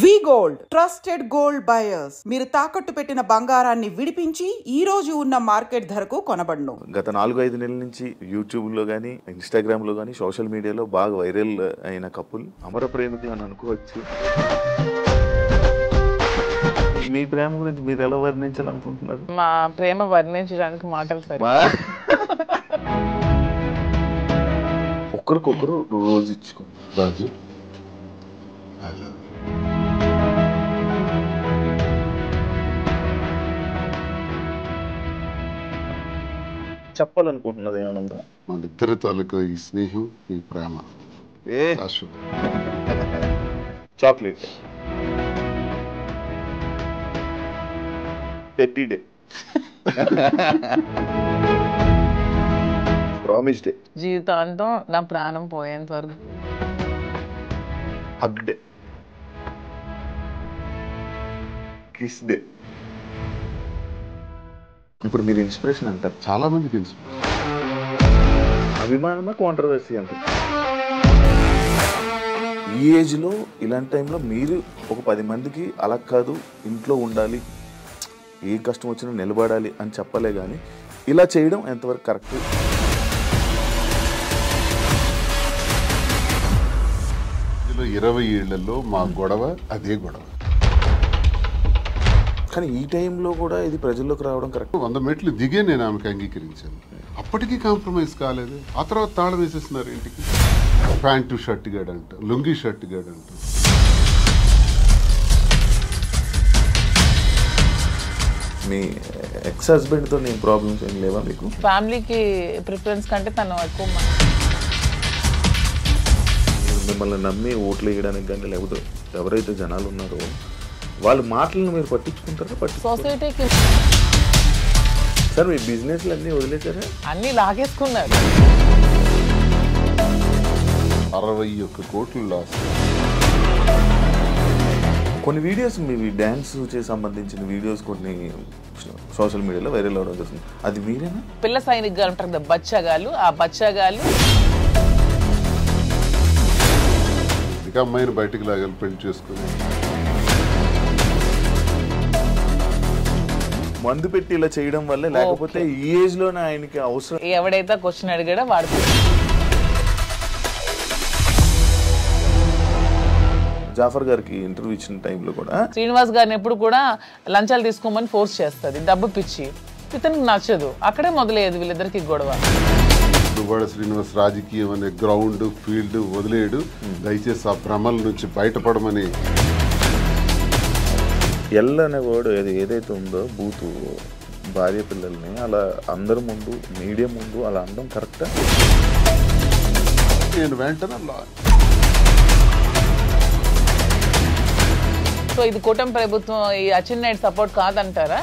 వి gold trusted gold buyers. మీరు తాకట్టు పెట్టిన బంగారాన్ని విడిపించి ఈ రోజు ఉన్న మార్కెట్ ధరకు కొనబడును. గత 4-5 నెలల నుంచి యూట్యూబ్ లో గానీ, ఇన్స్టాగ్రామ్ లో గానీ, సోషల్ మీడియాలో బాగా వైరల్ అయిన కపుల్ అమర ప్రేమికులు అని అనుకోవచ్చు. మీ ప్రేమ గురించి మీరు ఎలా వర్ణించాలనుకుంటున్నారు? మా ప్రేమ వర్ణించడానికి మాటలు సరే. ఒకరికొకరు రోజు ఇచ్చుకో రాజు. చెప్పాలనుకుంటున్నది ఏమన్నా? మన ఇద్దరి తాలూకా ఈ స్నేహం, ఈ ప్రేమ chocolate teddy day, promise day, జీవితాంతం నా ప్రాణం పోయేంత వరకు, హగ్ డే, కిస్ డే. ఇప్పుడు మీరు ఇన్స్పిరేషన్ అంటారు, చాలా మందికి ఇన్స్పిరేషన్. అభిమానమా కాంట్రవర్సీ అంట. ఈ ఏజ్లో ఇలాంటి టైంలో మీరు ఒక 10 మందికి అలా కాదు, ఇంట్లో ఉండాలి, ఏ కష్టం వచ్చినా నిలబడాలి అని చెప్పలే కానీ ఇలా చేయడం ఎంతవరకు కరెక్ట్? 20 ఏళ్లలో మా గొడవ అదే గొడవ. కానీ ఈ టైంలో కూడా ఇది ప్రజల్లోకి రావడం కరెక్ట్. 100 మెట్లు దిగే నేను ఆమెకు అంగీకరించాను. అప్పటికీ కాంప్రమైజ్ కాలేదు. ఆ తర్వాత తాళం వేసేస్తున్నారు ఇంటికి. ప్యాంటు షర్ట్ గాడంట, లుంగి షర్ట్ గాడంట. మీ ఎక్స్ హస్బెండ్తో నేను ప్రాబ్లమ్స్ ఏం లేవా మీకు? ఫ్యామిలీకి ప్రిఫరెన్స్ కంటే తను ఎక్కువ మిమ్మల్ని నమ్మి ఓట్లు వేయడానికి కానీ, లేకపోతే ఎవరైతే జనాలు ఉన్నారో వాళ్ళ మాటలను మీరు పట్టించుకుంటారా? సొసైటీకి సార్ మీ బిజినెస్లు అన్నీ వదిలేసారా? అన్ని లాగేసుకున్నారు. 61 కోట్లు లాస్. కొన్ని వీడియోస్ మీ డ్యాన్స్ చేసి సంబంధించిన వీడియోస్ కొన్ని సోషల్ మీడియాలో వైరల్ అవడం జరుగుతుంది. అది మీరేనా? పిల్ల సైనిక్ గారు ఉంటారు కదా, బచ్చగాళ్ళు. ఆ బచ్చగాళ్ళు ఇక అమ్మాయిని బయటికి లాగాలి పెళ్లి చేసుకుని. మందు పెట్టి ఇలా చేయడం వల్ల, లేకపోతే ఈ ఏజ్ లోనే ఆయనకి అవసరం. ఎవడైతే క్వశ్చన్ అడిగాడో వాడు. జాఫర్ గారికి ఇంటర్వ్యూ ఇచ్చిన టైంలో కూడా శ్రీనివాస్ గారిని ఎప్పుడు కూడా లంచాలు తీసుకోమని ఫోర్స్ చేస్తుంది, డబ్బు పిచ్చి. ఇతనికి నచ్చదు. అక్కడే మొదలయ్యేది వీళ్ళిద్దరికి గొడవ. దువ్వాడ శ్రీనివాస్ రాజకీయం అనే గ్రౌండ్ ఫీల్డ్ వదిలేడు. దయచేసి ఆ భ్రమల నుంచి బయటపడమని. ఎల్ అనే వర్డ్ ఏదైతే ఉందో, బూతు భార్య పిల్లల్ని అలా అందరి ముందు, మీడియా ముందు అలా అనడం కరెక్టా? నేను వెంటనే సో ఇది కూటమి ప్రభుత్వం, ఈ అచ్చెన్నాయుడు సపోర్ట్ కాదంటారా?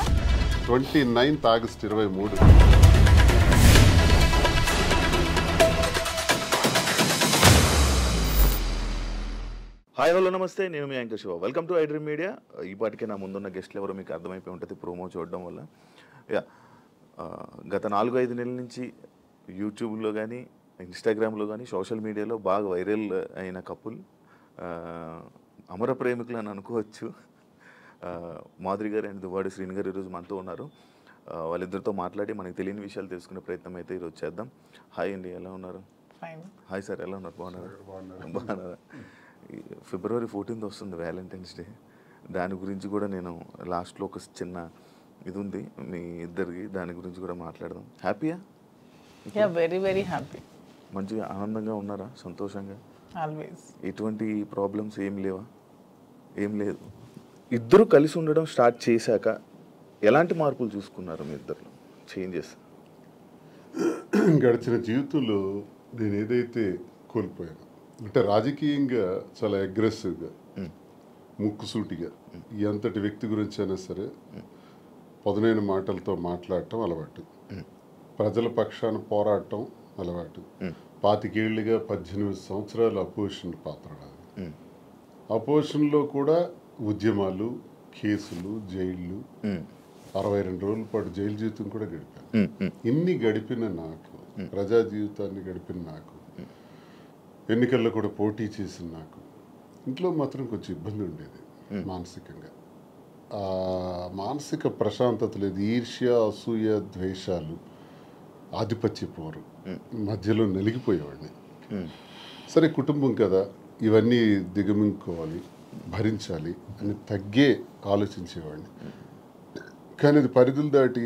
29 ఆగస్టు 23. హాయ్ హలో నమస్తే, నేను మీ anchor Shiva. Welcome to iDream media. ఈ పాటికే నా ముందున్న గెస్ట్లు ఎవరో మీకు అర్థమైపోయి ఉంటుంది ప్రోమో చూడడం వల్ల. గత 4-5 నెలల నుంచి యూట్యూబ్లో కానీ, ఇన్స్టాగ్రామ్లో కానీ, సోషల్ మీడియాలో బాగా వైరల్ అయిన కపుల్ అమర ప్రేమికులు అని అనుకోవచ్చు. మాధురి గారు అండ్ దువ్వాడ శ్రీని గారు ఈరోజు మనతో ఉన్నారు. వాళ్ళిద్దరితో మాట్లాడి మనకు తెలియని విషయాలు తెలుసుకునే ప్రయత్నం అయితే ఈరోజు చేద్దాం. హాయ్ అండి, ఎలా ఉన్నారు? హాయ్ సార్, ఎలా ఉన్నారు? బాగున్నారా? ఫిబ్రవరి 14th వస్తుంది వ్యాలంటైన్స్ డే. దాని గురించి కూడా నేను లాస్ట్లో ఒక చిన్న ఇది ఉంది మీ ఇద్దరికి, దాని గురించి కూడా మాట్లాడదాం. హ్యాపీయా? Very very happy. మంచిగా ఆనందంగా ఉన్నారా? సంతోషంగా? ఆల్వేస్. ఎటువంటి ప్రాబ్లమ్స్ ఏం లేవా? ఏం లేదు. ఇద్దరు కలిసి ఉండడం స్టార్ట్ చేశాక ఎలాంటి మార్పులు చూసుకున్నారు మీ ఇద్దరు? చేంజెస్ గడిచిన జీవితంలో నేను ఏదైతే కోల్పోయాను అంటే, రాజకీయంగా చాలా అగ్రెసివ్గా, ముక్కుసూటిగా ఎంతటి వ్యక్తి గురించి అయినా సరే పదునైన మాటలతో మాట్లాడటం అలవాటు. ప్రజల పక్షాన పోరాటం అలవాటు. 25 ఏళ్ళుగా 18 సంవత్సరాలు అపోజిషన్ పాత్ర. అపోజిషన్లో కూడా ఉద్యమాలు, కేసులు, జైళ్ళు, 62 రోజుల పాటు జైలు జీవితం కూడా గడిపాను. ఇన్ని గడిపిన నాకు, ప్రజా జీవితాన్ని గడిపిన నాకు, ఎన్నికల్లో కూడా పోటీ చేసిన నాకు ఇంట్లో మాత్రం కొంచెం ఇబ్బంది ఉండేది మానసికంగా. మానసిక ప్రశాంతత లేదు. ఈర్ష్య, అసూయ, ద్వేషాలు, ఆధిపత్య పోరు మధ్యలో నలిగిపోయేవాడిని. సరే కుటుంబం కదా, ఇవన్నీ దిగమింగుకోవాలి, భరించాలి అని తగ్గే ఆలోచించేవాడిని. కానీ అది పరిధులు దాటి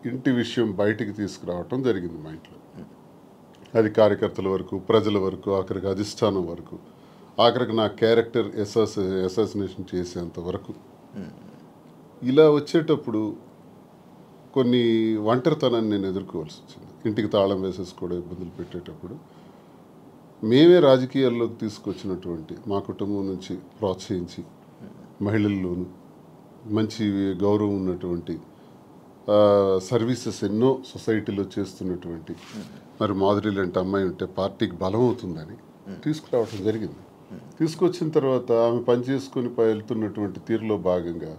ఇంటి విషయం బయటికి తీసుకురావటం జరిగింది మా ఇంట్లో. అది కార్యకర్తల వరకు, ప్రజల వరకు, ఆఖరికి అధిష్టానం వరకు, ఆఖరికి నా క్యారెక్టర్ అసాసినేషన్ చేసేంత వరకు. ఇలా వచ్చేటప్పుడు కొన్ని ఒంటరితనాన్ని నేను ఎదుర్కోవాల్సి వచ్చింది. ఇంటికి తాళం వేసేసుకోవడం, ఇబ్బందులు పెట్టేటప్పుడు మేమే రాజకీయాల్లోకి తీసుకొచ్చినటువంటి మా కుటుంబం నుంచి ప్రోత్సహించి మహిళల్లోనూ మంచి గౌరవం ఉన్నటువంటి సర్వీసెస్ ఎన్నో సొసైటీలో చేస్తున్నటువంటి మరి మాధురి లాంటి అమ్మాయి ఉంటే పార్టీకి బలం అవుతుందని తీసుకురావడం జరిగింది. తీసుకొచ్చిన తర్వాత ఆమె పనిచేసుకొని వెళ్తున్నటువంటి తీరులో భాగంగా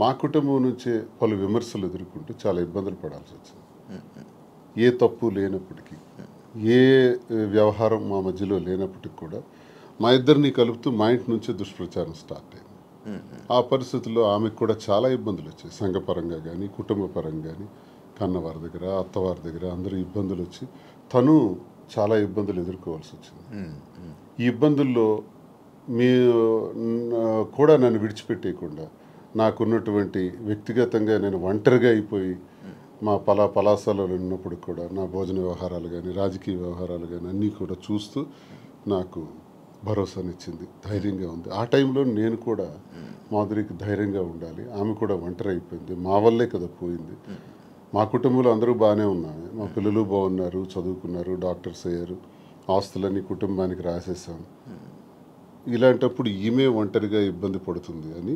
మా కుటుంబం నుంచే పలు విమర్శలు ఎదుర్కొంటూ చాలా ఇబ్బందులు పడాల్సి వచ్చింది. ఏ తప్పు లేనప్పటికీ, ఏ వ్యవహారం మా మధ్యలో లేనప్పటికీ కూడా మా ఇద్దరిని కలుపుతూ మా ఇంటి నుంచే దుష్ప్రచారం స్టార్ట్ అయింది. ఆ పరిస్థితుల్లో ఆమెకు కూడా చాలా ఇబ్బందులు వచ్చాయి. సంఘపరంగా కానీ, కుటుంబ పరంగా కానీ, కన్నవారి దగ్గర, అత్తవారి దగ్గర అందరూ ఇబ్బందులు వచ్చి తను చాలా ఇబ్బందులు ఎదుర్కోవాల్సి వచ్చింది. ఈ ఇబ్బందుల్లో మీ కూడా నన్ను విడిచిపెట్టేయకుండా నాకున్నటువంటి వ్యక్తిగతంగా నేను ఒంటరిగా అయిపోయి మా పలాసాలలో ఉన్నప్పుడు కూడా నా భోజన వ్యవహారాలు కానీ, రాజకీయ వ్యవహారాలు కానీ అన్నీ కూడా చూస్తూ నాకు భరోసానిచ్చింది, ధైర్యంగా ఉంది. ఆ టైంలో నేను కూడా మాధురికి ధైర్యంగా ఉండాలి, ఆమె కూడా ఒంటరి అయిపోయింది, మా వల్లే కదా పోయింది. మా కుటుంబంలో అందరూ బాగానే ఉన్నాము, మా పిల్లలు బాగున్నారు, చదువుకున్నారు, డాక్టర్స్ అయ్యారు, ఆస్తులన్నీ కుటుంబానికి రాసేసాము. ఇలాంటప్పుడు ఈమె ఒంటరిగా ఇబ్బంది పడుతుంది అని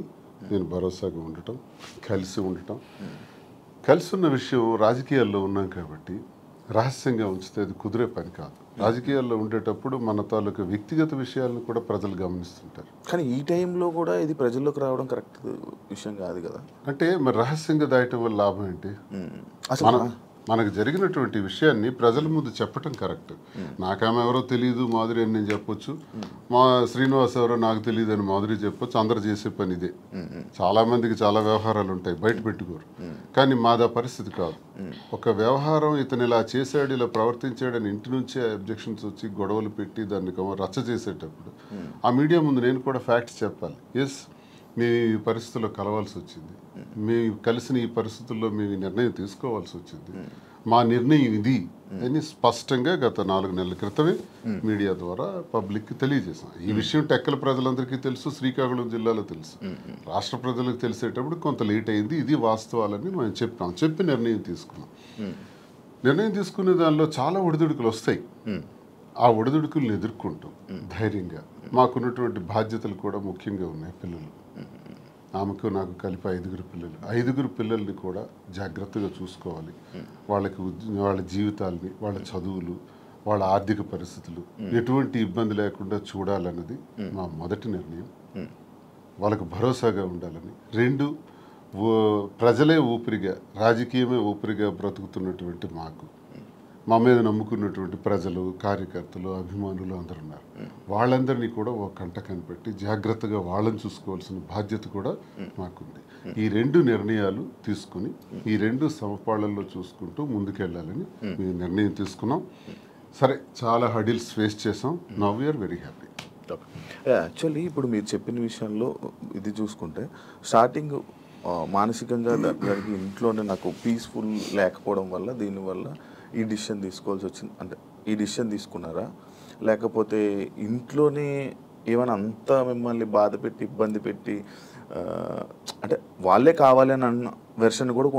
నేను భరోసాగా ఉండటం, కలిసి ఉండటం. కలిసి ఉన్న విషయం రాజకీయాల్లో ఉన్నాం కాబట్టి రహస్యంగా ఉంచితే అది కుదిరే పని కాదు. రాజకీయాల్లో ఉండేటప్పుడు మన తాలూకు వ్యక్తిగత విషయాలను కూడా ప్రజలు గమనిస్తుంటారు. కానీ ఈ టైంలో కూడా ఇది ప్రజల్లోకి రావడం కరెక్ట్ విషయం కాదు కదా. అంటే మరి రహస్యంగా దాయటం వల్ల లాభం ఏంటి? అసలు మనకు జరిగినటువంటి విషయాన్ని ప్రజల ముందు చెప్పటం కరెక్ట్. నాకామె ఎవరో తెలియదు మాధురి అని నేను చెప్పొచ్చు, మా శ్రీనివాస్ ఎవరో నాకు తెలియదు అని మాధురి చెప్పొచ్చు. అందరు చేసే పని ఇదే. చాలా మందికి చాలా వ్యవహారాలు ఉంటాయి, బయట పెట్టుకోరు. కానీ మాదా పరిస్థితి కాదు. ఒక వ్యవహారం ఇతను ఇలా చేశాడు, ఇలా ప్రవర్తించాడని ఇంటి నుంచే అబ్జెక్షన్స్ వచ్చి గొడవలు పెట్టి దాన్ని రచ్చ చేసేటప్పుడు ఆ మీడియా ముందు నేను కూడా ఫ్యాక్ట్స్ చెప్పాలి. ఎస్, మేము ఈ పరిస్థితుల్లో కలవాల్సి వచ్చింది, మేము కలిసిన ఈ పరిస్థితుల్లో మేము ఈ నిర్ణయం తీసుకోవాల్సి వచ్చింది, మా నిర్ణయం ఇది అని స్పష్టంగా గత 4 నెలల క్రితమే మీడియా ద్వారా పబ్లిక్కి తెలియజేసాం. ఈ విషయం టెక్కల ప్రజలందరికీ తెలుసు, శ్రీకాకుళం జిల్లాలో తెలుసు, రాష్ట్ర ప్రజలకు తెలిసేటప్పుడు కొంత లేట్ అయింది. ఇది వాస్తవాలని మేము చెప్పి నిర్ణయం తీసుకున్నాం. నిర్ణయం తీసుకునే దానిలో చాలా ఒడిదుడుకులు వస్తాయి. ఆ ఒడిదుడుకులను ఎదుర్కొంటాం ధైర్యంగా. మాకున్నటువంటి బాధ్యతలు కూడా ముఖ్యంగా ఉన్నాయి. పిల్లలు, ఆమెకు నాకు కలిపి 5 పిల్లలు. 5 పిల్లల్ని కూడా జాగ్రత్తగా చూసుకోవాలి. వాళ్ళకి వాళ్ళ జీవితాలని, వాళ్ళ చదువులు, వాళ్ళ ఆర్థిక పరిస్థితులు ఎటువంటి ఇబ్బంది లేకుండా చూడాలన్నది మా మొదటి నిర్ణయం. వాళ్ళకు భరోసాగా ఉండాలని. 2, ప్రజలే ఊపిరిగా, రాజకీయమే ఊపిరిగా బ్రతుకుతున్నటువంటి మాకు, మా మీద నమ్ముకున్నటువంటి ప్రజలు, కార్యకర్తలు, అభిమానులు అందరు ఉన్నారు. వాళ్ళందరినీ కూడా ఒక కంట కనిపెట్టి జాగ్రత్తగా వాళ్ళని చూసుకోవాల్సిన బాధ్యత కూడా మాకుంది. ఈ 2 నిర్ణయాలు తీసుకుని ఈ 2 సమపాళ్లలో చూసుకుంటూ ముందుకెళ్ళాలని మేము నిర్ణయం తీసుకున్నాం. సరే, చాలా హడిల్స్ ఫేస్ చేసాం. Now we are very happy. Actually ఇప్పుడు మీరు చెప్పిన విషయంలో ఇది చూసుకుంటే స్టార్టింగ్ మానసికంగా దానికి ఇంట్లోనే నాకు పీస్ఫుల్ లేకపోవడం వల్ల దీనివల్ల ఈ డిసిషన్ తీసుకోవాల్సి వచ్చింది. అంటే ఈ డిసిషన్ తీసుకున్నారా, లేకపోతే ఇంట్లోనే ఏమైనా అంతా మిమ్మల్ని బాధ పెట్టి ఇబ్బంది పెట్టి అంటే వాళ్ళే కావాలి అని అన్న వెర్షన్ కూడా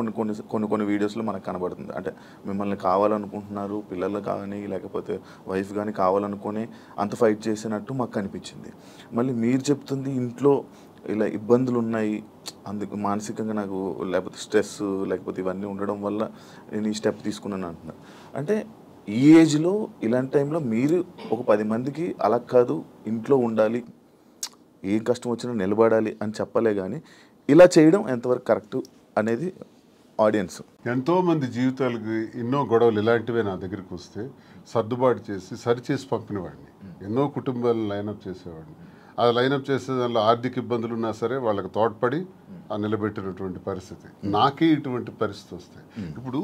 కొన్ని వీడియోస్లో మనకు కనబడుతుంది. అంటే మిమ్మల్ని కావాలనుకుంటున్నారు, పిల్లలు కానీ లేకపోతే వైఫ్ కానీ కావాలనుకుని అంత ఫైట్ చేసినట్టు మాకు కనిపించింది. మళ్ళీ మీరు చెప్తుంది ఇంట్లో ఇలా ఇబ్బందులు ఉన్నాయి, అందుకు మానసికంగా నాకు లేకపోతే స్ట్రెస్ లేకపోతే ఇవన్నీ ఉండడం వల్ల నేను ఈ స్టెప్ తీసుకున్నాను అంటున్నారు. అంటే ఈ ఏజ్లో ఇలాంటి టైంలో మీరు ఒక 10 మందికి అలా కాదు, ఇంట్లో ఉండాలి, ఏం కష్టం వచ్చినా నిలబడాలి అని చెప్పలే, కానీ ఇలా చేయడం ఎంతవరకు కరెక్ట్ అనేది ఆడియన్స్. ఎంతోమంది జీవితాలకు ఎన్నో గొడవలు ఇలాంటివే నా దగ్గరికి వస్తే సర్దుబాటు చేసి సరిచేసి పంపినవాడిని. ఎన్నో కుటుంబాలను లైనప్ చేసేవాడిని. అది లైనప్ చేసే దానిలో ఆర్థిక ఇబ్బందులు ఉన్నా సరే వాళ్ళకి తోడ్పడి నిలబెట్టినటువంటి పరిస్థితి. నాకే ఇటువంటి పరిస్థితి వస్తాయి. ఇప్పుడు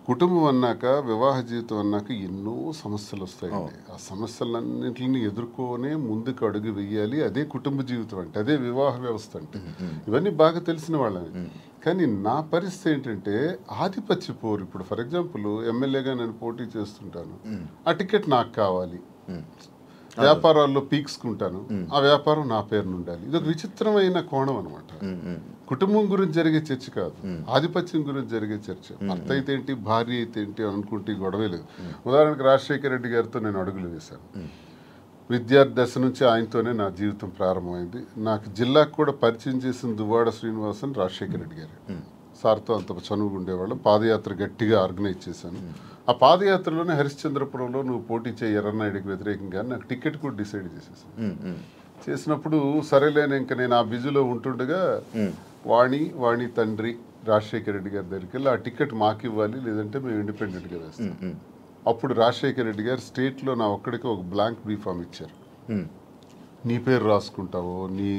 కుటుంబం అన్నాక, వివాహ జీవితం అన్నాక ఎన్నో సమస్యలు వస్తాయండి. ఆ సమస్యలన్నింటిని ఎదుర్కొనే ముందుకు అడుగు వెయ్యాలి. అదే కుటుంబ జీవితం అంటే, అదే వివాహ వ్యవస్థ అంటే. ఇవన్నీ బాగా తెలిసిన వాళ్ళని. కానీ నా పరిస్థితి ఏంటంటే ఆధిపత్య పోరు. ఇప్పుడు ఫర్ ఎగ్జాంపుల్ ఎమ్మెల్యేగా నేను పోటీ చేస్తుంటాను, ఆ టికెట్ నాకు కావాలి. వ్యాపారాల్లో పీక్స్కుంటాను, ఆ వ్యాపారం నా పేరున ఉండాలి. ఇదొక విచిత్రమైన కోణం అనమాట. కుటుంబం గురించి జరిగే చర్చ కాదు, ఆధిపత్యం గురించి జరిగే చర్చ. భర్త అయితే ఏంటి, భార్య అయితే ఏంటి అనుకుంటే గొడవే లేదు. ఉదాహరణకు రాజశేఖర రెడ్డి గారితో నేను అడుగులు వేశాను. విద్యార్థి దశ నుంచి ఆయనతోనే నా జీవితం ప్రారంభమైంది. నాకు జిల్లాకు కూడా పరిచయం చేసిన దువ్వాడ శ్రీనివాసన్ రాజశేఖర రెడ్డి గారు. సార్తో అంత చనువుగా ఉండేవాళ్ళం. పాదయాత్ర గట్టిగా ఆర్గనైజ్ చేశాను. ఆ పాదయాత్రలోనే హరిశ్చంద్రపురంలో నువ్వు పోటీ చేయి ఎర్రనాయుడికి వ్యతిరేకంగా నాకు టికెట్ కూడా డిసైడ్ చేసేసాను. చేసినప్పుడు సరేలేని ఇంకా నేను ఆ బిజీలో ఉంటుండగా వాణి తండ్రి రాజశేఖర రెడ్డి గారి దగ్గరికి వెళ్ళి ఆ టికెట్ మాకు ఇవ్వాలి, లేదంటే మేము ఇండిపెండెంట్గా వేస్తాం. అప్పుడు రాజశేఖర రెడ్డి గారు స్టేట్లో నా ఒక్కడికి ఒక బ్లాంక్ బీఫామ్ ఇచ్చారు. నీ పేరు రాసుకుంటావో, నీ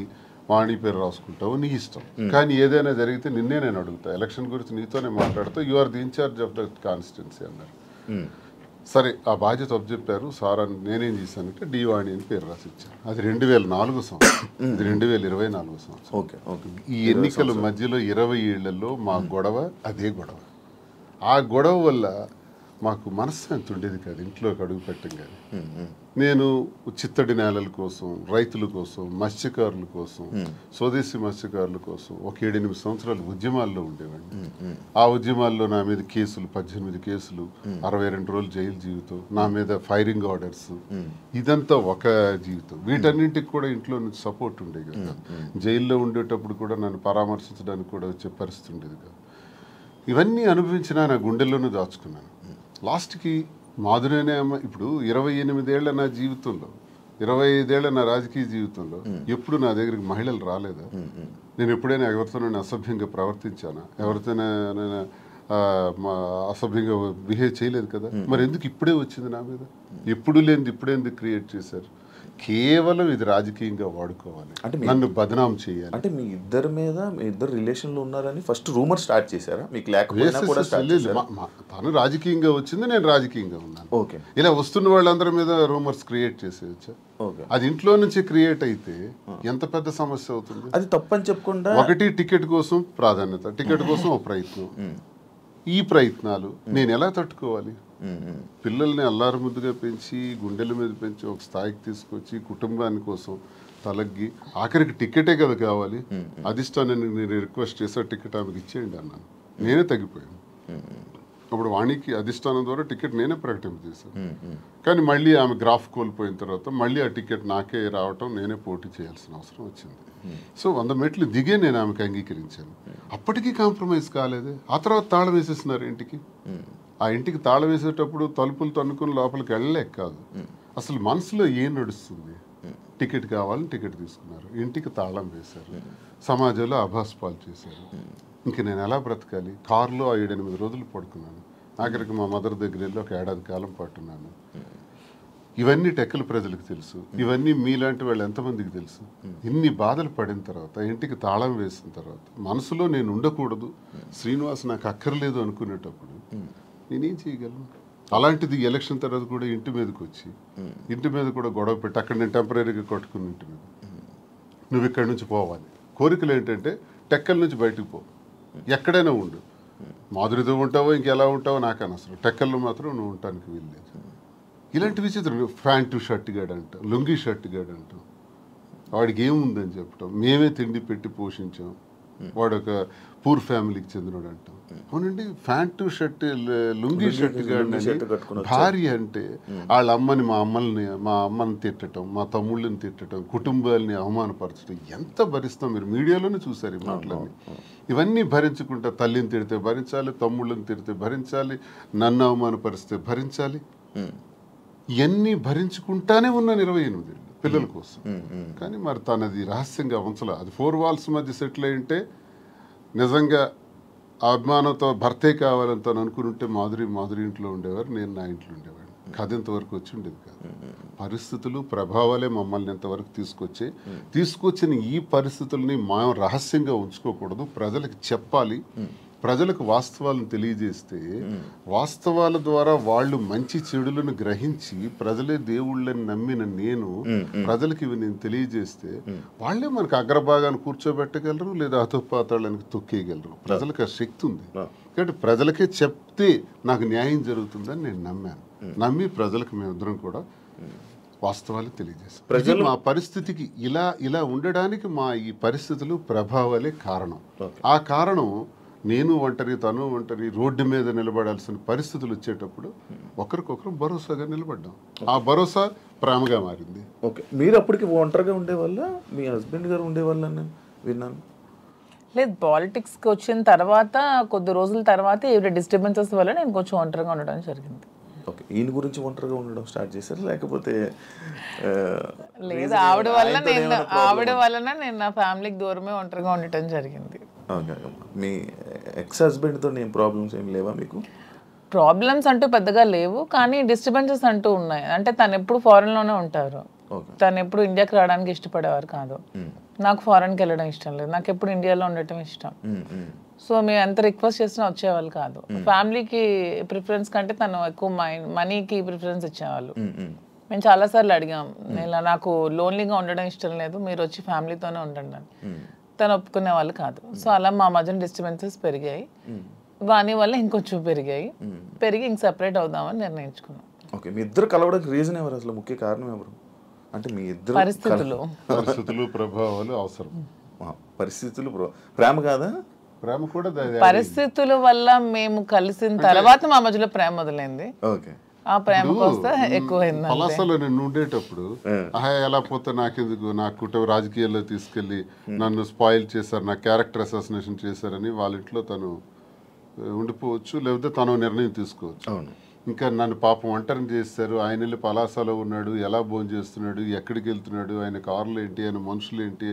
వాణి పేరు రాసుకుంటావో నీ ఇష్టం, కానీ ఏదైనా జరిగితే నిన్నే నేను అడుగుతా, ఎలక్షన్ గురించి నీతోనే మాట్లాడుతూ, you are the incharge of the constituency అన్నారు. సరే ఆ బాధ్యత అప్పచెప్పారు సార్ అని నేనేం చేశానంటే డి వాణి అని పేరు రాసి ఇచ్చాను. అది 2004 సంవత్సరం, ఇది 2024 సంవత్సరం. ఈ ఎన్నికల మధ్యలో 20 ఏళ్లలో మా గొడవ అదే గొడవ. ఆ గొడవ వల్ల మాకు మనశ్శాంతి ఉండేది కాదు ఇంట్లోకి అడుగు పెట్టంగానే. నేను చిత్తడి నేలల కోసం, రైతుల కోసం, మత్స్యకారుల కోసం, స్వదేశీ మత్స్యకారుల కోసం ఒక 7-8 సంవత్సరాలు ఉద్యమాల్లో ఉండేవాడిని. ఆ ఉద్యమాల్లో నా మీద కేసులు, 18 కేసులు, 62 రోజులు జైలు జీవితం, నా మీద ఫైరింగ్ ఆర్డర్స్, ఇదంతా ఒక జీవితం. వీటన్నింటికి కూడా ఇంట్లో నుంచి సపోర్ట్ ఉండేది కదా. జైల్లో ఉండేటప్పుడు కూడా నన్ను పరామర్శించడానికి కూడా వచ్చే పరిస్థితి ఉండేది కాదు. ఇవన్నీ అనుభవించినా నా గుండెల్లోనూ దాచుకున్నాను. లాస్ట్కి మాధురి అనే అమ్మ ఇప్పుడు 28 ఏళ్ల నా జీవితంలో, 25 ఏళ్ల నా రాజకీయ జీవితంలో ఎప్పుడు నా దగ్గరికి మహిళలు రాలేదా? నేను ఎప్పుడైనా ఎవరితోనైనా అసభ్యంగా ప్రవర్తించానా? ఎవరితోనైనా అసభ్యంగా బిహేవ్ చేయలేదు కదా. మరి ఎందుకు ఇప్పుడే వచ్చింది నా మీద? ఎప్పుడు లేనిది ఇప్పుడే ఎందుకు క్రియేట్ చేశారు? కేవలం ఇది రాజకీయంగా వాడుకోవాలి, అంటే నన్ను బదనాం చేయాలి. అంటే మీ ఇద్దరు రిలేషన్లో ఉన్నారని ఫస్ట్ రూమర్ స్టార్ట్ చేశారా? మీకు లేకపోయినా కూడా తను రాజకీయంగా వచ్చింది, నేను రాజకీయంగా ఉన్నాను. ఓకే, ఇలా వస్తున్న వాళ్ళందరి మీద రూమర్స్ క్రియేట్ చేసేయచ్చా? అది ఇంట్లో నుంచి క్రియేట్ అయితే ఎంత పెద్ద సమస్య అవుతుంది. అది తప్పని చెప్పకుండా ఒకటి టికెట్ కోసం ప్రాధాన్యత, టికెట్ కోసం ఒక ప్రయత్నం. ఈ ప్రయత్నాలు నేను ఎలా తట్టుకోవాలి? పిల్లల్ని అల్లారు ముద్దుగా పెంచి, గుండెల మీద పెంచి, ఒక స్థాయికి తీసుకొచ్చి, కుటుంబాని కోసం తలగ్గి, ఆఖరికి టికెటే కదా కావాలి. అధిష్టానాన్ని నేను రిక్వెస్ట్ చేసా, టికెట్ ఆమెకి ఇచ్చేయండి అన్నాను. నేనే తగ్గిపోయాను. అప్పుడు వాణికి అధిష్టానం ద్వారా టికెట్ నేనే ప్రకటింపజేశాను. కానీ మళ్ళీ ఆమె గ్రాఫ్ కోల్పోయిన తర్వాత మళ్ళీ ఆ టికెట్ నాకే రావటం, నేనే పోటీ చేయాల్సిన అవసరం వచ్చింది. సో 100 మెట్లు దిగే నేను ఆమెకు అంగీకరించాను. అప్పటికీ కాంప్రమైజ్ కాలేదే. ఆ తర్వాత తాళం వేసేస్తున్నారు ఇంటికి. ఆ ఇంటికి తాళం వేసేటప్పుడు తలుపులు తన్నుకుని లోపలికి వెళ్ళలేక కాదు, అసలు మనసులో ఏం నడుస్తుంది? టికెట్ కావాలని టికెట్ తీసుకున్నారు, ఇంటికి తాళం వేశారు, సమాజంలో అభాస్పాలు చేశారు. ఇంక నేను ఎలా బ్రతకాలి? కారులో 7-8 రోజులు పడుకున్నాను. ఆఖరికి మా మదర్ దగ్గర వెళ్ళి ఒక 1 ఏడాది కాలం పట్టున్నాను. ఇవన్నీ టెక్కల ప్రజలకు తెలుసు, ఇవన్నీ మీలాంటి వాళ్ళు ఎంతమందికి తెలుసు? ఇన్ని బాధలు పడిన తర్వాత, ఇంటికి తాళం వేసిన తర్వాత, మనసులో నేను ఉండకూడదు, శ్రీనివాస్ నాకు అక్కర్లేదు అనుకునేటప్పుడు నేనేం చేయగలను? అలాంటిది ఎలక్షన్ తర్వాత కూడా ఇంటి మీదకి వచ్చి, ఇంటి మీద కూడా గొడవ పెట్టి, అక్కడ నేను టెంపరీగా కొట్టుకుని ఇంటి మీద, నువ్వు ఇక్కడి నుంచి పోవాలి. కోరికలు ఏంటంటే టెక్కల నుంచి బయటకు పో, ఎక్కడైనా ఉండు, మాధురితో ఉంటావో ఇంకెలా ఉంటావో నాకు అనవసరం, టెక్కల్లో మాత్రం నువ్వు ఉండటానికి వీల్లేదు. ఇలాంటి విచిత్రం. ప్యాంటు షర్ట్ గాడు అంటాం, లుంగీ షర్ట్ గాడు అంటాం, వాడికి ఏముందని చెప్పటం, మేమే తిండి పెట్టి పోషించాం, వాడు ఒక పూర్ ఫ్యామిలీకి చెందినవాడు అంటాం. అవునండి, ప్యాంటు షర్ట్ లుంగీ షర్ట్ గాడు భార్య అంటే వాళ్ళ అమ్మని, మా అమ్మని తిట్టడం, మా తమ్ముళ్ళని తిట్టడం, కుటుంబాలని అవమానపరచడం ఎంత భరిస్తాం? మీరు మీడియాలోనే చూసారు ఈ మాటలన్నీ. ఇవన్నీ భరించుకుంటా, తల్లిని తిడితే భరించాలి, తమ్ముళ్ళని తిడితే భరించాలి, నన్ను అవమానపరిస్తే భరించాలి. ఇవన్నీ భరించుకుంటానే ఉన్నాను 28 ఏళ్ళు పిల్లల కోసం. కానీ మరి తనది రహస్యంగా ఉంచలే. అది 4 వాల్స్ మధ్య సెటిల్ అయి ఉంటే, నిజంగా ఆ అభిమానంతో భర్తే కావాలని తను అనుకుని ఉంటే మాధురి ఇంట్లో ఉండేవారు, నేను నా ఇంట్లో ఉండేవాడిని. కథ ఇంతవరకు వచ్చి ఉండేది కాదు. పరిస్థితులు ప్రభావాలే మమ్మల్ని ఇంతవరకు తీసుకొచ్చిన ఈ పరిస్థితుల్ని మనం రహస్యంగా ఉంచుకోకూడదు, ప్రజలకు చెప్పాలి. ప్రజలకు వాస్తవాలను తెలియజేస్తే వాస్తవాల ద్వారా వాళ్ళు మంచి చెడులను గ్రహించి ప్రజలే దేవుళ్ళని నమ్మిన నేను ప్రజలకు ఇవి నేను తెలియజేస్తే వాళ్ళే మనకు అగ్రభాగాన్ని కూర్చోబెట్టగలరు, లేదా అధోపాతాళానికి తొక్కేయగలరు. ప్రజలకు ఆ శక్తి ఉంది. కాబట్టి ప్రజలకే చెప్తే నాకు న్యాయం జరుగుతుందని నేను నమ్మి ప్రజలకు మేమిద్దరం కూడా వాస్తవాలు తెలియజేస్తాం. ప్రజలు మా పరిస్థితికి ఇలా ఉండడానికి మా ఈ పరిస్థితులు ప్రభావాలే కారణం. ఆ కారణం నేను ఒంటరి, తను ఒంటరి, రోడ్డు మీద నిలబడాల్సిన పరిస్థితులు వచ్చేటప్పుడు ఒకరికొకరు భరోసాగా నిలబడ్డాం. ఆ భరోసా ప్రేమగా మారింది. ఓకే, మీరు అప్పటికి ఒంటరిగా ఉండేవాళ్ళ, మీ హస్బెండ్ గారు ఉండేవాళ్ళ విన్నాను? లేదు, పాలిటిక్స్కి వచ్చిన తర్వాత కొద్ది రోజుల తర్వాత ఏవి డిస్టర్బెన్సెస్ వల్ల నేను కొంచెం ఒంటరిగా ఉండడం జరిగింది. ఓకే, ఈయన గురించి ఒంటరిగా ఉండడం స్టార్ట్ చేశారు లేకపోతే? లేదు, ఆవిడ వలన నేను నా ఫ్యామిలీకి దూరమే ఒంటరిగా ఉండటం జరిగింది. మీ ఎక్స్ హస్బెండ్తో ఏం ప్రాబ్లమ్స్ ఏం లేవా మీకు? ప్రాబ్లమ్స్ అంటూ పెద్దగా లేవు, కానీ డిస్టర్బెన్సెస్ అంటూ ఉన్నాయి. అంటే తను ఎప్పుడు ఫారెన్లోనే ఉంటారు, తను ఎప్పుడు ఇండియాకి రావడానికి ఇష్టపడేవారు కాదు. నాకు ఫారెన్కి వెళ్ళడం ఇష్టం లేదు, నాకు ఎప్పుడు ఇండియాలో ఉండటం ఇష్టం. సో మేము ఎంత రిక్వెస్ట్ చేసినా వచ్చేవాళ్ళు కాదు. ఫ్యామిలీకి ప్రిఫరెన్స్ కంటే తను ఎక్కువ మనీకి ప్రిఫరెన్స్ ఇచ్చేవాళ్ళు. మేము చాలాసార్లు అడిగాం, ఇలా నాకు లోన్లీగా ఉండడం ఇష్టం లేదు, మీరు వచ్చి ఫ్యామిలీతోనే ఉండండి అని. తను ఒప్పుకునే వాళ్ళు కాదు. సో అలా మా మధ్యన డిస్టర్బెన్సెస్ పెరిగాయి. వాని వల్ల ఇంకొంచెం పెరిగి ఇంక సెపరేట్ అవుదామని నిర్ణయించుకున్నాం. ఓకే, మీ ఇద్దరు కలవడానికి రీజన్ ఎవరు, అసలు ముఖ్య కారణం ఎవరు? అంటే మీ ఇద్దరు పరిస్థితులు ప్రభావాలు అవసరం. పరిస్థితులు ప్రేమ కాదా? ప్రేమ కూడా పరిస్థితుల వల్ల మేము కలిసిన తర్వాత మా మధ్యలో ప్రేమ మొదలైంది. ఓకే, ఆ ప్రేమ కోస్తా ఎక్కువైంది. పలాసలో నేను ఉండేటప్పుడు ఎలా పోతే నాకెందుకు, నా కుటుంబ రాజకీయాల్లో తీసుకెళ్లి నన్ను స్పాయిల్ చేశారు, నా క్యారెక్టర్ అసాసినేషన్ చేశారని వాళ్ళ ఇంట్లో తను ఉండిపోవచ్చు, లేకపోతే తను నిర్ణయం తీసుకోవచ్చు. ఇంకా నన్ను పాపం ఒంటరిని చేస్తారు. ఆయన వెళ్ళి పలాసలో ఉన్నాడు, ఎలా భోజనం చేస్తున్నాడు, ఎక్కడికి వెళ్తున్నాడు, ఆయన కార్లు ఏంటి, ఆయన మనుషులు ఏంటి,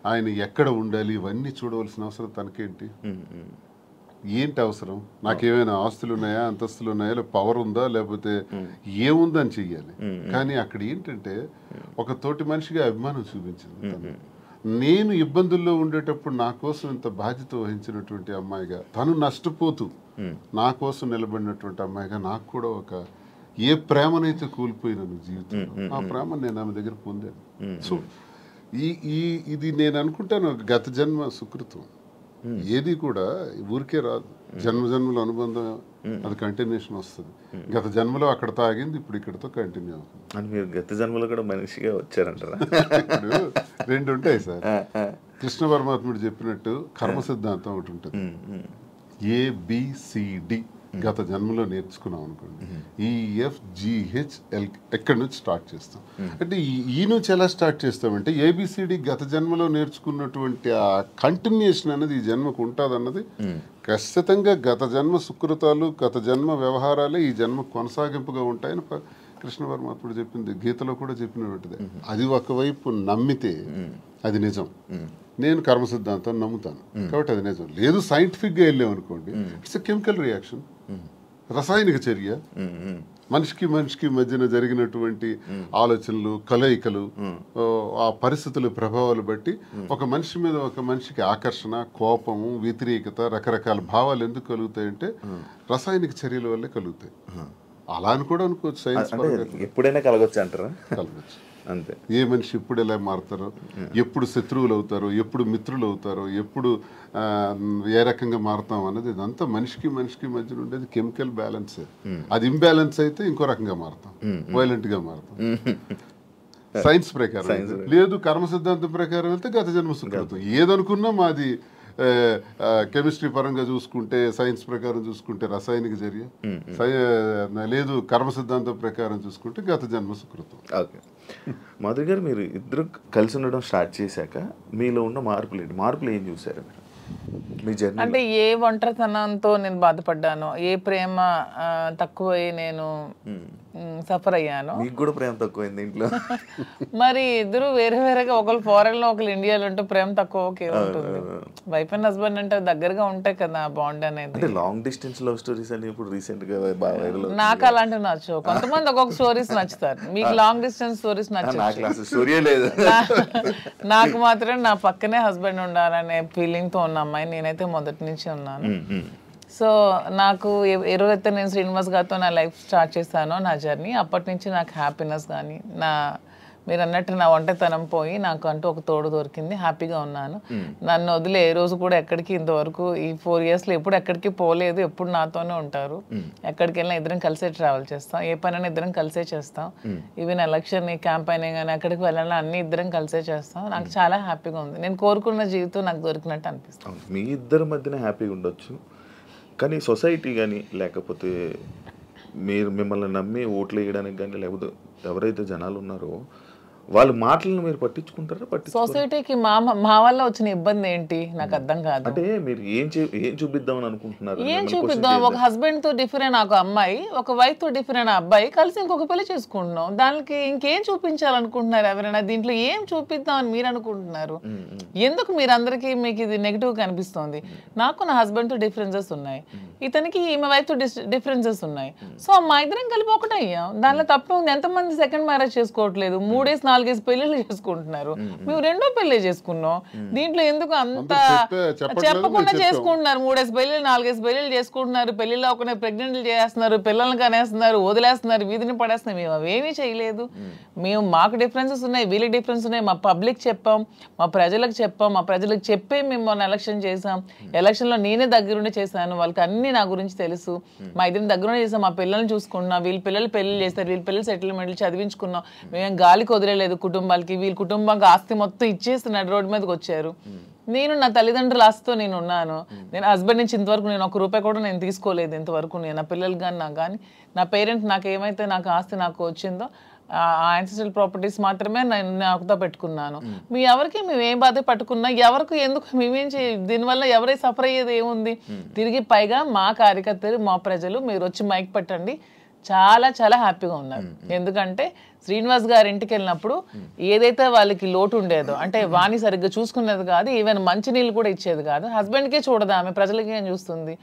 ఆయన ఎక్కడ ఉండాలి, ఇవన్నీ చూడవలసిన అవసరం తనకేంటి? ఏంటి అవసరం? నాకేమైనా ఆస్తులు ఉన్నాయా, అంతస్తులు ఉన్నాయా, లేదా పవర్ ఉందా, లేకపోతే ఏముందని చెయ్యాలి. కానీ అక్కడ ఏంటంటే ఒక తోటి మనిషిగా అభిమానం చూపించింది తను. నేను ఇబ్బందుల్లో ఉండేటప్పుడు నా కోసం ఇంత బాధ్యత వహించినటువంటి అమ్మాయిగా, తను నష్టపోతూ నా కోసం నిలబడినటువంటి అమ్మాయిగా నాకు కూడా ఒక ఏ ప్రేమనైతే కోల్పోయినాను జీవితంలో, ఆ ప్రేమ నేను ఆమె దగ్గర పొందాను. సో ఇది నేను అనుకుంటాను గత జన్మ సుకృతం. ఏది కూడా ఊరికే రాదు, జన్మల అనుబంధం, అది కంటిన్యూషన్ వస్తుంది. గత జన్మలో అక్కడ తాగింది, ఇప్పుడు ఇక్కడతో కంటిన్యూ అవుతుంది. అని మీరు గత జన్మలో కూడా మనిషిగా వచ్చారంటారా? ఇప్పుడు రెండు ఉంటాయి సార్. కృష్ణ పరమాత్ముడు చెప్పినట్టు కర్మ సిద్ధాంతం ఒకటి ఉంటుంది. ABCD గత జన్మలో నేర్చుకున్నాం అనుకోండి, EFGHL ఎక్కడి నుంచి స్టార్ట్ చేస్తాం. అంటే ఈ నుంచి ఎలా స్టార్ట్ చేస్తామంటే ABCD గత జన్మలో నేర్చుకున్నటువంటి ఆ కంటిన్యూషన్ అనేది ఈ జన్మకు ఉంటుంది అన్నది ఖచ్చితంగా గత జన్మ సుకృతాలు, గత జన్మ వ్యవహారాలే ఈ జన్మ కొనసాగింపుగా ఉంటాయని కృష్ణ పరమాత్ముడు చెప్పింది, గీతలో కూడా చెప్పినటువంటిది. అది ఒకవైపు నమ్మితే అది నిజం. నేను కర్మ సిద్ధాంతం నమ్ముతాను కాబట్టి అది నిజం. లేదు సైంటిఫిక్గా వెళ్ళామనుకోండి, ఇట్స్ ఎ కెమికల్ రియాక్షన్, రసాయనిక చర్య. మనిషికి మధ్యన జరిగినటువంటి ఆలోచనలు, కలయికలు, ఆ పరిస్థితుల ప్రభావాలు బట్టి ఒక మనిషి మీద ఒక మనిషికి ఆకర్షణ, కోపము, వ్యతిరేకత, రకరకాల భావాలు ఎందుకు కలుగుతాయంటే రసాయనిక చర్యల వల్లే కలుగుతాయి. అలా అని కూడా అనుకోవచ్చు. సైన్స్ ఎప్పుడైనా కలగొచ్చు అంటారా? కలగచ్చు అంతే. ఏ మనిషి ఎప్పుడు ఎలా మారుతారో, ఎప్పుడు శత్రువులు అవుతారో, ఎప్పుడు మిత్రులు అవుతారో, ఎప్పుడు ఏ రకంగా మారుతాం అన్నది ఇదంతా మనిషికి మధ్యన ఉండేది కెమికల్ బ్యాలెన్సే. అది ఇంబ్యాలెన్స్ అయితే ఇంకో రకంగా మారుతాం, వైలెంట్ గా మారుతాం. సైన్స్ ప్రకారం. లేదు కర్మ సిద్ధాంతం ప్రకారం వెళ్తే గత జన్మ సుకృతం. ఏదనుకున్నా మాది కెమిస్ట్రీ పరంగా చూసుకుంటే, సైన్స్ ప్రకారం చూసుకుంటే రసాయనిక చర్య, లేదు కర్మ సిద్ధాంతం ప్రకారం చూసుకుంటే గత జన్మ సుకృతం. ఓకే, మాధురి గారు, మీరు ఇద్దరు కలిసి ఉండడం స్టార్ట్ చేశాక మీలో ఉన్న మార్పులు ఏం చూసారు మీ జర్నీ? అంటే ఏ ఒంటరితనంతో నేను బాధపడ్డాను, ఏ ప్రేమ తక్కువై నేను సఫర్ అయ్యాను. మీకు కూడా ప్రేమ తక్కువైంది ఇంట్లో? మరి ఇద్దరు వేరే వేరేగా, ఒకళ్ళు ఫారెన్ లో ఒకళ్ళు ఇండియాలో ఉంటే ప్రేమ తక్కువ ఉంటుంది. వైఫ్ అండ్ హస్బెండ్ అంటే దగ్గరగా ఉంటాయి కదా బాండ్ అనేది. అంటే లాంగ్ డిస్టెన్స్ లవ్ స్టోరీస్ అని ఇప్పుడు రీసెంట్ గా బాగా వైరల్. నాకు అలాంటివి నచ్చవు. కొంతమంది ఒక్కొక్క స్టోరీస్ నచ్చుతారు. మీకు లాంగ్ డిస్టెన్స్ స్టోరీస్ నచ్చవు. స్టోరీ లేదు. నాకు మాత్రం నా పక్కనే హస్బెండ్ ఉండాలనే ఫీలింగ్ తో ఉన్న అమ్మాయి నేనైతే మొదటి నుంచి ఉన్నాను. సో నాకు ఎరువైతే నేను శ్రీనివాస్ గారితో నా లైఫ్ స్టార్ట్ చేశానో నా జర్నీ, అప్పటి నుంచి నాకు హ్యాపీనెస్ కానీ మీరు అన్నట్టు నా ఒంటరితనం పోయి నాకు అంటూ ఒక తోడు దొరికింది. హ్యాపీగా ఉన్నాను. నన్ను వదిలే ఏ రోజు కూడా ఎక్కడికి ఇంతవరకు ఈ 4 yearsలో ఎప్పుడు ఎక్కడికి పోలేదు. ఎప్పుడు నాతోనే ఉంటారు. ఎక్కడికి వెళ్ళినా ఇద్దరం కలిసే ట్రావెల్ చేస్తాం. ఏ పనైనా ఇద్దరం కలిసే చేస్తాం. ఈవెన్ ఎలక్షన్ క్యాంపెయిన్ కానీ ఎక్కడికి వెళ్ళాలని అన్ని ఇద్దరం కలిసే చేస్తాం. నాకు చాలా హ్యాపీగా ఉంది. నేను కోరుకున్న జీవితం నాకు దొరికినట్టు అనిపిస్తుంది. మీ ఇద్దరి మధ్యన హ్యాపీగా ఉండొచ్చు, కానీ సొసైటీ కానీ లేకపోతే మిమ్మల్ని నమ్మి ఓట్లు వేయడానికి కానీ లేకపోతే ఎవరైతే జనాలు ఉన్నారో వాళ్ళ మాటలను మీరు పట్టించుకుంటారా? సొసైటీకి మా వల్ల వచ్చిన ఇబ్బంది ఏంటి నాకు అర్థం కాదు. అంటే మీరు ఏం చూపిద్దామని అనుకుంటున్నారు? ఏం చూపిద్దాం? ఒక హస్బెండ్ తో డిఫరెంట్ ఒక అమ్మాయి, ఒక వైఫ్ తో డిఫరెంట్ అబ్బాయి కలిసి ఇంకొక పెళ్లి చేసుకుంటున్నాం. దానికి ఇంకేం చూపించాలనుకుంటున్నారు ఎవరైనా? దీంట్లో ఏం చూపిద్దాం అని మీరు అనుకుంటున్నారు? ఎందుకు మీరందరికీ మీకు ఇది నెగిటివ్ కనిపిస్తుంది? నాకు నా హస్బెండ్ తో డిఫరెన్సెస్ ఉన్నాయి, ఇతనికి ఈమె వైఫ్ తో డిఫరెన్సెస్ ఉన్నాయి. సో మా ఇద్దరం కలిపి ఒకటే అయ్యాం. దానిలో తప్పే ఉంది. ఎంతమంది సెకండ్ మ్యారేజ్ చేసుకోవట్లేదు, 3-4 పెళ్లిళ్ళు చేసుకుంటున్నారు. మేము 2వ పెళ్లి చేసుకున్నాం. దీంట్లో ఎందుకు అంత చెప్పకుండా చేసుకుంటున్నారు? 3 పెళ్లిళ్ళు 4 పెళ్లిళ్ళు చేసుకుంటున్నారు. పెళ్లిలో ఒక ప్రెగ్నెంట్లు చేస్తున్నారు, పిల్లల్ని కనేస్తున్నారు, వదిలేస్తున్నారు, వీధిని పడేస్తున్నారు. మేము అవేమీ చేయలేదు. మేము మాకు డిఫరెన్సెస్ ఉన్నాయి, వీళ్ళకి డిఫరెన్స్ ఉన్నాయి. మా పబ్లిక్ చెప్పాం, మా ప్రజలకు చెప్పాం, మా ప్రజలకు చెప్పే మేము మొన్న ఎలక్షన్ చేసాం. ఎలక్షన్లో నేనే దగ్గరుండి చేశాను. వాళ్ళకి అన్ని నా గురించి తెలుసు. మా ఇద్దరిని దగ్గరుండి చేసాం. మా పిల్లల్ని చూసుకున్నాం. వీళ్ళ పిల్లలు పెళ్లి చేస్తారు, వీళ్ళ పిల్లలు సెటిల్మెంట్లు చదివించుకున్నాం. మేము గాలికి వదిలేదు కుటుంబాలకి. వీళ్ళ కుటుంబానికి ఆస్తి మొత్తం ఇచ్చేస్తున్నాడు, రోడ్డు మీదకి వచ్చారు. నేను నా తల్లిదండ్రుల ఆస్తితో నేను ఉన్నాను. నేను హస్బెండ్ నుంచి ఇంతవరకు నేను ₹1 కూడా నేను తీసుకోలేదు ఇంతవరకు. నేను నా పిల్లలకి కానీ నాకు కానీ నా పేరెంట్స్ నాకు ఏమైతే నాకు ఆస్తి నాకు వచ్చిందో ఆ యాన్సిస్ట్రల్ ప్రాపర్టీస్ మాత్రమే నేను నాకుతో పెట్టుకున్నాను. మీ ఎవరికి మేము ఏ బాధ పట్టుకున్నా ఎవరికి ఎందుకు మేమేం దీనివల్ల ఎవరై సఫర్ అయ్యేది ఏముంది? తిరిగి పైగా మా కార్యకర్తలు మా ప్రజలు మీరు వచ్చి మైక్ పెట్టండి చాలా చాలా హ్యాపీగా ఉన్నారు. ఎందుకంటే శ్రీనివాస్ గారి ఇంటికి వెళ్ళినప్పుడు ఏదైతే వాళ్ళకి లోటు ఉండేదో, అంటే వాణి సరిగ్గా చూసుకునేది కాదు, ఈవెన్ మంచినీళ్ళు కూడా ఇచ్చేది కాదు. హస్బెండ్కే చూడదు ఆమె, ప్రజలకి ఏం చూస్తుంది.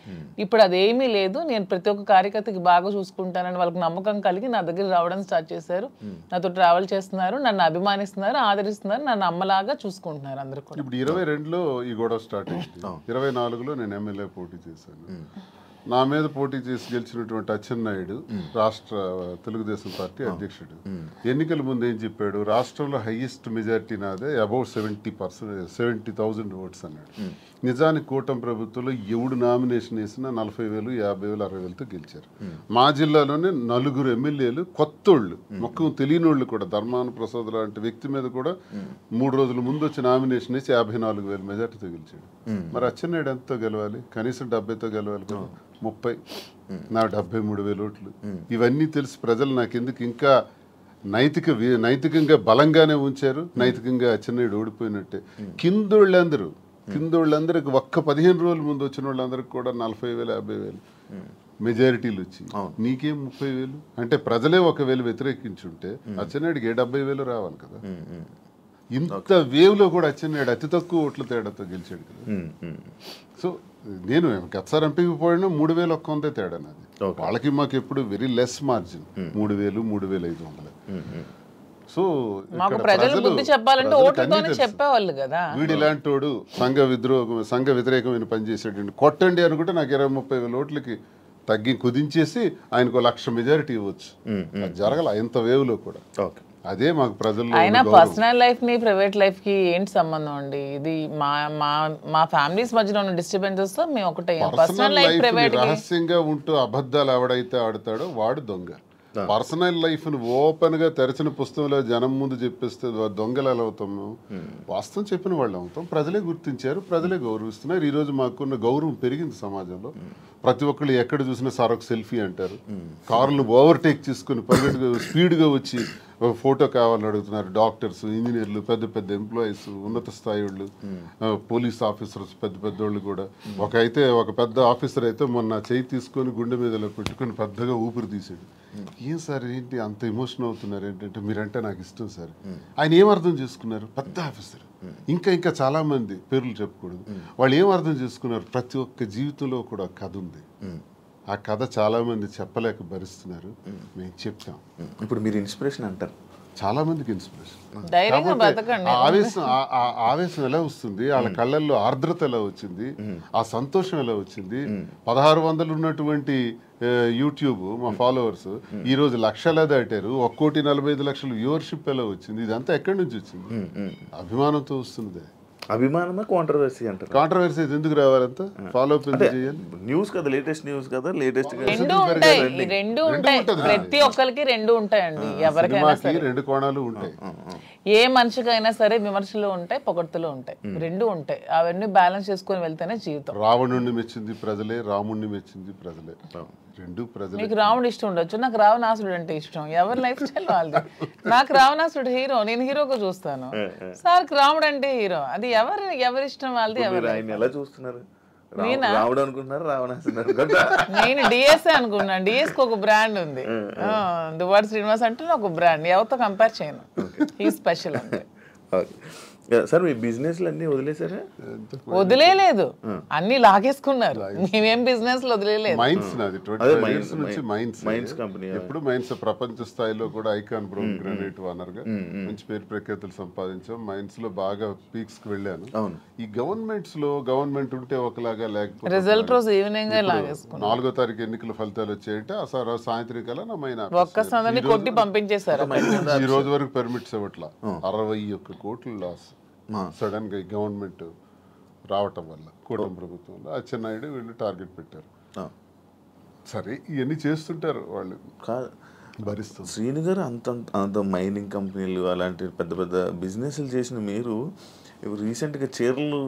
ఇప్పుడు అదేమీ లేదు. నేను ప్రతి ఒక్క కార్యకర్తకి బాగా చూసుకుంటానని వాళ్ళకి నమ్మకం కలిగి నా దగ్గర రావడం స్టార్ట్ చేశారు. నాతో ట్రావెల్ చేస్తున్నారు, నన్ను అభిమానిస్తున్నారు, ఆదరిస్తున్నారు, నన్ను అమ్మలాగా చూసుకుంటున్నారు అందరూ కూడా. ఇప్పుడు 22లో ఈ గొడవ స్టార్ట్ అయింది. 24లో నేను ఎమ్మెల్యే పోటీ చేశాను. నా మీద పోటీ చేసి గెలిచినటువంటి అచ్చెన్నాయుడు రాష్ట్ర తెలుగుదేశం పార్టీ అధ్యక్షుడు ఎన్నికల ముందు ఏం చెప్పాడు? రాష్ట్రంలో హైయెస్ట్ మెజారిటీ నాదే, అబౌట్ 70,000 ఓట్స్ అన్నాడు. నిజానికి కూటమి ప్రభుత్వంలో ఎవడు నామినేషన్ వేసినా 40,000, 50,000, 60,000తో గెలిచారు. మా జిల్లాలోనే 4 ఎమ్మెల్యేలు కొత్తోళ్ళు, మొక్కం తెలియనోళ్ళు కూడా. ధర్మాన ప్రసాద్ లాంటి వ్యక్తి మీద కూడా 3 రోజుల ముందు వచ్చి నామినేషన్ వేసి 54,000 మెజార్టీతో గెలిచాడు. మరి అచ్చెన్నాయుడు ఎంతతో గెలవాలి? కనీసం 70తో గెలవాలి కదా. 30, నా 73,000 ఓట్లు. ఇవన్నీ తెలిసి ప్రజలు నాకెందుకు ఇంకా నైతికంగా బలంగానే ఉంచారు. నైతికంగా అచ్చెన్నాయుడు ఓడిపోయినట్టే. కిందోళ్ళందరికి ఒక్క 15 రోజుల ముందు వచ్చిన వాళ్ళందరికి కూడా 40,000, 50,000 మెజారిటీలు వచ్చి నీకేం 30,000? అంటే ప్రజలే 1,000 వ్యతిరేకించుంటే అచ్చెన్నాయుడికి 70,000 రావాలి కదా. ఇంత వేవ్లో కూడా అచ్చెన్నాయుడు అతి తక్కువ ఓట్ల తేడాతో గెలిచాడు కదా. సో నేను గతసారి ఎంపీకి పోయినా 3,100 తేడా నాది. వాళ్ళకి మాకు ఎప్పుడు వెరీ లెస్ మార్జిన్, 3,000, 3,500. సో వీడు ఇలాంటి వాడు సంఘ వ్యతిరేకమైన పని చేసాడు, కొట్టండి అనుకుంటే నాకు 20-30,000 ఓట్లకి తగ్గి కుదించేసి ఆయనకు 1,00,000 మెజారిటీ ఇవ్వచ్చు. జరగల ఇంత వేవ్లో కూడా. అదే మాకు ప్రజల్లో. అయినా పర్సనల్ లైఫ్ ని ప్రైవేట్ లైఫ్ కి ఏంటి సంబంధం అండి? ఇది మా ఫ్యామిలీస్ మధ్యలో ఉన్న డిస్టర్బెన్సెస్ తో మేము ఒకటే. పర్సనల్ లైఫ్ ప్రైవేట్ రహస్యంగా ఉంటూ అబద్ధాలు ఎవడైతే ఆడతాడో వాడు దొంగ. పర్సనల్ లైఫ్ ను ఓపెన్ గా తెరచిన పుస్తకంలో జనం ముందు చెప్పేస్తే దొంగలు ఎలా అవుతాము? వాస్తవం చెప్పిన వాళ్ళు అవుతాం. ప్రజలే గుర్తించారు, ప్రజలే గౌరవిస్తున్నారు. ఈ రోజు మాకున్న గౌరవం పెరిగింది సమాజంలో. ప్రతి ఒక్కళ్ళు ఎక్కడ చూసినా సార్ ఒక సెల్ఫీ అంటారు. కార్లను ఓవర్టేక్ చేసుకుని పరిగెట్టుగా స్పీడ్గా వచ్చి ఫోటో కావాలని అడుగుతున్నారు. డాక్టర్స్, ఇంజనీర్లు, పెద్ద పెద్ద ఎంప్లాయీస్, ఉన్నత స్థాయి వాళ్ళు, పోలీస్ ఆఫీసర్స్, పెద్ద పెద్దోళ్ళు కూడా. ఒక పెద్ద ఆఫీసర్ అయితే మొన్న చేయి తీసుకొని గుండె మీదలో పెట్టుకొని పెద్దగా ఊపిరి తీసాడు. ఏం సార్ ఏంటి అంత ఎమోషన్ అవుతున్నారు ఏంటంటే, మీరంటే నాకు ఇష్టం సార్. ఆయన ఏం అర్థం చేసుకున్నారు? పెద్ద ఆఫీసర్, ఇంకా చాలా మంది పేర్లు చెప్పకూడదు, వాళ్ళు ఏం అర్థం చేసుకున్నారు? ప్రతి ఒక్క జీవితంలో కూడా కథ ఉంది. ఆ కథ చాలా మంది చెప్పలేక భరిస్తున్నారు. మేము చెప్తాం. ఇప్పుడు మీరు ఇన్స్పిరేషన్ అంటారు, చాలా మందికి ఇన్స్పిరేషన్. ధైర్యంగా బతకండి. ఆవేశం ఎలా వస్తుంది, వాళ్ళ కళ్ళల్లో ఆర్ద్రత ఎలా వచ్చింది, ఆ సంతోషం ఎలా వచ్చింది. 1600 ఉన్నటువంటి యూట్యూబ్ మా ఫాలోవర్స్ ఈ రోజు లక్షలా దాటారు. 1,45,00,000 వ్యూవర్షిప్ ఎలా వచ్చింది? ఇదంతా ఎక్కడి నుంచి వచ్చింది? అభిమానంతో వస్తుంది. అభిమానమా కాంట్రవర్సీ అంటారు? కాంట్రవర్సీ ఎందుకు రావాలంతా? ఫాలో అప్ చేయాలి. న్యూస్ కదా, లేటెస్ట్ న్యూస్ కదా, లేటెస్ట్ రెండు ఉంటాయి. ప్రతి ఒక్కరికి రెండు ఉంటాయండి. ఎవరికైనా సరే రెండు కోణాలు ఉంటాయి. ఏ మనిషికైనా సరే విమర్శలు ఉంటాయి, పొగడ్తలు ఉంటాయి, రెండు ఉంటాయి. అవన్నీ బ్యాలెన్స్ చేసుకుని వెళ్తేనే జీవితం. రావణుడిని మెచ్చింది ప్రజలే, రాముడిని మెచ్చింది ప్రజలే. రెండు ప్రజలు. మీకు రావణుడు ఇష్టం ఉండొచ్చు, నాకు రావణాసుడు అంటే ఇష్టం. ఎవరి లైఫ్ స్టైల్ వాళ్ళది. నాకు రావణాసుడు హీరో, నేను హీరోగా చూస్తాను. సార్కి రాముడు అంటే హీరో. అది ఎవరి ఇష్టం వాళ్ళది. ఎలా చూస్తున్నారు? రాముడు అనుకుంటున్నారు, రావణాసుడు? నేను డిఎస్ఏ అనుకున్నాను. డిఎస్కి ఒక బ్రాండ్ ఉంది, దువ్వాడ శ్రీనివాస్ అంటే ఒక బ్రాండ్. ఎవరితో కంపేర్ చేయను. ఈ స్పెషల్ అంటే. సార్ మీ బిజినెస్ అన్ని వదిలేసారా? వదిలేదు, అన్ని లాగేసుకున్నారు. మేమేం బిజినెస్ వదిలేదు. మైన్స్ నాది 25 years నుంచి మైన్స్ కంపెనీ. ఎప్పుడు మైన్స్ ప్రపంచ స్థాయిలో కూడా ఐకాన్ బ్రౌన్ గ్రానైట్ ఓనర్ గా మంచి పేరు ప్రఖ్యాతులు సంపాదించాం. మైన్స్ లో బాగా పీక్స్ కి వెళ్ళాను. ఈ గవర్నమెంట్ ఉంటే ఒకలాగా, లేకపోతే రిజల్ట్ రోజు ఈవినింగ్ 4వ తారీఖు ఎన్నికల ఫలితాలు వచ్చాయంటే ఆ సాయంత్రం కల్లా నా మైన్ ఒక్కసారి కొట్టి పంపించేశారు. ఈ రోజు వరకు పర్మిట్స్ ఇవ్వట్లా. 61 కోట్లు లాస్ సడన్ గా గవర్నమెంట్ రావటం వల్ల, కూటమి ప్రభుత్వంలో అచ్చెన్నాయుడు వీళ్ళు టార్గెట్ పెట్టారు. సరే ఇవన్నీ చేస్తుంటారు వాళ్ళు, భరిస్తారు. శ్రీను గారు అంత మైనింగ్ కంపెనీలు అలాంటి పెద్ద పెద్ద బిజినెస్లు చేసిన మీరు రీసెంట్గా చీరలు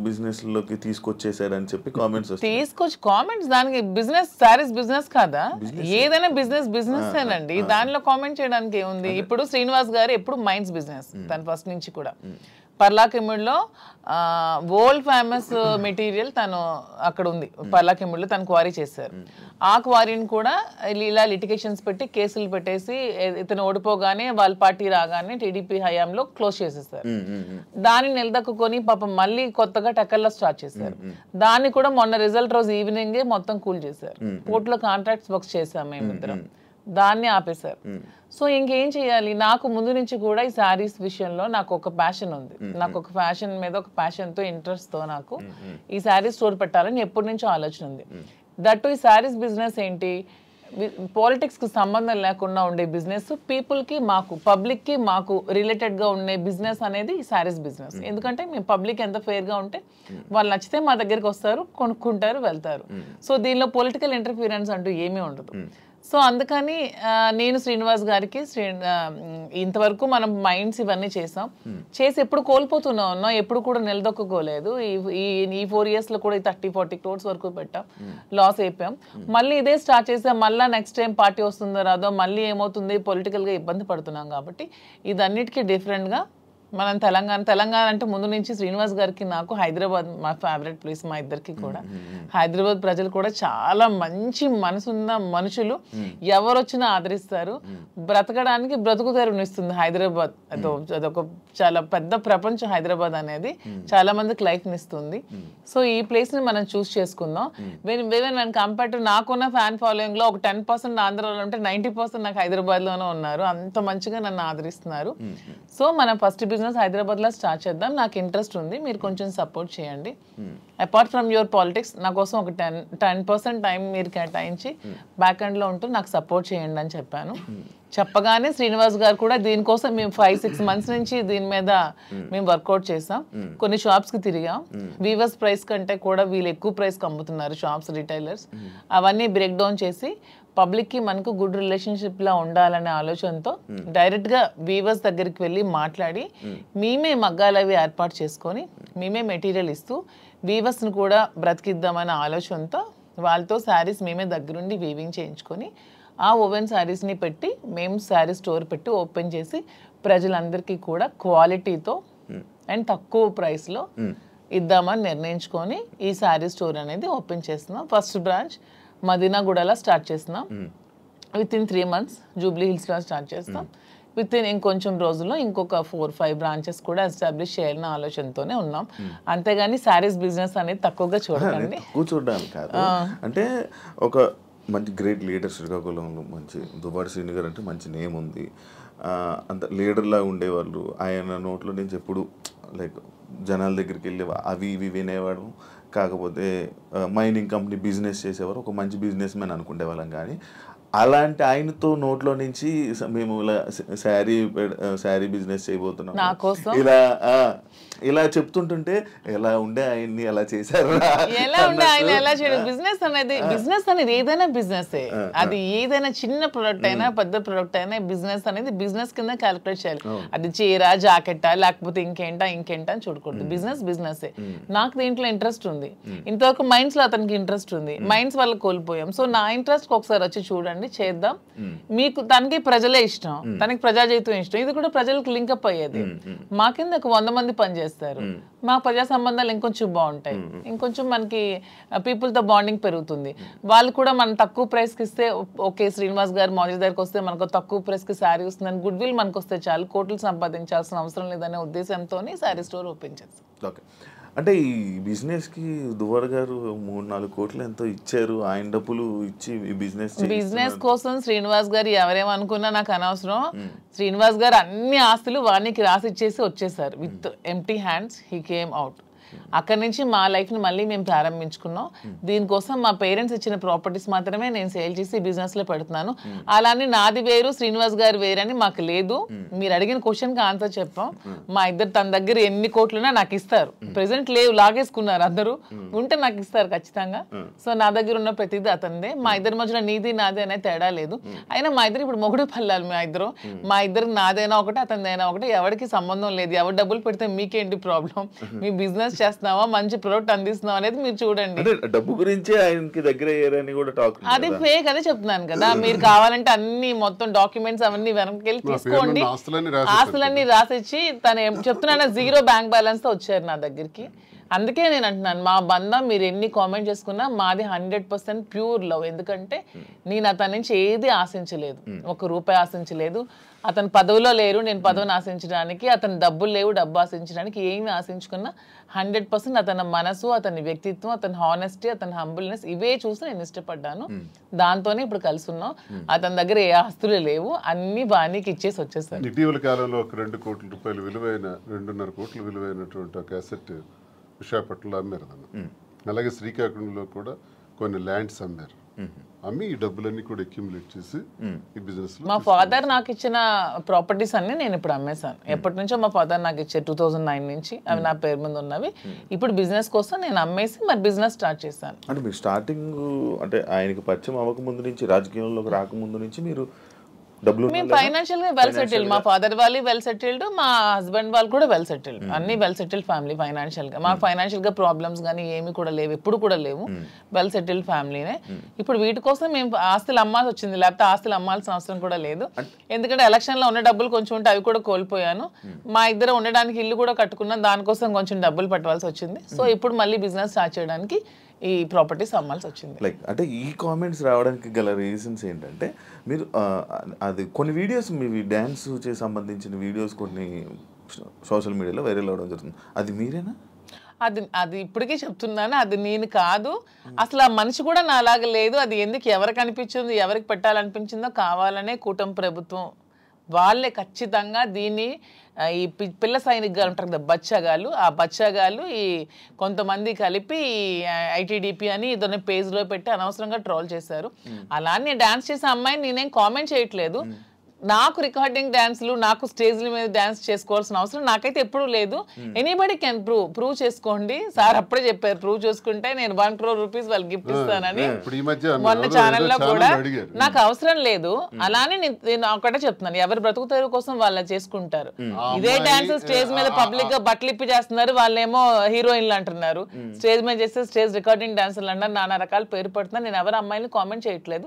బిజినెస్లోకి తీసుకొచ్చేసారని చెప్పి కామెంట్స్ కామెంట్స్. దానికి బిజినెస్, శారీస్ బిజినెస్ కాదా? ఏదైనా బిజినెస్ ఏనండి. దానిలో కామెంట్ చేయడానికి ఏముంది? ఇప్పుడు శ్రీనివాస్ గారు ఎప్పుడు మైన్స్ బిజినెస్, తను ఫస్ట్ నుంచి కూడా. పర్లాకిముడిలో వరల్డ్ ఫేమస్ మెటీరియల్ తను అక్కడ ఉంది. పర్లాకిముడిలో తను క్వారీ చేశారు. ఆ క్వారీని కూడా ఇలా లిటిగేషన్స్ పెట్టి కేసులు పెట్టేసి ఇతను ఓడిపోగానే వాళ్ళ పార్టీ రాగానే టీడీపీ హయాంలో క్లోజ్ చేసేసారు. దాన్ని నిలదక్కుని పాపం మళ్ళీ కొత్తగా టెక్కల్లో స్టార్ట్ చేశారు. దాన్ని కూడా మొన్న రిజల్ట్ రోజు ఈవినింగే మొత్తం కూల్ చేశారు. పోర్టులో కాంట్రాక్ట్స్ వర్క్స్ చేశాం మేమిద్దరం. దాన్ని ఆపేశారు. సో ఇంకేం చేయాలి? నాకు ముందు నుంచి కూడా ఈ శారీస్ విషయంలో నాకు ఒక ప్యాషన్ ఉంది. నాకు ఒక ఫ్యాషన్ మీద ఒక ప్యాషన్తో, ఇంట్రెస్ట్తో నాకు ఈ శారీస్ స్టోర్ పెట్టాలని ఎప్పటి నుంచో ఆలోచన ఉంది. దట్టు ఈ శారీస్ బిజినెస్ ఏంటి, పాలిటిక్స్కి సంబంధం లేకుండా ఉండే బిజినెస్, పీపుల్కి, మాకు పబ్లిక్కి మాకు రిలేటెడ్గా ఉండే బిజినెస్ అనేది ఈ శారీస్ బిజినెస్. ఎందుకంటే మేము పబ్లిక్ ఎంత ఫెయిర్గా ఉంటే వాళ్ళు నచ్చితే మా దగ్గరికి వస్తారు, కొనుక్కుంటారు, వెళ్తారు. సో దీనిలో పొలిటికల్ ఇంటర్ఫీరెన్స్ అంటూ ఏమీ ఉండదు. సో అందుకని నేను శ్రీనివాస్ గారికి ఇంతవరకు మనం మైండ్స్ ఇవన్నీ చేసి ఎప్పుడు కోల్పోతూనే ఉన్నాం, ఎప్పుడు కూడా నిలదొక్కుకోలేదు. ఈ 4 yearsలో కూడా 30-40 crores వరకు పెట్టాం, లాస్ అయిపోయాం. మళ్ళీ ఇదే స్టార్ట్ చేసాం. మళ్ళీ నెక్స్ట్ టైం పార్టీ వస్తుందో రాదో, మళ్ళీ ఏమవుతుంది, పొలిటికల్గా ఇబ్బంది పడుతున్నాం. కాబట్టి ఇదన్నిటికీ డిఫరెంట్గా మనం తెలంగాణ అంటే ముందు నుంచి శ్రీనివాస్ గారికి నాకు హైదరాబాద్ మా ఫేవరెట్ ప్లేస్, మా ఇద్దరికి కూడా. హైదరాబాద్ ప్రజలు కూడా చాలా మంచి మనసున్న మనుషులు, ఎవరు వచ్చినా ఆదరిస్తారు. బ్రతకడానికి బ్రతుకు తెరువునిస్తుంది హైదరాబాద్. అదొక చాలా పెద్ద ప్రపంచం హైదరాబాద్ అనేది. చాలా మందికి లైఫ్ని ఇస్తుంది. సో ఈ ప్లేస్ని మనం చూస్ చేసుకుందాం. వెన్ కంపేర్ టు నాకున్న ఫ్యాన్ ఫాలోయింగ్లో ఒక 10% ఆంధ్రాలో ఉంటే 90% నాకు హైదరాబాద్లోనే ఉన్నారు. అంత మంచిగా నన్ను ఆదరిస్తున్నారు. సో మనం ఫస్ట్ బిజినెస్ హైదరాబాద్లో స్టార్ట్ చేద్దాం. నాకు ఇంట్రెస్ట్ ఉంది, మీరు కొంచెం సపోర్ట్ చేయండి. అపార్ట్ ఫ్రమ్ యువర్ పాలిటిక్స్ నా కోసం ఒక 10% టైం మీరు కేటాయించి బ్యాక్ ఎండ్లో ఉంటూ నాకు సపోర్ట్ చేయండి అని చెప్పాను. చెప్పగానే శ్రీనివాస్ గారు కూడా దీనికోసం మేము 5-6 months నుంచి దీని మీద మేము వర్కౌట్ చేసాం. కొన్ని షాప్స్కి తిరిగాం. వీవర్స్ ప్రైస్ కంటే కూడా వీళ్ళు ఎక్కువ ప్రైస్కి అమ్ముతున్నారు షాప్స్, రిటైలర్స్. అవన్నీ బ్రేక్ డౌన్ చేసి పబ్లిక్కి మనకు గుడ్ రిలేషన్షిప్లా ఉండాలనే ఆలోచనతో డైరెక్ట్గా వీవర్స్ దగ్గరికి వెళ్ళి మాట్లాడి మేమే మగ్గాలు అవి ఏర్పాటు చేసుకొని మేమే మెటీరియల్ ఇస్తూ వీవర్స్ని కూడా బ్రతికిద్దామనే ఆలోచనతో వాళ్ళతో శారీస్ మేమే దగ్గరుండి వీవింగ్ చేయించుకొని ఆ ఓవెన్ శారీస్ని పెట్టి మేము శారీ స్టోర్ పెట్టి ఓపెన్ చేసి ప్రజలందరికీ కూడా క్వాలిటీతో అండ్ తక్కువ ప్రైస్లో ఇద్దామని నిర్ణయించుకొని ఈ శారీ స్టోర్ అనేది ఓపెన్ చేస్తున్నాం. ఫస్ట్ బ్రాంచ్ మదీనాగూడలో స్టార్ట్ చేస్తున్నాం. విత్ ఇన్ 3 months జూబ్లీ హిల్స్లో స్టార్ట్ చేస్తాం. విత్ ఇన్ ఇంకొంచెం రోజుల్లో ఇంకొక 4-5 బ్రాంచెస్ కూడా ఎస్టాబ్లిష్ చేయాలన్న ఆలోచనతోనే ఉన్నాం. అంతేగాని శారీస్ బిజినెస్ అనేది తక్కువగా చూడకండి. కూర్చోడానికి కాదు, అంటే ఒక మంచి గ్రేట్ లీడర్ శ్రీకాకుళంలో మంచి దువ్వాడ శ్రీని గారు అంటే మంచి నేమ్ ఉంది. అంత లీడర్లా ఉండేవాళ్ళు. ఆయన నోట్లో నుంచి ఎప్పుడు లైక్ జనాల దగ్గరికి వెళ్ళి అవి ఇవి వినేవాడు. కాకపోతే మైనింగ్ కంపెనీ బిజినెస్ చేసేవారు, ఒక మంచి బిజినెస్ మ్యాన్ అనుకునే వాళ్ళం. కానీ అలాంటి ఆయనతో నోట్లో నుంచి మేము ఇలా శారీ బిజినెస్ చేయబోతున్నాం ఇలా చెప్తుంటుంటే ఎలా ఉండే ఆయన్ని ఎలా చేశారు, ఎలా ఉండే ఆయన ఎలా చేయడం. బిజినెస్ అనేది ఏదైనా బిజినెస్, అది ఏదైనా చిన్న ప్రొడక్ట్ అయినా పెద్ద ప్రొడక్ట్ అయినా బిజినెస్ అనేది బిజినెస్ కింద క్యాలిక్యులేట్ చేయాలి. అది చీర జాకెట్టా లేకపోతే ఇంకేంటా అని చూడకూడదు. బిజినెస్ నాకు దీంట్లో ఇంట్రెస్ట్ ఉంది. ఇంతవరకు మైండ్స్ లో అతనికి ఇంట్రెస్ట్ ఉంది, మైండ్స్ వల్ల కోల్పోయాం. సో నా ఇంట్రెస్ట్ ఒకసారి వచ్చి చూడండి, చేద్దాం. మీకు తనకి ప్రజలే ఇష్టం, తనకి ప్రజాజీవితం ఇష్టం, ఇది కూడా ప్రజలకు లింకప్ అయ్యేది. మా కింద ఒక 100 మంది పనిచేస్తారు. మా ప్రజా సంబంధాలు ఇంకొంచెం బాగుంటాయి, ఇంకొంచెం మనకి పీపుల్ తో బాండింగ్ పెరుగుతుంది. వాళ్ళు కూడా మనం తక్కువ ప్రైస్ కి ఇస్తే ఓకే, శ్రీనివాస్ గారు మౌజీ దగ్గరికి వస్తే మనకు తక్కువ ప్రైస్ కి శారీ వస్తుందని గుడ్ విల్ మనకు వస్తే చాలు, కోట్లు సంపాదించాల్సిన అవసరం లేదనే ఉద్దేశంతో శారీ స్టోర్ ఓపెన్ చేస్తాం. ఓకే, అంటే ఈ బిజినెస్కి దువ్వాడ గారు 3-4 కోట్లు ఎంతో ఇచ్చారు. ఆయన డబ్బులు ఇచ్చి ఈ బిజినెస్ కోసం శ్రీనివాస్ గారు ఎవరేమనుకున్నా నాకు అనవసరం. శ్రీనివాస్ గారు అన్ని ఆస్తులు వానికి రాసిచ్చేసి వచ్చేసారు. With empty hands he came out. అక్కడి నుంచి మా లైఫ్ని మళ్ళీ మేము ప్రారంభించుకున్నాం. దీనికోసం మా పేరెంట్స్ ఇచ్చిన ప్రాపర్టీస్ మాత్రమే నేను సేల్ చేసి బిజినెస్లో పెడుతున్నాను. అలానే నాది వేరు శ్రీనివాస్ గారు వేరని మాకు లేదు. మీరు అడిగిన క్వశ్చన్కి ఆన్సర్ చెప్పాం. మా ఇద్దరు తన దగ్గర ఎన్ని కోట్లున్నా నాకు ఇస్తారు. ప్రెసెంట్ లేవు, లాగేసుకున్నారు అందరూ. ఉంటే నాకు ఇస్తారు ఖచ్చితంగా. సో నా దగ్గర ఉన్న ప్రతిదీ అతనిదే. మా ఇద్దరి మధ్యలో నీది నాది అనే తేడా లేదు. అయినా మా ఇద్దరు ఇప్పుడు మొగుడు పల్లాలి. మా ఇద్దరు నాదైనా ఒకటి అతనిదైనా ఒకటి, ఎవరికి సంబంధం లేదు. ఎవరు డబ్బులు పెడితే మీకేంటి ప్రాబ్లం? మీ బిజినెస్ చేస్తున్నావా, మంచి ప్రొడక్ట్ అందిస్తున్నావా అనేది మీరు చూడండి. డబ్బు గురించి ఆయనకి దగ్గర అయ్యారని కూడా టాక్, అది ఫేక్ అదే చెప్తున్నాను కదా. మీరు కావాలంటే అన్ని మొత్తం డాక్యుమెంట్స్ అవన్నీ వెనక్కి తీసుకోండి, ఆస్తులన్నీ రాసిచ్చి తను చెప్తున్నాను 0 బ్యాంక్ బ్యాలెన్స్ తో వచ్చారు నా దగ్గరికి. అందుకే నేను అంటున్నాను, మా బంధం మీరు ఎన్ని కామెంట్ చేసుకున్నా మాది 100% ప్యూర్ లవ్. ఎందుకంటే నేను అతని నుంచి ఏది ఆశించలేదు, 1 రూపాయి ఆశించలేదు. అతను పదవిలో లేరు, నేను పదవిని ఆశించడానికి. అతను డబ్బులు లేవు, డబ్బు ఆశించడానికి. ఏమి ఆశించుకున్నా 100% అతని మనసు, అతని వ్యక్తిత్వం, అతని హానెస్టీ, అతని హంబుల్నెస్ ఇవే చూసి నేను ఇష్టపడ్డాను. దాంతోనే ఇప్పుడు కలిసి ఉన్నాం. అతని దగ్గర ఏ ఆస్తులు లేవు, అన్ని బాణీకి ఇచ్చేసి వచ్చేసారు. ఇటీవల కాలంలో ఒక 2 కోట్ల రూపాయలు విలువైన 2.5 కోట్ల విలువైనటువంటి ఒక అసెట్ విశాఖపట్నంలో అమ్మారు. అలాగే శ్రీకాకుళంలో కూడా కొన్ని ల్యాండ్స్ అమ్మారు. అమ్మి ఈ డబ్బులన్నీ కూడా అక్యుములేట్ చేసి ఈ బిజినెస్ లో మా ఫాదర్ నాకు ఇచ్చిన ప్రాపర్టీస్ అన్ని నేను ఇప్పుడు అమ్మేశాను. ఎప్పటి నుంచో మా ఫాదర్ నాకు ఇచ్చే 2009 నుంచి అవి నా పేరు మీద ఉన్నవి. ఇప్పుడు బిజినెస్ కోసం నేను అమ్మేసి మరి బిజినెస్ స్టార్ట్ చేశాను. అంటే మీరు స్టార్టింగ్ అంటే ఆయనకి పరిచయం అవ్వకముందు నుంచి, రాజకీయంలోకి రాకముందు నుంచి మీరు మేము ఫైనాన్షియల్ గా వెల్ సెటిల్డ్. మా ఫాదర్ వాళ్ళు వెల్ సెటిల్డ్, మా హస్బెండ్ వాళ్ళు కూడా వెల్ సెటిల్డ్. అన్ని వెల్ సెటిల్డ్ ఫ్యామిలీ ఫైనాన్షియల్ గా. మాకు ఫైనాన్షియల్ గా ప్రాబ్లమ్స్ కానీ ఏమి కూడా లేవు, ఎప్పుడు కూడా లేవు. వెల్ సెటిల్డ్ ఫ్యామిలీనే. ఇప్పుడు వీటి కోసం మేము ఆస్తులు అమ్మాల్సి వచ్చింది, లేకపోతే ఆస్తులు అమ్మాల్సిన అవసరం కూడా లేదు. ఎందుకంటే ఎలక్షన్ లో ఉన్న డబ్బులు కొంచెం ఉంటే అవి కూడా కోల్పోయాను. మా ఇద్దరు ఉండడానికి ఇల్లు కూడా కట్టుకున్నాం, దానికోసం కొంచెం డబ్బులు పెట్టవలసి వచ్చింది. సో ఇప్పుడు మళ్ళీ బిజినెస్ స్టార్ట్ చేయడానికి ఈ ప్రాపర్టీస్ అమ్మాల్సి వచ్చింది. లైక్ అంటే ఈ కామెంట్స్ రావడానికి గల రీజన్స్ ఏంటంటే, మీరు అది కొన్ని వీడియోస్ మీ డ్యాన్స్ చేసి సంబంధించిన వీడియోస్ కొన్ని సోషల్ మీడియాలో వైరల్ అవ్వడం జరుగుతుంది. అది మీరేనా? అది ఇప్పటికీ చెప్తున్నాను, అది నేను కాదు. అసలు ఆ మనిషి కూడా నా అలాగ లేదు. అది ఎందుకు ఎవరికి అనిపించింది, ఎవరికి పెట్టాలనిపించిందో కావాలనే కూటమి ప్రభుత్వం వాళ్ళే ఖచ్చితంగా దీన్ని ఈ పిల్ల సైనికులు ఉంటారు కదా బచ్చగాళ్ళు, ఆ బచ్చగాళ్ళు ఈ కొంతమంది కలిపి ఐటీడీపీ అని ఇదొన్న పేజ్లో పెట్టి అనవసరంగా ట్రోల్ చేశారు. అలానే డాన్స్ చేసే అమ్మాయిని నేనేం కామెంట్ చేయట్లేదు. నాకు రికార్డింగ్ డాన్స్లు నాకు స్టేజ్ల మీద డాన్స్ చేసుకోవాల్సిన అవసరం నాకైతే ఎప్పుడూ లేదు. ఎనీబడి కెన్ ప్రూవ్ చేసుకోండి. సార్ అప్పుడే చెప్పారు ప్రూవ్ చేసుకుంటే నేను 1 crore rupees వాళ్ళకి గిఫ్ట్ ఇస్తానని. మొన్న ఛానల్లో కూడా నాకు అవసరం లేదు. అలానే నేను ఒకటే చెప్తున్నాను, ఎవరి బ్రతుకుతారు కోసం వాళ్ళు చేసుకుంటారు. ఇదే డాన్స్ స్టేజ్ మీద పబ్లిక్ గా బట్టలు ఇప్పి చేస్తున్నారు, వాళ్ళేమో హీరోయిన్లు అంటున్నారు. స్టేజ్ మీద చేస్తే స్టేజ్ రికార్డింగ్ డాన్సర్లు అంటారు, నానా రకాల పేరు పడుతున్నారు. నేను ఎవరు అమ్మాయిని కామెంట్ చేయట్లేదు.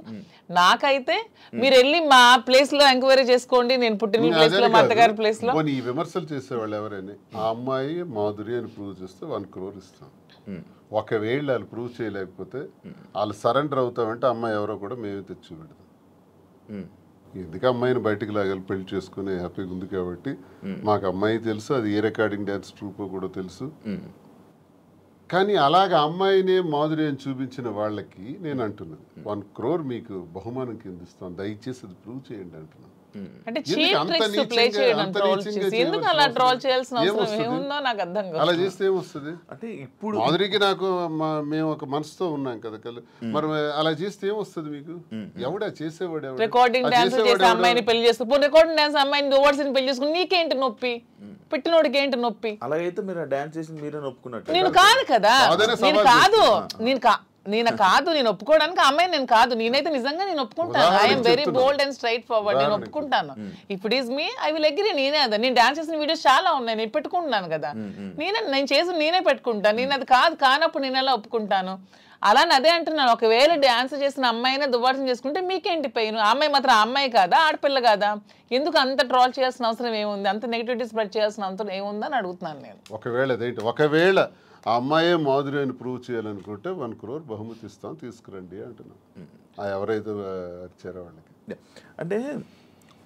నాకైతే మీరు వెళ్ళి మా ప్లేస్ లో ఎంక్వైరీ చేసుకోండి, నేను పుట్టిన ప్లేస్ లో మా అత్తగారి ప్లేస్ లో. ఈ విమర్శలు చేసేవాళ్ళు ఎవరైనా ఆ అమ్మాయి మాధురి అని ప్రూవ్ చేస్తే 1 crore ఇస్తాం. ఒకవేళ వాళ్ళు ప్రూవ్ చేయలేకపోతే వాళ్ళు సరెండర్ అవుతామంటే అమ్మాయి ఎవరో కూడా మేమే తెచ్చి పెడతాం. ఎందుకు అమ్మాయిని బయటికి లాగాలి, పెళ్లి చేసుకుని హ్యాపీగా ఉంది కాబట్టి. మాకు అమ్మాయి తెలుసు, అది ఏ రికార్డింగ్ డ్యాన్స్ ట్రూపో కూడా తెలుసు. కానీ అలాగ అమ్మాయినే మాధురి అని చూపించిన వాళ్ళకి నేను అంటున్నాను 1 crore మీకు బహుమానం కింద ఇస్తాను, దయచేసి అది ప్రూవ్ చేయండి అంటున్నాను. అంటే చీప్ ట్రిక్స్ ప్లే చేయడం, ట్రోల్ చేసి ఎందుకు అలా ట్రోల్ చేయాల్సిన అవసరం ఏముందో నాకు అర్థం కాదు. అలా చేస్తే ఏమొస్తుంది? అంటే ఇప్పుడు మాధురికి నాకు మేము ఒక మనసుతో ఉన్నాం కదా, మరి అలా చేస్తే ఏమొస్తుంది మీకు? ఎవడా చేసేవాడు? రికార్డింగ్ డాన్స్ చేసే అమ్మాయిని పెళ్లి చేసుకుని, రికార్డింగ్ డాన్స్ అమ్మాయిని ఓవర్సీని పెళ్లి చేసుకుని నీకేంటి నొప్పి? పెట్టినోడికి ఏంటి నొప్పి? అలాగైతే మీరు డాన్స్ చేసి మీరే నొప్పుకున్నట్టు. నేను కాదు కదా, నేను ఒప్పుకోవడానికి అమ్మాయి నేను కాదు. నేనైతే నిజంగా నేను ఒప్పుకుంటాను. I'm very bold and straight forward. నేను ఒప్పుకుంటాను. If it is me I will agree. నేనే అదా, నేను డాన్స్ చేసిన వీడియోస్ చాలా ఉన్నాయి, నేను పెట్టుకుంటున్నాను కదా. నేను చేసి నేనే పెట్టుకుంటాను. నేను అది కానప్పుడు నేను ఎలా ఒప్పుకుంటాను? అలానే అదే అంటున్నాను, ఒకవేళ డాన్స్ చేసిన అమ్మాయినే దువ్వాసం చేసుకుంటే మీకేంటి పెయిన్? అమ్మాయి మాత్రం అమ్మాయి కాదా, ఆడపిల్ల కాదా? ఎందుకు అంత ట్రోల్ చేయాల్సిన అవసరం ఏముంది? అంత నెగిటివిటీ స్ప్రెడ్ చేయాల్సిన అవసరం ఏముందని అడుగుతున్నాను నేను. ఒకవేళ ఆ అమ్మాయే మాధురి అని ప్రూవ్ చేయాలనుకుంటే 1 crore బహుమతి ఇస్తాం, తీసుకురండి అంటున్నాం. ఎవరైతే వచ్చారో వాళ్ళకి. అంటే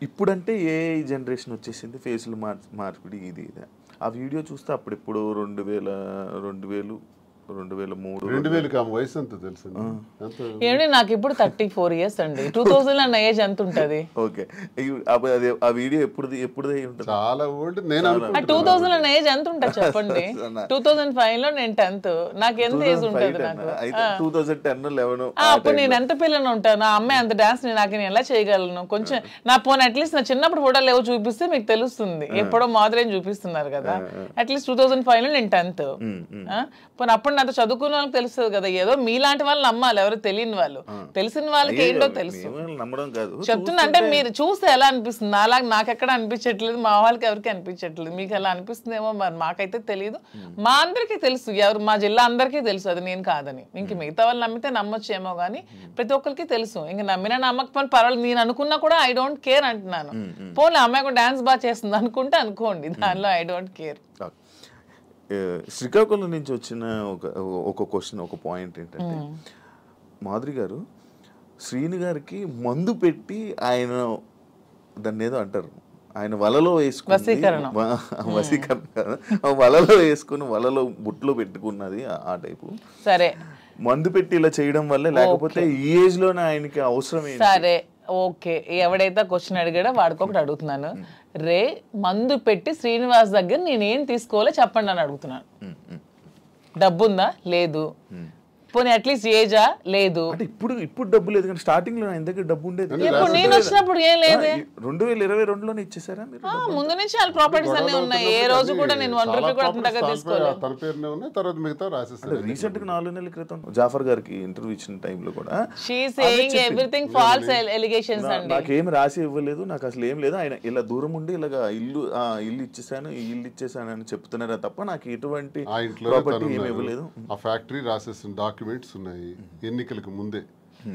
ఇప్పుడంటే ఏ జనరేషన్ వచ్చేసింది, ఫేస్లు మార్పిడి ఇది. ఆ వీడియో చూస్తే అప్పుడు ఇప్పుడు 2003 వయసు ఎంత తెలుసు? ఏమండి నాకు ఇప్పుడు 34 years అండి. 2000 అన్న ఏజ్ ఎంత ఉంటది? ఓకే, ఆ వీడియో ఎప్పుడు చాలా ఓల్డ్. నేను 2000 అన్న ఏజ్ ఎంత ఉంటుంది చెప్పండి? 2005 లో నేను 10th. నాకు ఎంత ఏజ్ ఉంటుంది? నాకు 2010-11 అప్పుడు నేను ఎంత పిల్లని ఉంటాను? ఆ అమ్మాయి అంత డాన్స్ నాకు నేను ఎలా చేయగలను? కొంచెం నా పోనీ అట్లీస్ట్ నా చిన్నప్పుడు ఫోటోలు ఏవో చూపిస్తే మీకు తెలుస్తుంది. ఎప్పుడో మాదిరి చూపిస్తున్నారు కదా. అట్లీస్ట్ 2005 లో నేను 10th. పోనీ అప్పుడు నాతో చదువుకున్న వాళ్ళకి తెలుస్తుంది కదా. ఏదో మీలాంటి వాళ్ళు నమ్మాలి, ఎవరు తెలియని వాళ్ళు. తెలిసిన వాళ్ళకి ఏంటో తెలుసు. చెప్తున్నా అంటే మీరు చూస్తే ఎలా అనిపిస్తుంది? అలాగే నాకు ఎక్కడ అనిపించట్లేదు, మా వాళ్ళకి ఎవరికి అనిపించట్లేదు. మీకు ఎలా అనిపిస్తుందేమో మరి, మాకైతే తెలియదు. మా అందరికీ తెలుసు, ఎవరు మా జిల్లా అందరికీ తెలుసు అది నేను కాదని. ఇంక మిగతా వాళ్ళు నమ్మితే నమ్మొచ్చేమో కానీ ప్రతి ఒక్కరికి తెలుసు. ఇంక నమ్మినా నమ్మకపోయినా పర్వాలేదు, నేను అనుకున్నా కూడా ఐ డోంట్ కేర్ అంటున్నాను. పోనీ అమ్మాయి కూడా డాన్స్ బాగా చేస్తుంది అనుకుంటే అనుకోండి, దానిలో ఐ డోంట్ కేర్. శ్రీకాకుళం నుంచి వచ్చిన ఒక క్వశ్చన్, ఒక పాయింట్ ఏంటంటే, మాధురి గారు శ్రీని గారికి మందు పెట్టి ఆయన దాన్ని ఏదో అంటారు, ఆయన వలలో వేసుకుని వసీకరణ వలలో వేసుకుని వలలో బుట్లో పెట్టుకున్నది ఆ టైపు. సరే, మందు పెట్టి ఇలా చేయడం వల్ల, లేకపోతే ఈ ఏజ్ లోనే ఆయనకి అవసరం ఏంటి? సరే ఓకే, ఎవడైతే క్వశ్చన్ అడిగాడో వాడికి ఒకటి అడుగుతున్నాను. రే మందు పెట్టి శ్రీనివాస్ దగ్గర నేనేం తీసుకోవాలో చెప్పండి అని అడుగుతున్నాను. డబ్బుందా? లేదు. పోనీ అట్లీస్ట్ ఏజా? లేదు. ఇప్పుడు డబ్బు లేదు కానీ స్టార్టింగ్ లో ఆయన దగ్గర డబ్బు ఉండేది. ఇప్పుడు నేను వచ్చినప్పుడు ఏం లేదు. 2022లోనే ఇచ్చేసారా మీరు? ముందు నుంచి వాళ్ళ ప్రాపర్టీస్ అన్ని ఉన్నాయి. ఏ రోజు కూడా నేను 1 రూపీ కూడా దగ్గర తీసుకోలేదు. తన పేరునే ఉన్నాయి, తర్వాత మిగతా రాసేసారు. రీసెంట్ గా 4 నెలల క్రితం జాఫర్ గారికి ఇంటర్వ్యూ ఇచ్చిన టైంలో కూడా she saying everything false allegations అండి. నాకేం రాసి ఇవ్వలేదు, నాకు అసలు ఏం లేదు, ఆయన ఇలా దూరం ఉండి ఇలాగా ఇల్లు ఇచ్చేసాను, ఈ ఇల్లు ఇచ్చేసాను అని చెప్తున్నారా తప్ప నాకు ఎటువంటి ప్రాపర్టీ ఏమి ఇవ్వలేదు. ఆ ఫ్యాక్టరీ రాసేసిన డాక్యుమెంట్స్ ఉన్నాయి. ఎన్నికలకు ముందే,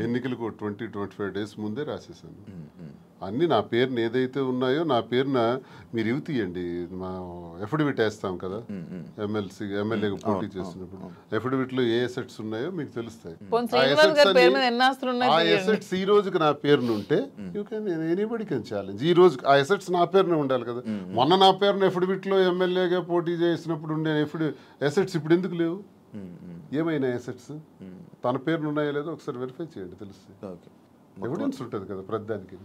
ఎన్నికలకు 20-25 days ముందే రాసేసాను అన్ని. నా పేరున ఏదైతే ఉన్నాయో నా పేరున మీరు ఇవి తీయండి, మా ఎఫిడవిట్ వేస్తాం కదా, ఎమ్మెల్యేగా పోటీ చేసినప్పుడు ఎఫిడవిట్ లో ఏ అసెట్స్ ఉన్నాయో మీకు తెలుస్తాయి. ఆ అసెట్స్ ఈ రోజుకి నా పేరున ఉంటే you can anybody can challenge. ఈ రోజు ఆ అసెట్స్ నా పేరున ఉండాలి కదా. మొన్న నా పేరున ఎఫిడవిట్ లో ఎమ్మెల్యేగా పోటీ చేసినప్పుడు ఉండే అసెట్స్ ఇప్పుడు ఎందుకు లేవు? ఏమైనా అసెట్స్ తన పేరున ఉన్నాయో లేదో ఒకసారి వెరిఫై చేయండి, తెలుస్తుంది. ఎవిడెన్స్ ఉంటుంది కదా ప్రతిదానికి.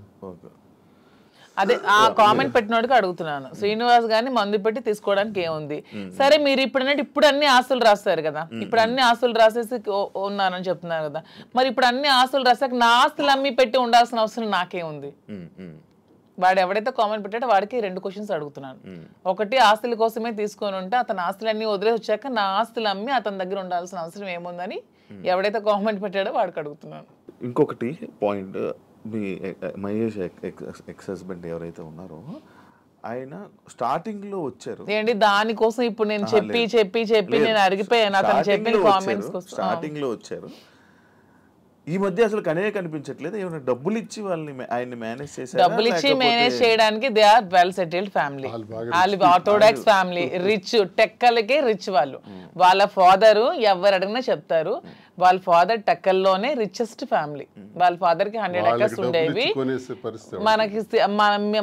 అదే ఆ కామెంట్ పెట్టినోడికి అడుగుతున్నాను, శ్రీనివాస్ గారిని మందు పెట్టి తీసుకోవడానికి ఏముంది? సరే మీరు ఇప్పుడు అన్ని ఆస్తులు రాస్తారు కదా, ఇప్పుడు అన్ని ఆస్తులు రాసేసి ఉన్నానని చెప్తున్నారు కదా, మరి ఇప్పుడు అన్ని ఆస్తులు రాసాక నా ఆస్తులు అమ్మి పెట్టి ఉండాల్సిన అవసరం నాకేముంది? వాడు ఎవడైతే కామెంట్ పెట్టాడో వాడికి 2 క్వశ్చన్స్ అడుగుతున్నాను. ఒకటి, ఆస్తుల కోసమే తీసుకొని ఉంటే అతని ఆస్తులన్నీ వదిలేసి వచ్చాక నా ఆస్తులు అమ్మి అతని దగ్గర ఉండాల్సిన అవసరం ఏముందని ఎవడైతే కామెంట్ పెట్టాడో వాడికి అడుగుతున్నాను. ఇంకొకటి పాయింట్, మీ మహేష్ ఎక్స్ హస్బెండ్ ఎవరైతే ఉన్నారో ఆయన స్టార్టింగ్ లో వచ్చారు ఏంటి దానికోసం ఇప్పుడు నేను చెప్పి నేను అరిగిపోయాను అతను చెప్పిన కామెంట్స్ కోసం. స్టార్టింగ్ లో వచ్చారు, ఈ మధ్య అసలు కనిపించట్లేదు. ఏమైనా డబ్బులు ఇచ్చి వాళ్ళని ఆయన్ని మేనేజ్ చేశారు? డబ్బులు ఇచ్చి మేనేజ్ చేయడానికి they are well settled family. వాళ్ళు ఆర్థోడాక్స్ ఫ్యామిలీ, రిచ్, టెక్కలకే రిచ్ వాళ్ళు. వాళ్ళ ఫాదర్ ఎవరు అడిగినా చెప్తారు, వాళ్ళ ఫాదర్ టెక్కల్లోనే రిచెస్ట్ ఫ్యామిలీ. వాళ్ళ ఫాదర్ కి 100 acres ఉండేవి.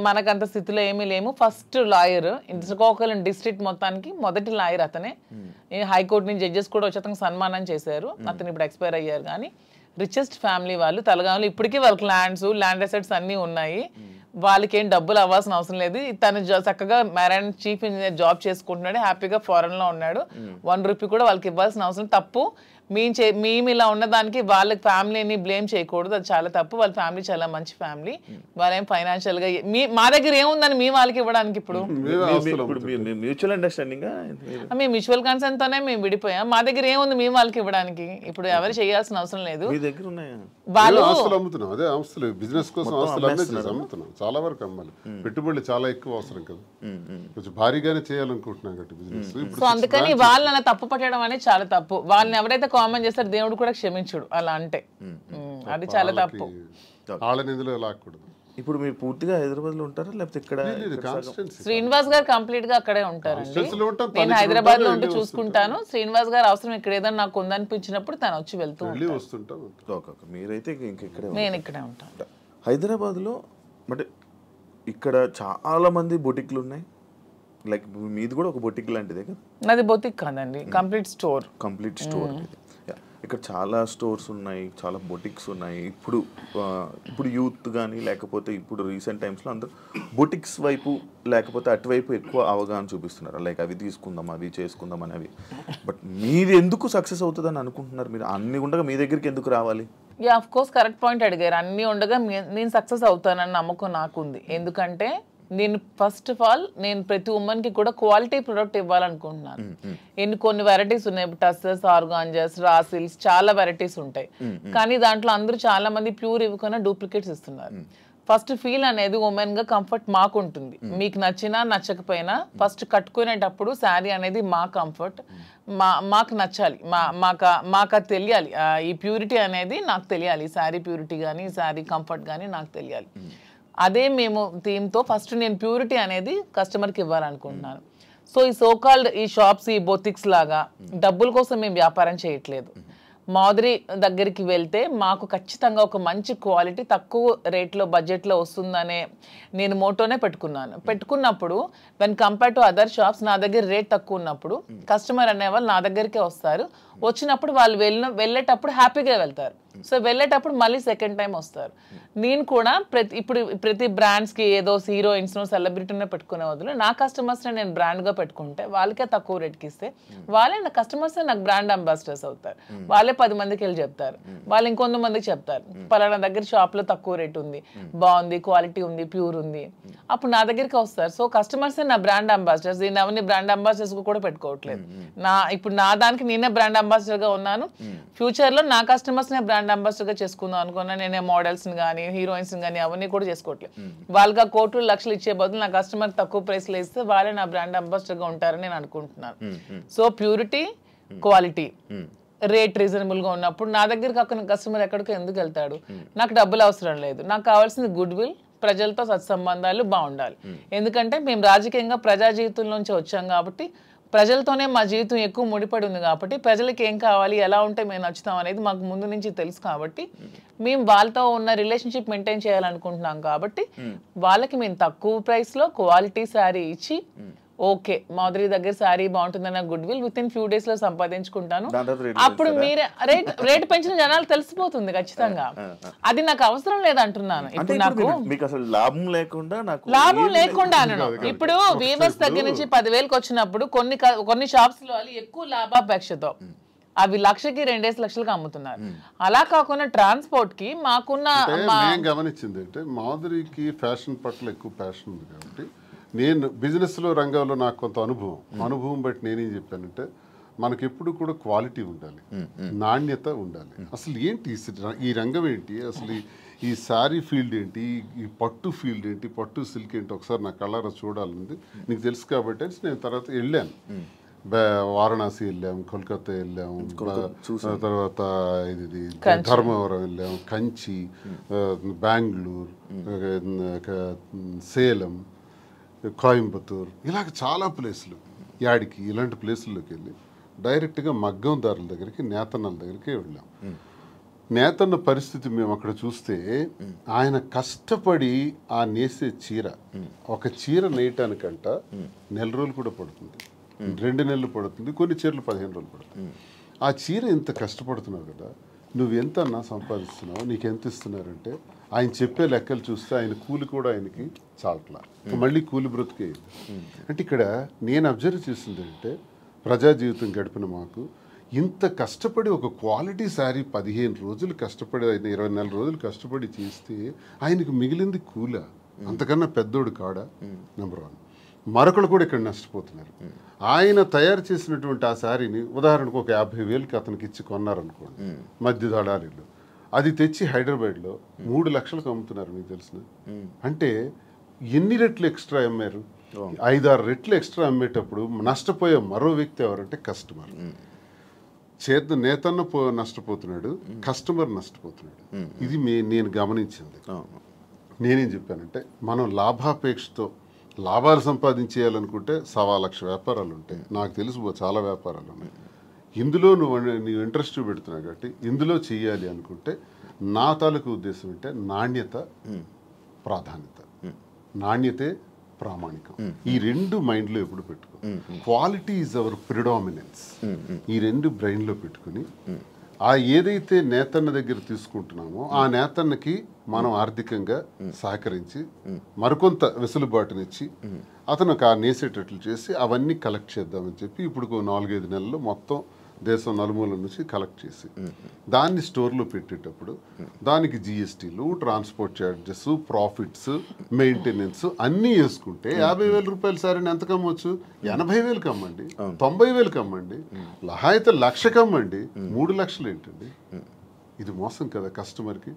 మనకంత స్థితిలో ఏమీ లేము. ఫస్ట్ లాయర్ శ్రీకాకుళం డిస్ట్రిక్ట్ మొత్తానికి మొదటి లాయర్ అతనే. హైకోర్టు నుంచి జడ్జెస్ కూడా వచ్చి అతనికి సన్మానం చేశారు. అతను ఇప్పుడు ఎక్స్పైర్ అయ్యారు. కానీ రిచెస్ట్ ఫ్యామిలీ వాళ్ళు. తలగాములు ఇప్పటికీ వాళ్ళకి ల్యాండ్ అసెట్స్ అన్నీ ఉన్నాయి. వాళ్ళకి ఏం డబ్బులు అవ్వాల్సిన అవసరం లేదు. తను చక్కగా మెరైన్ చీఫ్ ఇంజనీర్ జాబ్ చేసుకుంటున్నాడు, హ్యాపీగా ఫారెన్ లో ఉన్నాడు. 1 రూపీ కూడా వాళ్ళకి ఇవ్వాల్సిన అవసరం. తప్పు మేము ఇలా ఉన్నదానికి వాళ్ళ ఫ్యామిలీని బ్లేమ్ చేయకూడదు, అది చాలా తప్పు. వాళ్ళ ఫ్యామిలీ చాలా మంచి ఫ్యామిలీ. వాళ్ళేం ఫైనాన్షియల్ గా మా దగ్గర ఏముందని మీ వాళ్ళకి ఇవ్వడానికి? ఇప్పుడు మ్యూచువల్ అండర్స్టాండింగ్, మేము మ్యూచువల్ కన్సెంట్ తోనే మేము విడిపోయాం. మా దగ్గర ఏముంది మీ వాళ్ళకి ఇవ్వడానికి? ఇప్పుడు ఎవరు చేయాల్సిన అవసరం లేదు. వాళ్ళు బిజినెస్ కోసం అమ్ముతున్నాం, చాలా వరకు అమ్మాలి. పెట్టుబడులు చాలా ఎక్కువ అవసరం కదా, కొంచెం భారీగానే చేయాలనుకుంటున్నాం కాబట్టి బిజినెస్. సో అందుకని వాళ్ళని తప్పు పట్టడం అనేది చాలా తప్పు. వాళ్ళని ఎవరైతే కామెంట్ చేస్తారు దేవుడు కూడా క్షమించుడు అలా అంటే, అది చాలా తప్పు. ఇప్పుడు మీరు పూర్తిగా హైదరాబాద్ లో ఉంటారా లేకపోతే ఇక్కడ? శ్రీనివాస్ గారు కంప్లీట్ గా అక్కడే ఉంటారండి. నేను హైదరాబాద్ లో ఉంటూ చూసుకుంటాను. శ్రీనివాస్ గారు అవసరం ఇక్కడ ఏదైనా నాకు ఉందనిపించినప్పుడు తను వచ్చి వెళ్తూ ఉంటాను. మీరైతే ఇక్కడే? నేను ఇక్కడే ఉంటాను హైదరాబాద్ లో. అంటే ఇక్కడ చాలా మంది బొటిక్లు ఉన్నాయి, లైక్ మీది కూడా ఒక బొటిక్ లాంటిదే కదా? నాది బొటిక్ కాదండి, కంప్లీట్ స్టోర్. ఇక్కడ చాలా స్టోర్స్ ఉన్నాయి, చాలా బొటిక్స్ ఉన్నాయి. ఇప్పుడు యూత్ కానీ లేకపోతే ఇప్పుడు రీసెంట్ టైమ్స్లో అందరూ బొటిక్స్ వైపు లేకపోతే అటువైపు ఎక్కువ అవగాహన చూపిస్తున్నారు. లైక్ అవి తీసుకుందాం, అవి చేసుకుందాం అనేవి. బట్ మీరు ఎందుకు సక్సెస్ అవుతుందని అనుకుంటున్నారు? మీరు అన్ని ఉండగా మీ దగ్గరికి ఎందుకు రావాలి? Yeah, of course correct point అడిగారు. అన్ని ఉండగా నేను సక్సెస్ అవుతానని నమ్మకం నాకుంది. ఎందుకంటే నేను ఫస్ట్ ఆఫ్ ఆల్ నేను ప్రతి ఉమెన్కి కూడా క్వాలిటీ ప్రొడక్ట్ ఇవ్వాలనుకుంటున్నాను. కొన్ని వెరైటీస్ ఉన్నాయి, టస్సెస్, ఆర్గాంజాస్, రాసిల్స్, చాలా వెరైటీస్ ఉంటాయి. కానీ దాంట్లో అందరూ చాలా మంది ప్యూర్ ఇవ్వకుండా డూప్లికేట్స్ ఇస్తున్నారు. ఫస్ట్ ఫీల్ అనేది ఉమెన్ గా కంఫర్ట్ మాకు ఉంటుంది. మీకు నచ్చినా నచ్చకపోయినా ఫస్ట్ కట్టుకునేటప్పుడు శారీ అనేది మా కంఫర్ట్, మాకు నచ్చాలి, మాకు అది తెలియాలి. ఈ ప్యూరిటీ అనేది నాకు తెలియాలి. శారీ ప్యూరిటీ కానీ శారీ కంఫర్ట్ కానీ నాకు తెలియాలి. అదే మేము థీమ్తో ఫస్ట్ నేను ప్యూరిటీ అనేది కస్టమర్కి ఇవ్వాలనుకుంటున్నాను. సో ఈ సోకాల్డ్ ఈ షాప్స్, ఈ బొటిక్స్ లాగా డబ్బుల కోసం మేము వ్యాపారం చేయట్లేదు. మాధురి దగ్గరికి వెళ్తే మాకు ఖచ్చితంగా ఒక మంచి క్వాలిటీ తక్కువ రేట్లో బడ్జెట్లో వస్తుందనే నేను మోటోనే పెట్టుకున్నప్పుడు when compare to other shops నా దగ్గర రేట్ తక్కువ ఉన్నప్పుడు కస్టమర్ అనేవాళ్ళు నా దగ్గరికే వస్తారు. వచ్చినప్పుడు వాళ్ళు వెళ్ళేటప్పుడు హ్యాపీగా వెళ్తారు. సో వెళ్ళేటప్పుడు మళ్ళీ సెకండ్ టైం వస్తారు. నేను కూడా ప్రతి బ్రాండ్స్కి ఏదో హీరోయిన్స్నో సెలబ్రిటీనో పెట్టుకునే వదిలే నా కస్టమర్స్ని నేను బ్రాండ్గా పెట్టుకుంటే వాళ్ళకే తక్కువ రేట్కి ఇస్తే వాళ్ళే నా కస్టమర్స్ నాకు బ్రాండ్ అంబాసిడర్స్ అవుతారు. వాళ్ళే 10 మందికి వెళ్ళి చెప్తారు, వాళ్ళు ఇంకొంతమందికి చెప్తారు పలానా దగ్గర షాప్లో తక్కువ రేట్ ఉంది, బాగుంది, క్వాలిటీ ఉంది, ప్యూర్ ఉంది, అప్పుడు నా దగ్గరికి వస్తారు. సో కస్టమర్సే నా బ్రాండ్ అంబాసిడర్స్. నేను ఎవరిని బ్రాండ్ అంబాసిడర్స్ కూడా పెట్టుకోవట్లేదు. ఇప్పుడు నా దానికి నేనే బ్రాండ్ అంబాసిడర్గా ఉన్నాను. ఫ్యూచర్లో నా కస్టమర్స్నే బ్రాండ్ అంబాసిడర్గా చేసుకుందాం అనుకున్నా. నేనే మోడల్స్ని కానీ హీరోయిన్స్ని కానీ అవన్నీ కూడా చేసుకోవట్లేదు. వాళ్ళకి కోట్లు లక్షలు ఇచ్చే బదులు నా కస్టమర్ తక్కువ ప్రైస్లో ఇస్తే వాళ్ళే నా బ్రాండ్ అంబాసిడర్గా ఉంటారని నేను అనుకుంటున్నాను. సో ప్యూరిటీ, క్వాలిటీ, రేట్ రీజనబుల్గా ఉన్నప్పుడు నా దగ్గర కాకుండా కస్టమర్ ఎక్కడికో ఎందుకు వెళ్తాడు? నాకు డబ్బులు అవసరం లేదు, నాకు కావాల్సింది గుడ్ విల్, ప్రజలతో సత్సంబంధాలు బాగుండాలి. ఎందుకంటే మేము రాజకీయంగా ప్రజా జీవితంలోంచి వచ్చాం కాబట్టి ప్రజలతోనే మా జీవితం ఎక్కువ ముడిపడి ఉంది కాబట్టి ప్రజలకి ఏం కావాలి, ఎలా ఉంటే మేము నచ్చుతాం అనేది మాకు ముందు నుంచి తెలుసు. కాబట్టి మేము వాళ్ళతో ఉన్న రిలేషన్షిప్ మెయింటైన్ చేయాలనుకుంటున్నాం. కాబట్టి వాళ్ళకి మేము తక్కువ ప్రైస్లో క్వాలిటీ శారీ ఇచ్చి ఓకే మాధురి దగ్గర శారీ బాగుంటుందన్న goodwill with in few days లో సంపాదించుకుంటాను. అప్పుడు మీరే రేట్ పెంచిన జనాలు తెలిసిపోతుంది ఖచ్చితంగా. అది నాకు అవసరం లేదంటున్నాను. ఇప్పుడు నాకు లాభం లేకుండా ఇప్పుడు వీవర్స్ దగ్గర నుంచి 10,000కి వచ్చినప్పుడు కొన్ని షాప్స్ లో ఎక్కువ లాభాపేక్షతో అవి 1,00,000కి 2 లక్షలకి అమ్ముతున్నారు. అలా కాకుండా ట్రాన్స్పోర్ట్ కి మాకున్న నేను గమనించింది అంటే మాధురికి ఫ్యాషన్ పట్ల ఎక్కువ ప్యాషన్ ఉంది కాబట్టి నేను బిజినెస్లో రంగంలో నాకు కొంత అనుభవం బట్టి నేనేం చెప్పానంటే మనకి ఎప్పుడు కూడా క్వాలిటీ ఉండాలి, నాణ్యత ఉండాలి. అసలు ఏంటి ఈ రంగం ఏంటి, అసలు ఈ శారీ ఫీల్డ్ ఏంటి, ఈ పట్టు ఫీల్డ్ ఏంటి, పట్టు సిల్క్ ఏంటి ఒకసారి నా కళ్ళారా చూడాలంది. నీకు తెలుసు కాబట్టి నేను తర్వాత వెళ్ళాను, వారణాసి వెళ్ళాం, కోల్కతా వెళ్ళాం, తర్వాత ఇది ధర్మవరం వెళ్ళాం, కంచి, బెంగళూరు, సేలం, కోయంబత్తూర్, ఇలాగ చాలా ప్లేసులు, యాడికి ఇలాంటి ప్లేసుల్లోకి వెళ్ళి డైరెక్ట్గా మగ్గందారుల దగ్గరికి, నేతన్నల దగ్గరికి వెళ్ళాం. నేతన్న పరిస్థితి మేము అక్కడ చూస్తే ఆయన కష్టపడి ఆ నేసే చీర, ఒక చీర నేయటానికంట 1 నెల రోజులు కూడా పడుతుంది, 2 నెలలు పడుతుంది, కొన్ని చీరలు 15 రోజులు పడుతుంది. ఆ చీర ఇంత కష్టపడుతున్నావు కదా, నువ్వెంత అన్నా సంపాదిస్తున్నావు, నీకెంత ఇస్తున్నారంటే ఆయన చెప్పే లెక్కలు చూస్తే ఆయన కూలి కూడా ఆయనకి చాలట్లా, మళ్ళీ కూలి బ్రతికే. అంటే ఇక్కడ నేను అబ్జర్వ్ చేసింది అంటే ప్రజా జీవితం గడిపిన మాకు ఇంత కష్టపడి ఒక క్వాలిటీ శారీ 15 రోజులు కష్టపడి, 24 రోజులు కష్టపడి చేస్తే ఆయనకు మిగిలింది కూల, అంతకన్నా పెద్దోడు కాడా? నెంబర్ 1. మరొకరు కూడా ఇక్కడ నష్టపోతున్నారు. ఆయన తయారు చేసినటువంటి ఆ శారీని ఉదాహరణకు ఒక 50,000కి అతనికి ఇచ్చి కొన్నారనుకోండి మధ్య దళారీలు, అది తెచ్చి హైదరాబాద్లో 3 లక్షలకు అమ్ముతున్నారు. మీకు తెలిసిన అంటే ఎన్ని రెట్లు ఎక్స్ట్రా అమ్మారు? 5-6 రెట్లు ఎక్స్ట్రా అమ్మేటప్పుడు నష్టపోయే మరో వ్యక్తి ఎవరంటే కస్టమర్. నేతన్న నష్టపోతున్నాడు, కస్టమర్ నష్టపోతున్నాడు. ఇది నేను గమనించింది. నేనేం చెప్పానంటే మనం లాభాపేక్షతో లాభాలు సంపాదించేయాలనుకుంటే 1,00,000 వ్యాపారాలు ఉంటాయి. నాకు తెలుసు చాలా వ్యాపారాలు ఉన్నాయి. ఇందులో నువ్వు ఇంట్రెస్ట్ పెడుతున్నావు కాబట్టి ఇందులో చెయ్యాలి అనుకుంటే నా తాలూకు ఉద్దేశం అంటే నాణ్యత ప్రాధాన్యత, నాణ్యతే ప్రామాణికం. ఈ 2 మైండ్లో ఎప్పుడు పెట్టుకో. Quality is our predominance. ఈ 2 బ్రెయిన్లో పెట్టుకుని ఆ ఏదైతే నేతన్న దగ్గర తీసుకుంటున్నామో ఆ నేతన్నకి మనం ఆర్థికంగా సహకరించి మరికొంత వెసులుబాటునిచ్చి అతను ఆ నేసేటట్లు చేసి అవన్నీ కలెక్ట్ చేద్దామని చెప్పి ఇప్పుడు 4-5 నెలల్లో మొత్తం దేశం నలుమూల నుంచి కలెక్ట్ చేసి దాన్ని స్టోర్లో పెట్టేటప్పుడు దానికి జిఎస్టీలు, ట్రాన్స్పోర్ట్ ఛార్జెస్, ప్రాఫిట్స్, మెయింటెనెన్స్ అన్నీ వేసుకుంటే 50,000 రూపాయల సారీని ఎంత కమ్మొచ్చు? 80,000కి అమ్మండి, 90,000కి అమ్మండి, అయితే 1,00,000కి అమ్మండి. 3 లక్షలు ఏంటండి? ఇది మోసం కదా కస్టమర్కి.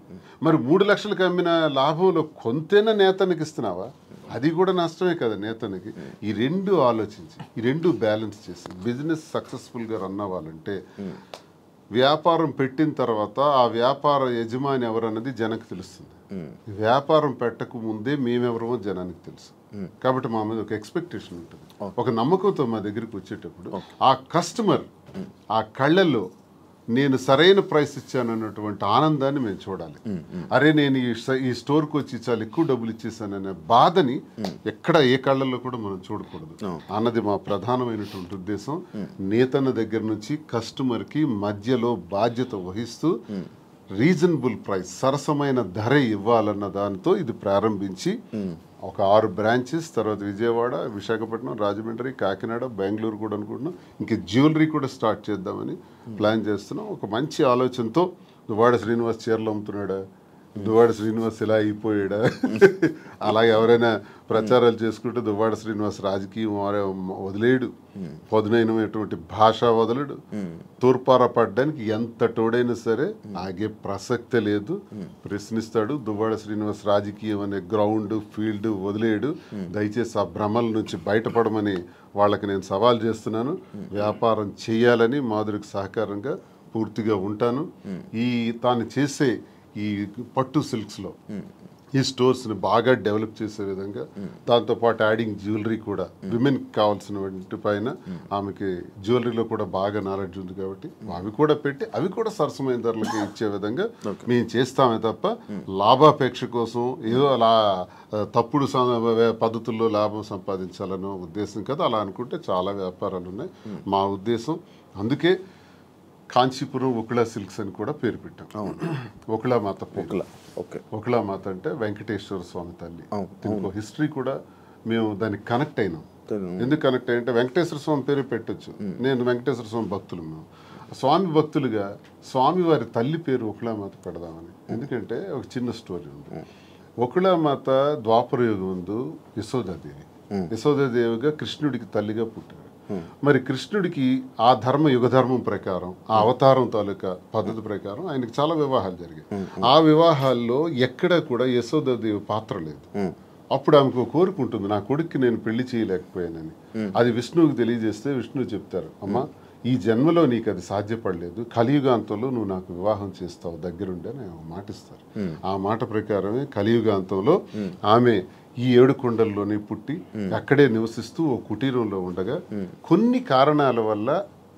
మరి 3 లక్షలకు అమ్మిన లాభంలో కొంతైనా నేతనికి ఇస్తున్నావా? అది కూడా నష్టమే కదా నేతనికి. ఈ 2 ఆలోచించి ఈ 2 బ్యాలెన్స్ చేసి బిజినెస్ సక్సెస్ఫుల్గా రన్ అవ్వాలంటే వ్యాపారం పెట్టిన తర్వాత ఆ వ్యాపార యజమాని ఎవరన్నది జనానికి తెలుస్తుంది. వ్యాపారం పెట్టక ముందే మేమెవరమో జనానికి తెలుసు. కాబట్టి మా మీద ఒక ఎక్స్పెక్టేషన్ ఉంటుంది, ఒక నమ్మకంతో మా దగ్గరికి వచ్చేటప్పుడు ఆ కస్టమర్ ఆ కళ్ళల్లో నేను సరైన ప్రైస్ ఇచ్చాను అన్నటువంటి ఆనందాన్ని మేము చూడాలి. అరే నేను ఈ స్టోర్కి వచ్చి చాలా ఎక్కువ డబ్బులు ఇచ్చేసాననే బాధని ఎక్కడ ఏ కళ్ళల్లో కూడా మనం చూడకూడదు అన్నది మా ప్రధానమైనటువంటి ఉద్దేశం. నేతన్న దగ్గర నుంచి కస్టమర్కి మధ్యలో బాధ్యత వహిస్తూ రీజనబుల్ ప్రైస్, సరసమైన ధర ఇవ్వాలన్న దానితో ఇది ప్రారంభించి ఒక 6 బ్రాంచెస్, తర్వాత విజయవాడ, విశాఖపట్నం, రాజమండ్రి, కాకినాడ, బెంగళూరు కూడా అనుకుంటున్నాం. ఇంకా జ్యువెలరీ కూడా స్టార్ట్ చేద్దామని ప్లాన్ చేస్తున్నాం. ఒక మంచి ఆలోచనతో దువ్వాడ శ్రీనివాస్ చీరలు అమ్ముతున్నాడా, దువ్వాడ శ్రీనివాస్ ఇలా అయిపోయాడా, అలాగే ఎవరైనా ప్రచారాలు చేసుకుంటే దువ్వాడ శ్రీనివాస్ రాజకీయం వదిలేడు, పదునైనటువంటి భాష వదలడు, తూర్పార పడ్డానికి ఎంత తోడైనా సరే ఆగే ప్రసక్తే లేదు, ప్రశ్నిస్తాడు. దువ్వాడ శ్రీనివాస్ రాజకీయం అనే గ్రౌండ్ ఫీల్డ్ వదిలేడు. దయచేసి ఆ భ్రమల నుంచి బయటపడమని వాళ్ళకి నేను సవాల్ చేస్తున్నాను. వ్యాపారం చేయాలని మాధురికి సహకారంగా పూర్తిగా ఉంటాను. తాను చేసే ఈ పట్టు సిల్క్స్లో ఈ స్టోర్స్ని బాగా డెవలప్ చేసే విధంగా, దాంతోపాటు యాడింగ్ జ్యువెలరీ కూడా విమెన్కి కావాల్సిన వాటి పైన ఆమెకి జ్యువెలరీలో కూడా బాగా నాలెడ్జ్ ఉంది కాబట్టి అవి కూడా పెట్టి అవి కూడా సరసమైన ధరలకి ఇచ్చే విధంగా మేము చేస్తామే తప్ప లాభాపేక్ష కోసం ఏదో అలా తప్పుడు పద్ధతుల్లో లాభం సంపాదించాలనో ఉద్దేశం కదా. అలా అనుకుంటే చాలా వ్యాపారాలు ఉన్నాయి. మా ఉద్దేశం అందుకే కాంచీపురం ఒకళా సిల్క్స్ అని కూడా పేరు పెట్టాం. ఒకళా మాత, ఒకళా మాత అంటే వెంకటేశ్వర స్వామి తల్లి. దీనికి హిస్టరీ కూడా మేము దానికి కనెక్ట్ అయినాం. ఎందుకు కనెక్ట్ అయ్యంటే వెంకటేశ్వర స్వామి పేరు పెట్టచ్చు. నేను వెంకటేశ్వర స్వామి భక్తులు మేము. స్వామి భక్తులుగా స్వామివారి తల్లి పేరు ఒకళామాత పెడదామని. ఎందుకంటే ఒక చిన్న స్టోరీ ఉంది. ఒకళామాత ద్వాపర యుగం ముందు యశోదాదేవి, యశోదాదేవిగా కృష్ణుడికి తల్లిగా పుట్టారు. మరి కృష్ణుడికి ఆ యుగధర్మం ప్రకారం, ఆ అవతారం తాలూకా పద్ధతి ప్రకారం ఆయనకి చాలా వివాహాలు జరిగాయి. ఆ వివాహాల్లో ఎక్కడా కూడా యశోదాదేవి పాత్ర లేదు. అప్పుడు ఆమెకు కోరుకుంటుంది, నా కొడుక్కి నేను పెళ్లి చేయలేకపోయానని. అది విష్ణువుకి తెలియజేస్తే విష్ణువు చెప్తారు, అమ్మా ఈ జన్మలో నీకు అది సాధ్యపడలేదు, కలియుగాంతంలో నువ్వు నాకు వివాహం చేస్తావు దగ్గరుండి అని మాటిస్తారు. ఆ మాట ప్రకారమే కలియుగాంతంలో ఆమె ఈ 7 కొండల్లోనే పుట్టి అక్కడే నివసిస్తూ ఓ కుటీరంలో ఉండగా కొన్ని కారణాల వల్ల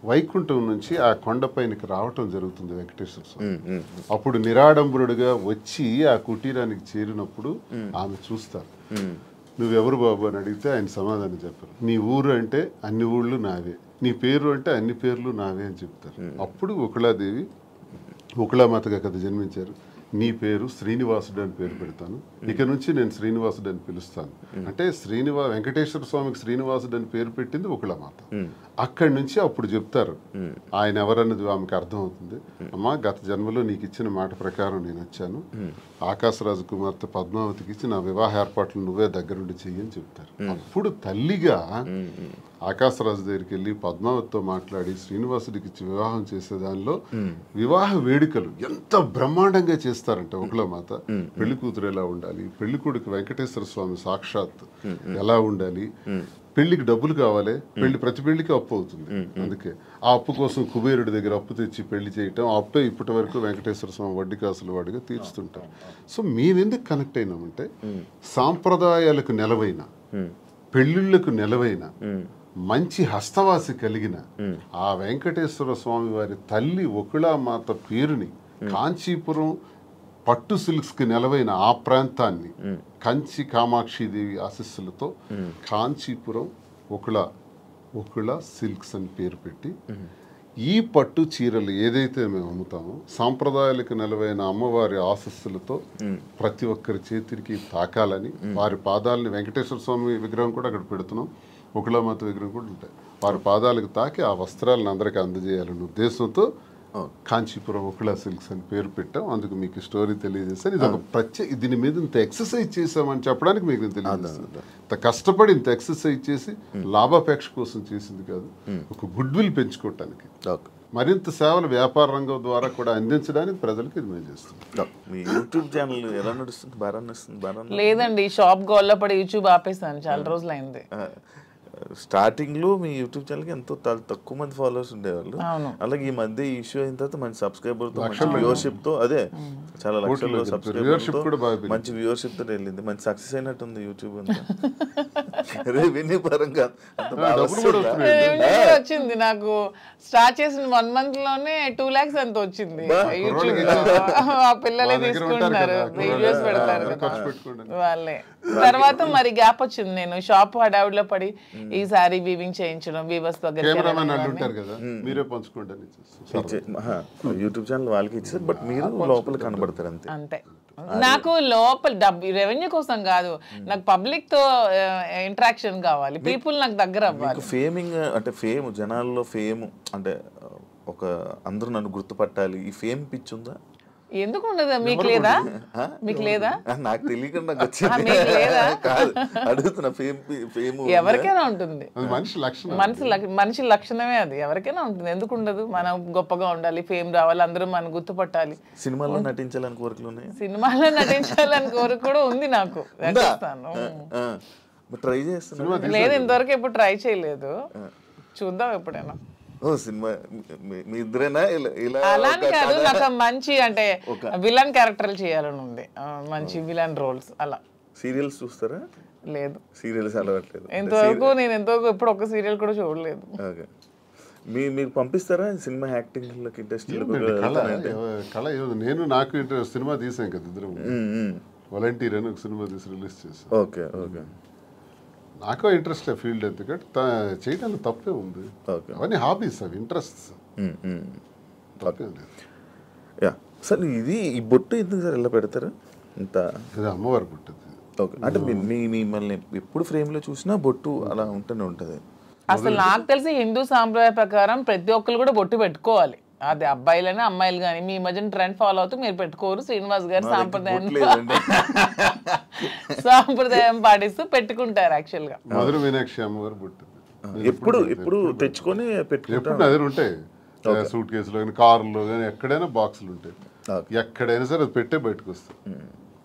వైకుంఠం నుంచి ఆ కొండపైనకి రావటం జరుగుతుంది వెంకటేశ్వర స్వామి. అప్పుడు నిరాడంబరుడుగా వచ్చి ఆ కుటీరానికి చేరినప్పుడు ఆమె చూస్తారు. నువ్వెవరు బాబు అని అడిగితే ఆయన సమాధానం చెప్పారు, నీ ఊరు అంటే అన్ని ఊళ్ళు నావే, నీ పేరు అంటే అన్ని పేర్లు నావే అని చెప్తారు. అప్పుడు ఒకళాదేవి ఒకళామాతగా కదా జన్మించారు. నీ పేరు శ్రీనివాసుడు అని పేరు పెడతాను, ఇక నుంచి నేను శ్రీనివాసుడు అని పిలుస్తాను అంటే వెంకటేశ్వర స్వామికి శ్రీనివాసుడు అని పేరు పెట్టింది ఒకళామాత. అక్కడి నుంచి అప్పుడు చెప్తారు ఆయన ఎవరన్నది ఆమెకు అర్థమవుతుంది. అమ్మా గత జన్మలో నీకు ఇచ్చిన మాట ప్రకారం నేను వచ్చాను, ఆకాశరాజు కుమార్తె పద్మావతికి ఇచ్చి నా వివాహ ఏర్పాట్లు నువ్వే దగ్గరుండి చెయ్యని చెప్తారు. అప్పుడు తల్లిగా ఆకాశరాజు దగ్గరికి వెళ్ళి పద్మావతితో మాట్లాడి శ్రీనివాసుడికి ఇచ్చి వివాహం చేసే దానిలో వివాహ వేడుకలు ఎంత బ్రహ్మాండంగా చేస్తారంటే ఒకళామాత. పెళ్లి కూతురు ఎలా ఉండాలి, పెళ్లి కొడుకు వెంకటేశ్వర స్వామి సాక్షాత్ ఎలా ఉండాలి, పెళ్లికి డబ్బులు కావాలి, ప్రతి పెళ్లికి అప్పు అవుతుంది. అందుకే ఆ అప్పు కోసం కుబేరుడి దగ్గర అప్పు తెచ్చి పెళ్లి చేయటం, ఆ అప్పే ఇప్పటి వరకు వెంకటేశ్వర స్వామి వడ్డీ కాసులు వాడిగా తీర్చుతుంటాం. సో మేమెందుకు కనెక్ట్ అయినామంటే సాంప్రదాయాలకు నెలవైన, పెళ్లిళ్లకు నెలవైన, మంచి హస్తవాసి కలిగిన ఆ వెంకటేశ్వర స్వామి వారి తల్లి ఒకళామాత పేరుని కాంచీపురం పట్టు సిల్క్స్ కి నెలవైన ఆ ప్రాంతాన్ని కంచి కామాక్షిదేవి ఆశీస్సులతో కాంచీపురం ఒకళ సిల్క్స్ అని పేరు పెట్టి ఈ పట్టు చీరలు ఏదైతే మేము అమ్ముతామో సాంప్రదాయాలకు నెలవైన అమ్మవారి ఆశీస్సులతో ప్రతి ఒక్కరి చేతికి తాకాలని, వారి పాదాలని, వెంకటేశ్వర స్వామి విగ్రహం కూడా అక్కడ పెడుతున్నాం, ఒకళామాత విగ్రహం కూడా ఉంటాయి, వారి పాదాలకు తాకి ఆ వస్త్రాలను అందరికీ అందజేయాలనే ఉద్దేశంతో కాంచీపురం ఒకళ సిల్క్స్ అని పేరు పెట్టాం. అందుకు మీకు స్టోరీ తెలియజేస్తాను. ఇది ఒక దీని మీద ఇంత ఎక్సర్సైజ్ చేసామని చెప్పడానికి మీకు తెలియజేస్తాను. ఇంత కష్టపడి ఇంత ఎక్సర్సైజ్ చేసి లాభాపేక్ష కోసం చేసింది కాదు, ఒక గుడ్ విల్ పెంచుకోవటానికి, మరింత సేవలు వ్యాపార రంగం ద్వారా కూడా అందించడానికి ప్రజలకు ఇది మేము చేస్తున్నాం. మీ యూట్యూబ్ ఛానల్ ఎలా నడుస్తుంది? బాగా నడుస్తుంది? లేదండి, షాప్ గోల్లో పడి యూట్యూబ్ ఆపేసాను, చాలా రోజులు అయింది. స్టార్టింగ్ లో మీ యూట్యూబ్ ఛానల్ కి ఎంతో తక్కువ మంది ఫాలోవర్స్ ఉండేవాళ్ళు. అలాగే ఈ మధ్య ఇష్యూ అయిన తర్వాత మంచి సబ్స్క్రైబర్ తో, మంచి వ్యూవర్షిప్ తో, అదే చాలా లక్షల సబ్స్క్రైబర్, మంచి వ్యూవర్షిప్ తో వెళ్ళింది. మంచి సక్సెస్ అయినట్టుంది యూట్యూబ్ అంతా. రెవెన్యూ పరంగా వచ్చింది నాకు. స్టార్ట్ చేసిన 1 month లోనే 2 lakhs అంత వచ్చింది యూట్యూబ్. ఆ పిల్లలే తీసుకుంటున్నారు, వీడియోస్ పెడతారు వాళ్ళే. తర్వాత మరి గ్యాప్ వచ్చింది. నేను షాప్ హడావుడిలో పడి ఈ సారీ వీవింగ్ చేయించడం, వీవర్స్ దగ్గర యూట్యూబ్ ఛానల్ వాళ్ళకి ఇచ్చారు, బట్ మీరు లోపల కనబడతారు అంతే. అంతే. నాకు లోపల రెవెన్యూ కోసం కాదు, నాకు పబ్లిక్ తో ఇంటరాక్షన్ కావాలి, పీపుల్ నాకు దగ్గర అవ్వాలి. ఫేమింగ్ అంటే ఫేమ్, జనాల్లో ఫేమ్ అంటే ఒక అందరూ నన్ను గుర్తుపట్టాలి, ఈ ఫేమ్ పిచ్చి ఉందా? ఎందుకు ఉండదు? మీకు లేదా? మీకు లేదా? నాకు తెలియకుండా అడుగుతున్నా. ఎవరికైనా ఉంటుంది, మనిషి లక్షణమే అది, ఎవరికైనా ఉంటుంది. ఎందుకు ఉండదు? మనం గొప్పగా ఉండాలి, ఫేమ్ రావాలి, అందరూ మనం గుర్తుపట్టాలి. సినిమాలో నటించాలని కోరికలు ఉన్నాయి? సినిమాలో నటించాలని కోరిక కూడా ఉంది నాకు. ట్రై చేస్తున్నా. లేదు, ఇంతవరకు ఎప్పుడు ట్రై చేయలేదు, చూద్దాం ఎప్పుడైనా. సినిమా మీ ఇద్దరేనా? అలానే కాదు, నాకు మంచి అంటే విలన్ క్యారెక్టర్లు చేయాలని ఉంది, మంచి విలన్ రోల్స్. అలా సీరియల్స్ చూస్తారా? లేదు, సీరియల్స్ అలవాట్లేదు. ఎంతవరకు ఎప్పుడు ఒక సీరియల్ కూడా చూడలేదు. మీరు పంపిస్తారా సినిమా యాక్టింగ్ ఇండస్ట్రీ? నాకు ఇంట్రెస్ట్, సినిమా తీసాం కదా ఇద్దరు, వాలంటీర్ అని ఒక సినిమా తీసి రిలీజ్ చేసాం. Okay okay. నాకు ఇంట్రెస్ట్ ఫీల్డ్, ఎందుకంటే చేయడానికి తప్పే ఉంది. అవన్నీ హాబీస్, అవి ఇంట్రెస్ట్, తప్పేం లేదు. సార్ ఇది ఈ బొట్టు ఎందుకు సార్ ఇలా పెడతారు? ఇంత ఇది అమ్మవారి బొట్టు. ఓకే, అంటే మిమ్మల్ని ఎప్పుడు ఫ్రేమ్లో చూసినా బొట్టు అలా ఉంటూనే ఉంటుంది. అసలు నాకు తెలిసి హిందూ సాంప్రదాయ ప్రకారం ప్రతి ఒక్కరు కూడా బొట్టు పెట్టుకోవాలి. అది అబ్బాయిలైనా అమ్మాయిలు కానీ. మీ మధ్యన ట్రెండ్ ఫాలో అవుతూ మీరు పెట్టుకోరు. శ్రీనివాస్ గారు సాంప్రదాయం పాటిస్తూ పెట్టుకుంటారు. యాక్చువల్ గా మధుర మీనాక్షి అమ్మగారు బొట్టు ఎప్పుడు తెచ్చుకొని ఎప్పుడు నదిలు ఉంటాయి. సూట్ కేసులో కానీ కారులో కానీ ఎక్కడైనా బాక్సులు ఉంటాయి. ఎక్కడైనా సరే అది పెట్టే బయటకు వస్తాయి.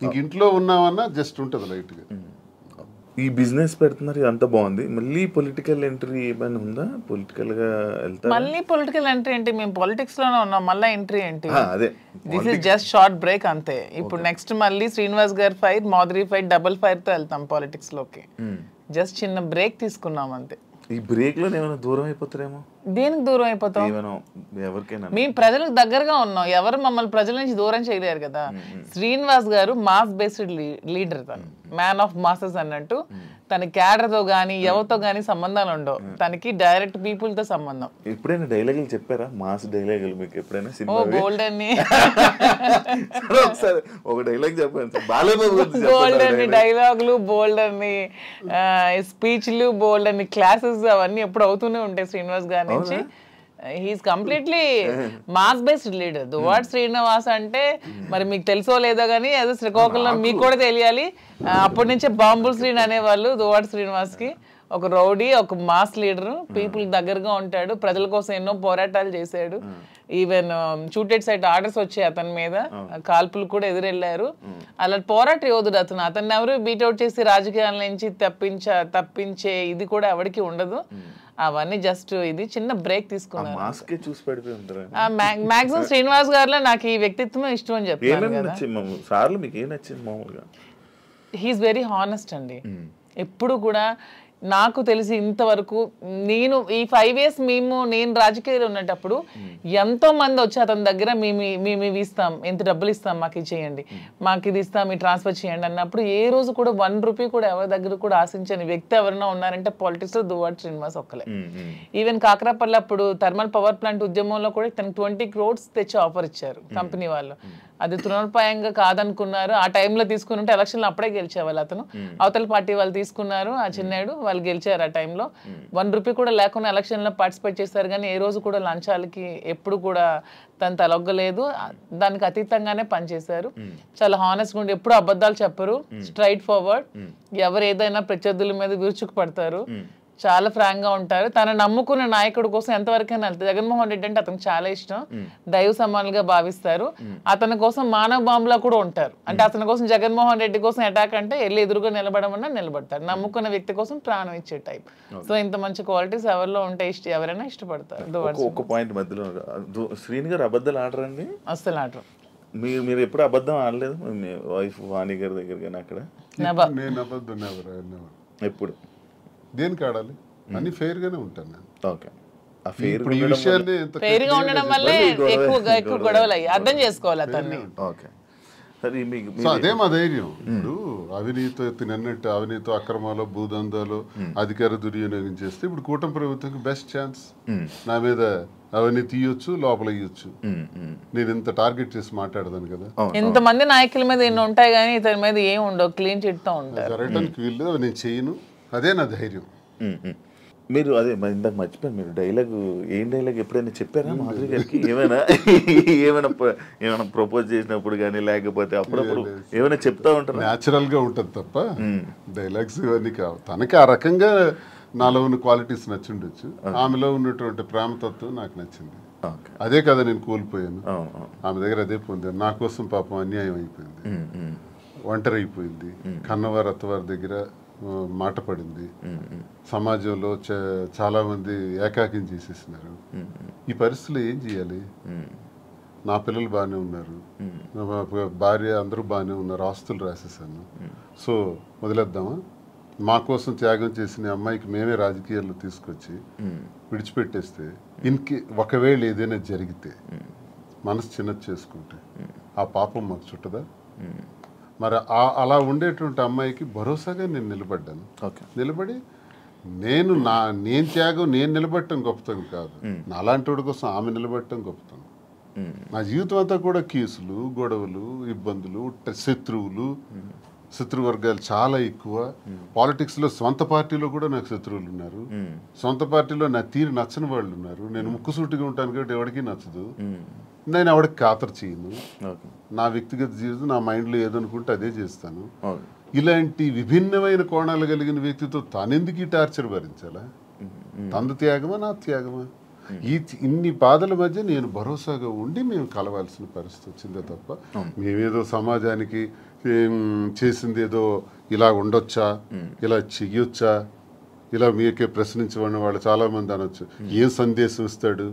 ఇంక ఇంట్లో ఉన్నామన్నా జస్ట్ ఉంటుంది లైట్గా. ఈ బిజినెస్ పెడుతున్నారు, అంత బాగుంది. మళ్ళీ పొలిటికల్ ఎంట్రీ ఏమైనా ఉందా? పొలిటికల్ గా వెళ్తారు? మళ్ళీ పొలిటికల్ ఎంట్రీ ఏంటి? మేము పాలిటిక్స్ లోనే ఉన్నాం, మళ్ళీ ఎంట్రీ ఏంటి? అదే this is just short break అంతే. ఇప్పుడు నెక్స్ట్ మళ్ళీ శ్రీనివాస్ గారి fire, Madhuri fire, double fire తో వెళ్తాం పాలిటిక్స్ లోకి. జస్ట్ చిన్న బ్రేక్ తీసుకున్నాం అంతే. ఈ బ్రేక్ లో ఏమైనా దూరం అయిపోతారేమో? దేనికి దూరం అయిపోతాం? ఎవరికైనా మేము ప్రజలకు దగ్గరగా ఉన్నాం. ఎవరు మమ్మల్ని ప్రజల నుంచి దూరం చేయలేరు కదా. శ్రీనివాస్ గారు మాస్ బేస్డ్ లీడర్, తను మ్యాన్ ఆఫ్ మాసెస్ అన్నట్టు. తన క్యాడర్ తో గానీ ఎవరితో గానీ సంబంధాలు ఉండవు. తనకి డైరెక్ట్ పీపుల్ తో సంబంధం. ఎప్పుడైనా డైలాగులు చెప్పారా? మాస్ డైలాగులు మీకు ఎప్పుడైనా? గోల్డ్ అని ఒకసారి ఒక డైలాగ్ చెప్పండి. బాలయ్య బోల్డ్ అని డైలాగులు, బోల్డ్ అని స్పీచ్లు, బోల్డ్ అని క్లాసెస్ అవన్నీ ఎప్పుడు అవుతూనే ఉంటాయి శ్రీనివాస్ గారి నుంచి. He is completely mass based leader. Duvvada Srinivas అంటే మరి మీకు తెలుసో లేదో కానీ అదే శ్రీకాకుళం మీకు కూడా తెలియాలి. అప్పటి నుంచే బాంబుల్ శ్రీని అనేవాళ్ళు దువ్వాడ శ్రీనివాస్ కి. ఒక రౌడీ, ఒక మాస్ లీడర్, పీపుల్ దగ్గరగా ఉంటాడు, ప్రజల కోసం ఎన్నో పోరాటాలు చేశాడు. ఈవెన్ షూటెడ్ సైట్ ఆర్డర్స్ వచ్చాయి అతని మీద, కాల్పులు కూడా ఎదురెళ్లారు. అలా పోరాట యోధుడు అతను. అతన్ని ఎవరు బీట్అవుట్ చేసి రాజకీయాల నుంచి తప్పించే ఇది కూడా ఎవరికి ఉండదు. అవన్నీ జస్ట్ ఇది చిన్న బ్రేక్ తీసుకున్నాను. మాక్సిమం శ్రీనివాస్ గారిలో నాకు ఈ వ్యక్తిత్వం ఇష్టం అని చెప్తాను. హీఈస్ వెరీ హానెస్ట్ అండి. ఎప్పుడు కూడా నాకు తెలిసి ఇంతవరకు నేను ఈ 5 years నేను రాజకీయాలు ఉన్నప్పుడు ఎంతో మంది వచ్చి అతని దగ్గర మేము ఇవి ఇస్తాం, ఎంత డబ్బులు ఇస్తాం, మాకు ఇది చేయండి, మాకు ఇది ఇస్తాం, ఈ ట్రాన్స్ఫర్ చేయండి అన్నప్పుడు ఏ రోజు కూడా 1 రూపీ కూడా ఎవరి దగ్గర కూడా ఆశించని వ్యక్తి ఎవరైనా ఉన్నారంటే పాలిటిక్స్ లో దువ్వాడ శ్రీనివాస్ ఒక్కలే. ఈవెన్ కాకరాపల్లి అప్పుడు థర్మల్ పవర్ ప్లాంట్ ఉద్యమంలో కూడా తనకు 20 crores తెచ్చి ఆఫర్ ఇచ్చారు కంపెనీ వాళ్ళు. అది తృణోపాయంగా కాదనుకున్నారు. ఆ టైంలో తీసుకుని ఉంటే ఎలక్షన్లో అప్పుడే గెలిచేవాళ్ళు. అతను అవతల పార్టీ వాళ్ళు తీసుకున్నారు, ఆ చిన్నాడు వాళ్ళు గెలిచారు. ఆ టైంలో 1 రూపీ కూడా లేకుండా ఎలక్షన్లో పార్టిసిపేట్ చేశారు. కానీ ఏ రోజు కూడా లంచాలకి ఎప్పుడు కూడా తను తలొగ్గలేదు. దానికి అతీతంగానే పనిచేశారు. చాలా హానెస్ట్గా ఉండి ఎప్పుడు అబద్ధాలు చెప్పరు, స్ట్రైట్ ఫార్వర్డ్. ఎవరు ఏదైనా ప్రత్యర్థుల మీద విరుచుకు పడతారు, చాలా ఫ్రాంక్ గా ఉంటారు. తన నమ్ముకున్న నాయకుడి కోసం ఎంతవరకైనా వెళ్తారు. జగన్మోహన్ రెడ్డి అంటే అతనికి చాలా ఇష్టం, దైవ సమానులుగా భావిస్తారు. అతని కోసం మానవ బాంబులా కూడా ఉంటారు. అంటే అతని కోసం జగన్మోహన్ రెడ్డి కోసం అటాక్ అంటే వెళ్ళి ఎదురుగా నిలబడమన్నా నిలబడతారు. నమ్ముకున్న వ్యక్తి కోసం ప్రాణం ఇచ్చే టైప్. సో ఇంత మంచి క్వాలిటీస్ ఎవరిలో ఉంటే ఎవరైనా ఇష్టపడతారు. ఒక పాయింట్ మధ్యలో, శ్రీని గారు అబద్ధాలు ఆడరండి? అస్సలు ఆడరు. మీరు ఎప్పుడు అబద్ధం ఆడలేదు మీ వైఫ్ వాణి గారి దగ్గర? కానీ అక్కడ ఎప్పుడు దేనికి ఆడాలి? అన్ని ఫెయిర్ గానే ఉంటాను నేను. ఓకే. ఇప్పుడు ఈ విషయాన్ని ఫెయిర్ గా ఉండడం వల్లే ఎక్కువ గొడవలు అయ్యి అర్థం చేసుకోవాలి అతన్ని. ఓకే. అదే మా ధైర్యం. ఇప్పుడు అవినీతి తినన్నట్టు అవినీతి అక్రమాలు, భూదందాలు, అధికార దుర్వినియోగం చేస్తే ఇప్పుడు కూటమి ప్రభుత్వంకి బెస్ట్ ఛాన్స్. నా మీద అవన్నీ తీయొచ్చు, లోపల ఇయ్యొచ్చు. నేను ఇంత టార్గెట్ చేసి మాట్లాడదాను కదా. ఇంతమంది నాయకుల మీద ఎన్ని ఉంటాయి కానీ ఇతని మీద ఏం ఉండవు, క్లీన్ చిట్ తో ఉంటాయి. జరగడానికి వీళ్ళు అవి నేను చేయను. అదే నా ధైర్యం. మీరు అదే ఇందాక మర్చిపోయారు, మీరు ఏం డైలాగ్ ఎప్పుడైనా చెప్పారా మాధురి గారికి? ఏమైనా ప్రపోజ్ చేసినప్పుడు కానీ లేకపోతే అప్పుడప్పుడు ఏమైనా చెప్తా ఉంటారు? న్యాచురల్ గా ఉంటుంది తప్ప డైలాగ్స్ ఇవన్నీ కావు. తనకి ఆ రకంగా నాలో ఉన్న క్వాలిటీస్ నచ్చిండొచ్చు. ఆమెలో ఉన్నటువంటి ప్రేమతత్వం నాకు నచ్చింది. అదే కదా నేను కోల్పోయాను. ఆమె దగ్గర అదే పొందాను. నా కోసం పాపం అన్యాయం అయిపోయింది, ఒంటరి అయిపోయింది, కన్నవారి అత్తవారి దగ్గర మాట పడింది. సమాజంలో చాలా మంది ఏకాకిం చేసేసినారు. ఈ పరిస్థితుల్లో ఏం చేయాలి? నా పిల్లలు బాగానే ఉన్నారు, భార్య అందరూ బాగానే ఉన్నారు, ఆస్తులు రాసేసాను. సో వదిలేద్దామా? మా కోసం త్యాగం చేసిన అమ్మాయికి మేమే రాజకీయాల్లో తీసుకొచ్చి విడిచిపెట్టేస్తే ఒకవేళ ఏదైనా జరిగితే మనసు చిన్నది చేసుకుంటే ఆ పాపం మాకు చుట్టదా? మరి అలా ఉండేటువంటి అమ్మాయికి భరోసాగా నేను నిలబడ్డాను. నిలబడి నేను త్యాగం నేను నిలబడటం గొప్పతనం కాదు, నాలాంటి వాడి కోసం ఆమె నిలబడటం గొప్పతనం. నా జీవితం అంతా కూడా కేసులు, గొడవలు, ఇబ్బందులు, శత్రువులు, శత్రువర్గాలు చాలా ఎక్కువ. పాలిటిక్స్లో సొంత పార్టీలో కూడా నాకు శత్రువులు ఉన్నారు, సొంత పార్టీలో నా తీరు నచ్చని వాళ్ళు ఉన్నారు. నేను ముక్కుసూటిగా ఉంటాను కాబట్టి ఎవరికి నచ్చదు, నేను ఎవరికి ఖాతరు చేయను. నా వ్యక్తిగత జీవితం నా మైండ్లో ఏదనుకుంటే అదే చేస్తాను. ఇలాంటి విభిన్నమైన కోణాలు కలిగిన వ్యక్తితో తానెందుకు ఈ టార్చర్ భరించాలా? తందు త్యాగమా నా త్యాగమా? ఇన్ని బాధల మధ్య నేను భరోసాగా ఉండి మేము కలవాల్సిన పరిస్థితి వచ్చిందే తప్ప మేమేదో సమాజానికి చేసింది ఏదో ఇలా ఉండొచ్చా, ఇలా చెయ్యొచ్చా, ఇలా మీకే ప్రశ్నించబడిన వాళ్ళు చాలామంది అనొచ్చు, ఏం సందేశం ఇస్తాడు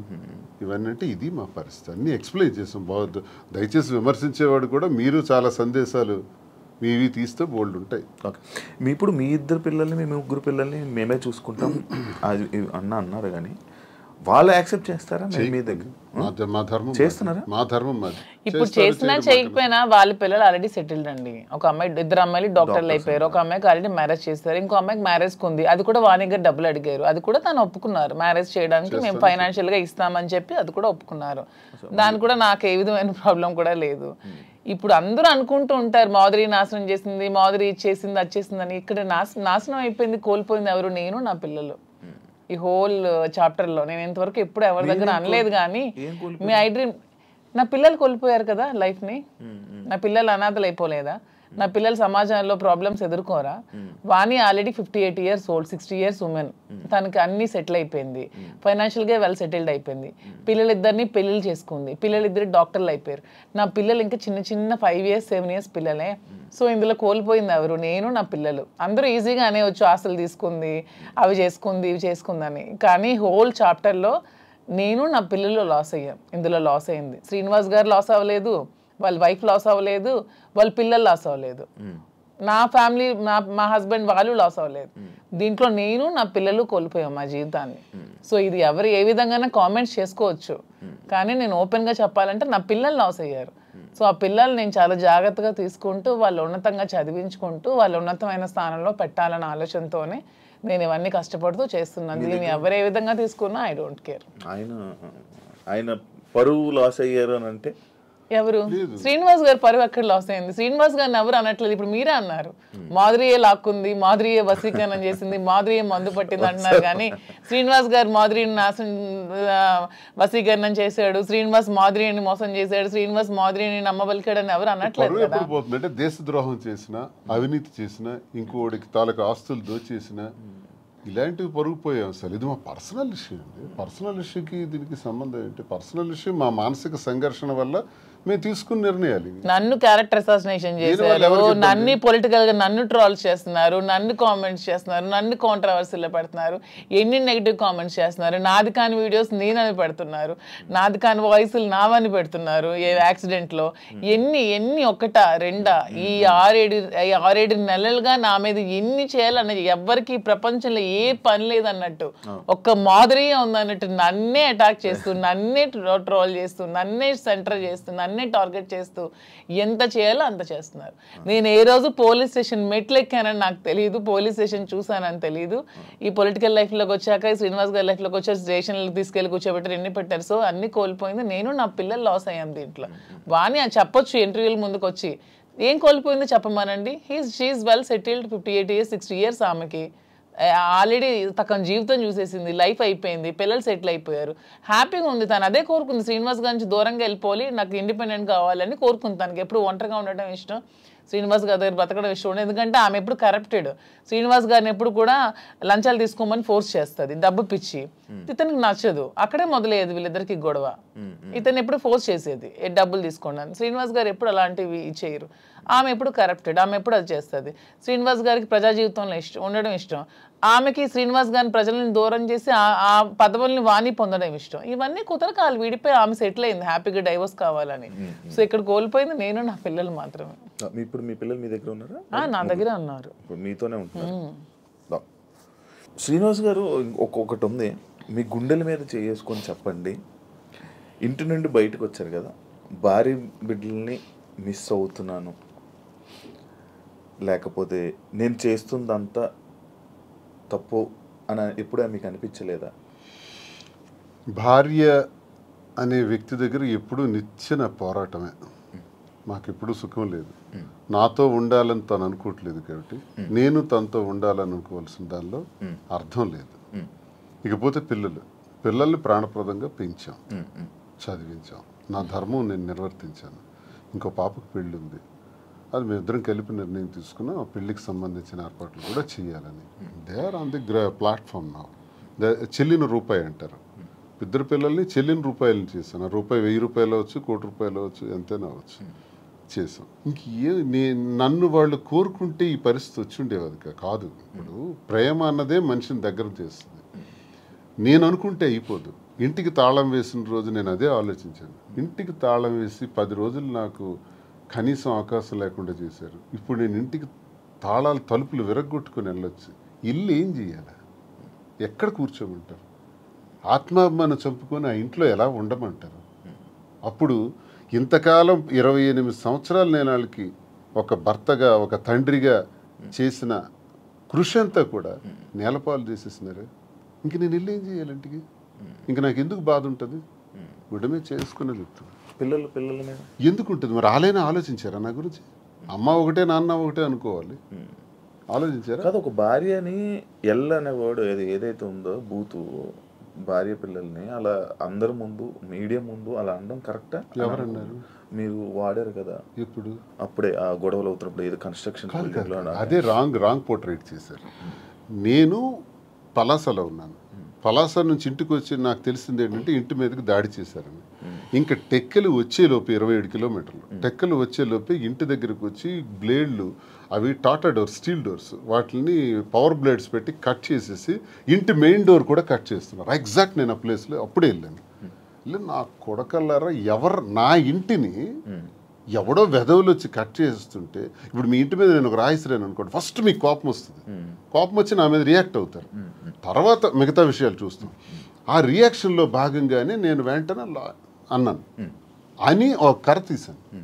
ఇవన్నీ అంటే ఇది మా పరిస్థితి. అన్నీ ఎక్స్ప్లెయిన్ చేసాం. బాగుంది, దయచేసి విమర్శించేవాడు కూడా మీరు చాలా సందేశాలు మీవి తీస్తే బోల్డ్ ఉంటాయి. ఓకే, ఇప్పుడు మీ ఇద్దరు పిల్లల్ని మీ ముగ్గురు పిల్లల్ని మేమే చూసుకుంటాం అది అన్నారు, కానీ వాళ్ళు యాక్సెప్ట్ చేస్తారా? మీ దగ్గర మా ధర్మం చేస్తున్నారా? మా ధర్మం మాది. ఇప్పుడు చేసినా చేయకపోయినా వాళ్ళ పిల్లలు ఆల్రెడీ సెటిల్డ్ అండి. ఒక అమ్మాయి, ఇద్దరు అమ్మాయిలు డాక్టర్లు అయిపోయారు. ఒక అమ్మాయికి ఆల్రెడీ మ్యారేజ్ చేస్తారు, ఇంకో అమ్మాయికి మ్యారేజ్ ఉంది. అది కూడా వాణి గారు డబ్బులు అడిగారు, అది కూడా తను ఒప్పుకున్నారు. మ్యారేజ్ చేయడానికి మేము ఫైనాన్షియల్ గా ఇస్తామని చెప్పి అది కూడా ఒప్పుకున్నారు. దాని కూడా నాకు ఏ విధమైన ప్రాబ్లం కూడా లేదు. ఇప్పుడు అందరూ అనుకుంటూ ఉంటారు మాధురి నాశనం చేసింది, మాధురి ఇచ్చేసింది, అది చేసింది అని. ఇక్కడ నాశనం అయిపోయింది, కోల్పోయింది ఎవరు? నేను నా పిల్లలు. ఈ హోల్ చాప్టర్ లో నేను ఇంతవరకు ఎప్పుడు ఎవరి దగ్గర అనలేదు, కానీ మీ ఐ డ్రీమ్ నా పిల్లలు కోల్పోయారు కదా లైఫ్ ని. నా పిల్లలు అనాథలు అయిపోలేదా? నా పిల్లలు సమాజంలో ప్రాబ్లమ్స్ ఎదుర్కోరా? Vani already 58 years old, 60 years women. తనకి అన్ని సెటిల్ అయిపోయింది, ఫైనాన్షియల్ గా వెల్ సెటిల్డ్ అయిపోయింది. పిల్లలిద్దరిని పెళ్లిళ్ళు చేసుకుంది, పిల్లలిద్దరు డాక్టర్లు అయిపోయారు. నా పిల్లలు ఇంకా చిన్న చిన్న 5 years 7 years పిల్లలే. సో ఇందులో కోల్పోయింది ఎవరు? నేను నా పిల్లలు. అందరూ ఈజీగా అనేవచ్చు ఆస్తులు తీసుకుంది, అవి చేసుకుంది, ఇవి చేసుకుందని. కానీ హోల్ చాప్టర్లో నేను నా పిల్లలు లాస్ అయ్యాం. ఇందులో లాస్ అయింది శ్రీనివాస్ గారు లాస్ అవ్వలేదు, వాళ్ళ వైఫ్ లాస్ అవ్వలేదు, వాళ్ళ పిల్లలు లాస్ అవ్వలేదు, నా ఫ్యామిలీ మా హస్బెండ్ వాళ్ళు లాస్ అవ్వలేదు. దీంట్లో నేను నా పిల్లలు కోల్పోయాం మా జీవితాన్ని. సో ఇది ఎవరు ఏ విధంగా కామెంట్స్ చేసుకోవచ్చు, కానీ నేను ఓపెన్గా చెప్పాలంటే నా పిల్లలు లాస్ అయ్యారు. సో ఆ పిల్లలు నేను చాలా జాగ్రత్తగా తీసుకుంటూ వాళ్ళు ఉన్నతంగా చదివించుకుంటూ వాళ్ళు ఉన్నతమైన స్థానంలో పెట్టాలన్న ఆలోచనతోనే నేను ఇవన్నీ కష్టపడుతూ చేస్తున్నాను. దీన్ని ఎవరు ఏ విధంగా తీసుకున్నా ఐ డోంట్ కేర్. ఆయన పరువు లాస్ అయ్యారు అని అంటే ఎవరు? శ్రీనివాస్ గారు పరువు ఎక్కడ లాస్ అయింది? శ్రీనివాస్ గారిని ఎవరు అనట్లేదు. ఇప్పుడు మీరే అన్నారు మాధురియే లాక్కుంది, మాధురియే వశీకరణం చేసింది, మాధురియే మందు పట్టింది అంటున్నారు. కానీ శ్రీనివాస్ గారు మాధురిని వశీకరణం చేశాడు, శ్రీనివాస్ మాధురిని మోసం చేశాడు, శ్రీనివాస్ మాధురిని నమ్మబలికాడని ఎవరు అనట్లేదు కదా. అంటే దేశద్రోహం చేసిన, అవినీతి చేసిన, ఇంకోటికి తాలూకు ఆస్తులు దోచేసిన ఇలాంటివి పరుగుపోయాం. అసలు ఇది మా పర్సనల్ ఇష్యూ అండి. పర్సనల్ ఇష్యూకి దీనికి సంబంధం ఏంటి? పర్సనల్ ఇష్యూ మా మానసిక సంఘర్షణ వల్ల మేము తీసుకున్న నిర్ణయాలు. నన్ను క్యారెక్టర్ అసాసినేషన్ చేశారు, నన్ను పొలిటికల్ గా నన్ను ట్రోల్స్ చేస్తున్నారు, నన్ను కామెంట్స్ చేస్తున్నారు, నన్ను కాంట్రవర్సీలో పెడుతున్నారు, ఎన్ని నెగిటివ్ కామెంట్స్ చేస్తున్నారు, నాది కాని వీడియోస్ నేనని పెడుతున్నారు, నాది కాని వాయిస్లు నావని పెడుతున్నారు. ఏ యాక్సిడెంట్ లో ఎన్ని ఎన్ని ఒకటా రెండా ఈ 6-7 నెలలుగా నా మీద ఎన్ని చేయాలన్నది ఎవ్వరికి ప్రపంచంలో ఏ పని లేదన్నట్టు ఒక్క మాధురియే ఉందన్నట్టు నన్నే అటాక్ చేస్తూ, నన్నే ట్రోల్ చేస్తూ, నన్నే సెంటర్ చేస్తూ, నన్నే టార్గెట్ చేస్తూ ఎంత చేయాలో అంత చేస్తున్నారు. నేను ఏ రోజు పోలీస్ స్టేషన్ మెట్లు ఎక్కానని నాకు తెలియదు, పోలీస్ స్టేషన్ చూసానని తెలియదు. ఈ పొలిటికల్ లైఫ్లోకి వచ్చాక, శ్రీనివాస్ గారి లైఫ్లోకి వచ్చాక స్టేషన్లకు తీసుకెళ్ళి కూర్చోబెట్టారు, ఎన్ని పెట్టారు. సో అన్ని కోల్పోయింది నేను, నా పిల్లలు లాస్ అయ్యాం దీంట్లో. వాణి అని చెప్పొచ్చు ఇంటర్వ్యూల ముందుకు వచ్చి, ఏం కోల్పోయిందో చెప్పమానండి. She's well settled, 58 years 60 years ఆమెకి ఆల్రెడీ తన జీవితం చూసేసింది, లైఫ్ అయిపోయింది, పిల్లలు సెటిల్ అయిపోయారు, హ్యాపీగా ఉంది. తను అదే కోరుకుంది, శ్రీనివాస్ గారి నుంచి దూరంగా వెళ్ళిపోవాలి, నాకు ఇండిపెండెంట్ కావాలని కోరుకుంది. తనకి ఎప్పుడు ఒంటరిగా ఉండటం ఇష్టం, శ్రీనివాస్ గారి దగ్గర బతకడం ఇష్టం ఉండదు. ఎందుకంటే ఆమె ఎప్పుడు కరప్టెడ్. శ్రీనివాస్ గారిని ఎప్పుడు కూడా లంచాలు తీసుకోమని ఫోర్స్ చేస్తుంది, డబ్బు పిచ్చి. ఇతనికి నచ్చదు, అక్కడే మొదలయ్యేది వీళ్ళిద్దరికి గొడవ. ఇతను ఎప్పుడు ఫోర్స్ చేసేది డబ్బులు తీసుకోండి. శ్రీనివాస్ గారు ఎప్పుడు అలాంటివి చేయరు. ఆమె ఎప్పుడు కరప్టెడ్, ఆమె ఎప్పుడు అది చేస్తుంది. శ్రీనివాస్ గారికి ప్రజా జీవితంలో ఉండడం ఇష్టం, ఆమెకి శ్రీనివాస్ గారిని ప్రజలను దూరం చేసి ఆ పదవుల్ని వాణి పొందడం ఇష్టం. ఇవన్నీ కుదరకాలు విడిపోయి ఆమె సెటిల్ అయింది, హ్యాపీగా డైవర్స్ కావాలని. సో ఇక్కడ కోల్పోయింది నేను, నా పిల్లలు మాత్రమే. ఇప్పుడు మీ పిల్లలు మీ దగ్గర ఉన్నారా? నా దగ్గర ఉన్నారు, మీతోనే ఉంటున్నారు. శ్రీనివాస్ గారు ఒక్కొక్కటి ఉంది, మీ గుండెల మీద చేసుకొని చెప్పండి. ఇంటి నుండి బయటకు వచ్చారు కదా, భార్య బిడ్డల్ని మిస్ అవుతున్నాను, లేకపోతే నేను చేస్తుందంతా తప్పు అని ఎప్పుడూ మీకు అనిపించలేదా? భార్య అనే వ్యక్తి దగ్గర ఎప్పుడూ నిచ్చెన పోరాటమే. మాకు ఎప్పుడు సుఖం లేదు, నాతో ఉండాలని తను అనుకోవట్లేదు కాబట్టి నేను తనతో ఉండాలని అనుకోవాల్సిన దానిలో అర్థం లేదు. ఇకపోతే పిల్లల్ని ప్రాణప్రదంగా పెంచాం, చదివించాం, నా ధర్మం నేను నిర్వర్తించాను. ఇంకో పాపకు పెళ్ళి ఉంది, అది మేమిద్దరం కలిపి నిర్ణయం తీసుకున్నాం. ఆ పెళ్లికి సంబంధించిన ఏర్పాట్లు కూడా చేయాలని. They are on the platform నా. చెల్లిన రూపాయి అంటారు. ఇద్దరు పిల్లల్ని చెల్లిన రూపాయలని చేశాను. ఆ రూపాయి 1000 రూపాయలు అవచ్చు, 1 కోటి రూపాయలు అవచ్చు, ఎంతైనా అవచ్చు, చేసాం. నన్ను వాళ్ళు కోరుకుంటే ఈ పరిస్థితి వచ్చి ఉండేది కాదు. ఇప్పుడు ప్రేమ అన్నదే మనిషిని దగ్గర చేస్తుంది. నేను అనుకుంటే అయిపోదు. ఇంటికి తాళం వేసిన రోజు నేను అదే ఆలోచించాను. ఇంటికి తాళం వేసి 10 రోజులు నాకు కనీసం అవకాశం లేకుండా చేశారు. ఇప్పుడు నేను ఇంటికి తాళాలు తలుపులు విరగొట్టుకుని వెళ్ళొచ్చు. ఇల్లు ఏం చేయాలి? ఎక్కడ కూర్చోమంటారు? ఆత్మాభిమానం చంపుకొని ఆ ఇంట్లో ఎలా ఉండమంటారు? అప్పుడు ఇంతకాలం 28 సంవత్సరాలు నేను వాళ్ళకి ఒక భర్తగా, ఒక తండ్రిగా చేసిన కృషి అంతా కూడా నేలపాలు చేసేసినారు. ఇంక నేను ఇల్లు ఏం చేయాలి? ఇంటికి ఇంక నాకు ఎందుకు బాధ ఉంటుంది? గుడ్డమే చేసుకునే చెప్తాను. పిల్లల మీద ఎందుకు ఉంటుంది మరి? ఆలైనా ఆలోచించారా నా గురించి? అమ్మ ఒకటే నాన్న ఒకటే అనుకోవాలి, ఆలోచించారా? కాదు, ఒక భార్యని అనే వర్డ్ ఏదైతే ఉందో బూతు, భార్య పిల్లల్ని అలా అందరి ముందు, మీడియా ముందు అలా అనడం కరెక్టా? ఎవరన్నారు? మీరు వాడారు కదా ఇప్పుడు. అప్పుడే ఆ గొడవలు అవుతున్నప్పుడు ఏదో కన్స్ట్రక్షన్ అదే రాంగ్ పోర్ట్రేట్ చేశారు. నేను పలాసలో ఉన్నాను. పలాస నుంచి ఇంటికి వచ్చి నాకు తెలిసింది ఏంటంటే ఇంటి మీదకి దాడి చేశారని. ఇంకా టెక్కలు వచ్చేలోపు 27 కిలోమీటర్లు టెక్కలు వచ్చేలోపే ఇంటి దగ్గరకు వచ్చి బ్లేడ్లు, అవి టాటా డోర్స్, స్టీల్ డోర్స్, వాటిని పవర్ బ్లేడ్స్ పెట్టి కట్ చేసేసి ఇంటి మెయిన్ డోర్ కూడా కట్ చేస్తున్నారు. ఎగ్జాక్ట్ నేను ఆ ప్లేస్లో అప్పుడే వెళ్ళాను. నా కొడకల్లారా, నా ఇంటిని ఎవడో వెధవులు వచ్చి కట్ చేస్తుంటే, ఇప్పుడు మీ ఇంటి మీద నేను ఒక రాయిసిరాను అనుకోండి, ఫస్ట్ మీకు కోపం వస్తుంది. కోపం వచ్చి నా మీద రియాక్ట్ అవుతారు, తర్వాత మిగతా విషయాలు చూస్తాం. ఆ రియాక్షన్లో భాగంగానే నేను వెంటనే అన్నాను అని ఒక కర్ర తీశాను.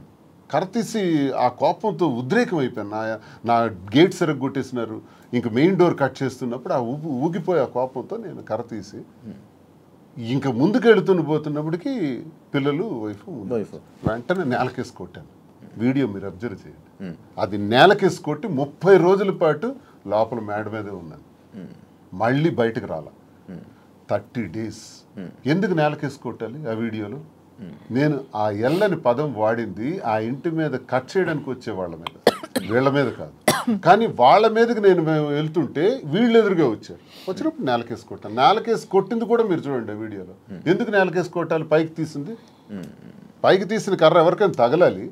కర్ర తీసి ఆ కోపంతో ఉద్రేకం అయిపోయాను. నా గేట్ కొట్టేసినారు, ఇంక మెయిన్ డోర్ కట్ చేస్తున్నప్పుడు ఆ ఊగిపోయే ఆ కోపంతో నేను కర్ర తీసి ఇంకా ముందుకు పోతున్నప్పటికీ పిల్లలు, వైఫ్ వెంటనే నేలకేసి కొట్టాను. వీడియో మీరు అబ్జర్వ్ చేయండి. అది నేలకేసి కొట్టి 30 రోజుల పాటు లోపల మేడ మీదే ఉన్నాను. మళ్ళీ బయటకు రాల 30 days. ఎందుకు నేలకేసి కొట్టాలి? ఆ వీడియోలో నేను ఆ ఎల్లని పదం వాడింది ఆ ఇంటి మీద కట్ చేయడానికి వచ్చే వాళ్ళ మీద, వీళ్ళ మీద కాదు. కానీ వాళ్ళ మీదకి నేను వెళ్తుంటే వీళ్ళు ఎదురుగా వచ్చారు. వచ్చినప్పుడు నేలకేసి కొట్టాను. నేలకేసి కొట్టింది కూడా మీరు చూడండి ఆ వీడియోలో. ఎందుకు నేలకేసి కొట్టాలి? పైకి తీసింది, పైకి తీసిన కర్ర ఎవరికైనా తగలాలి,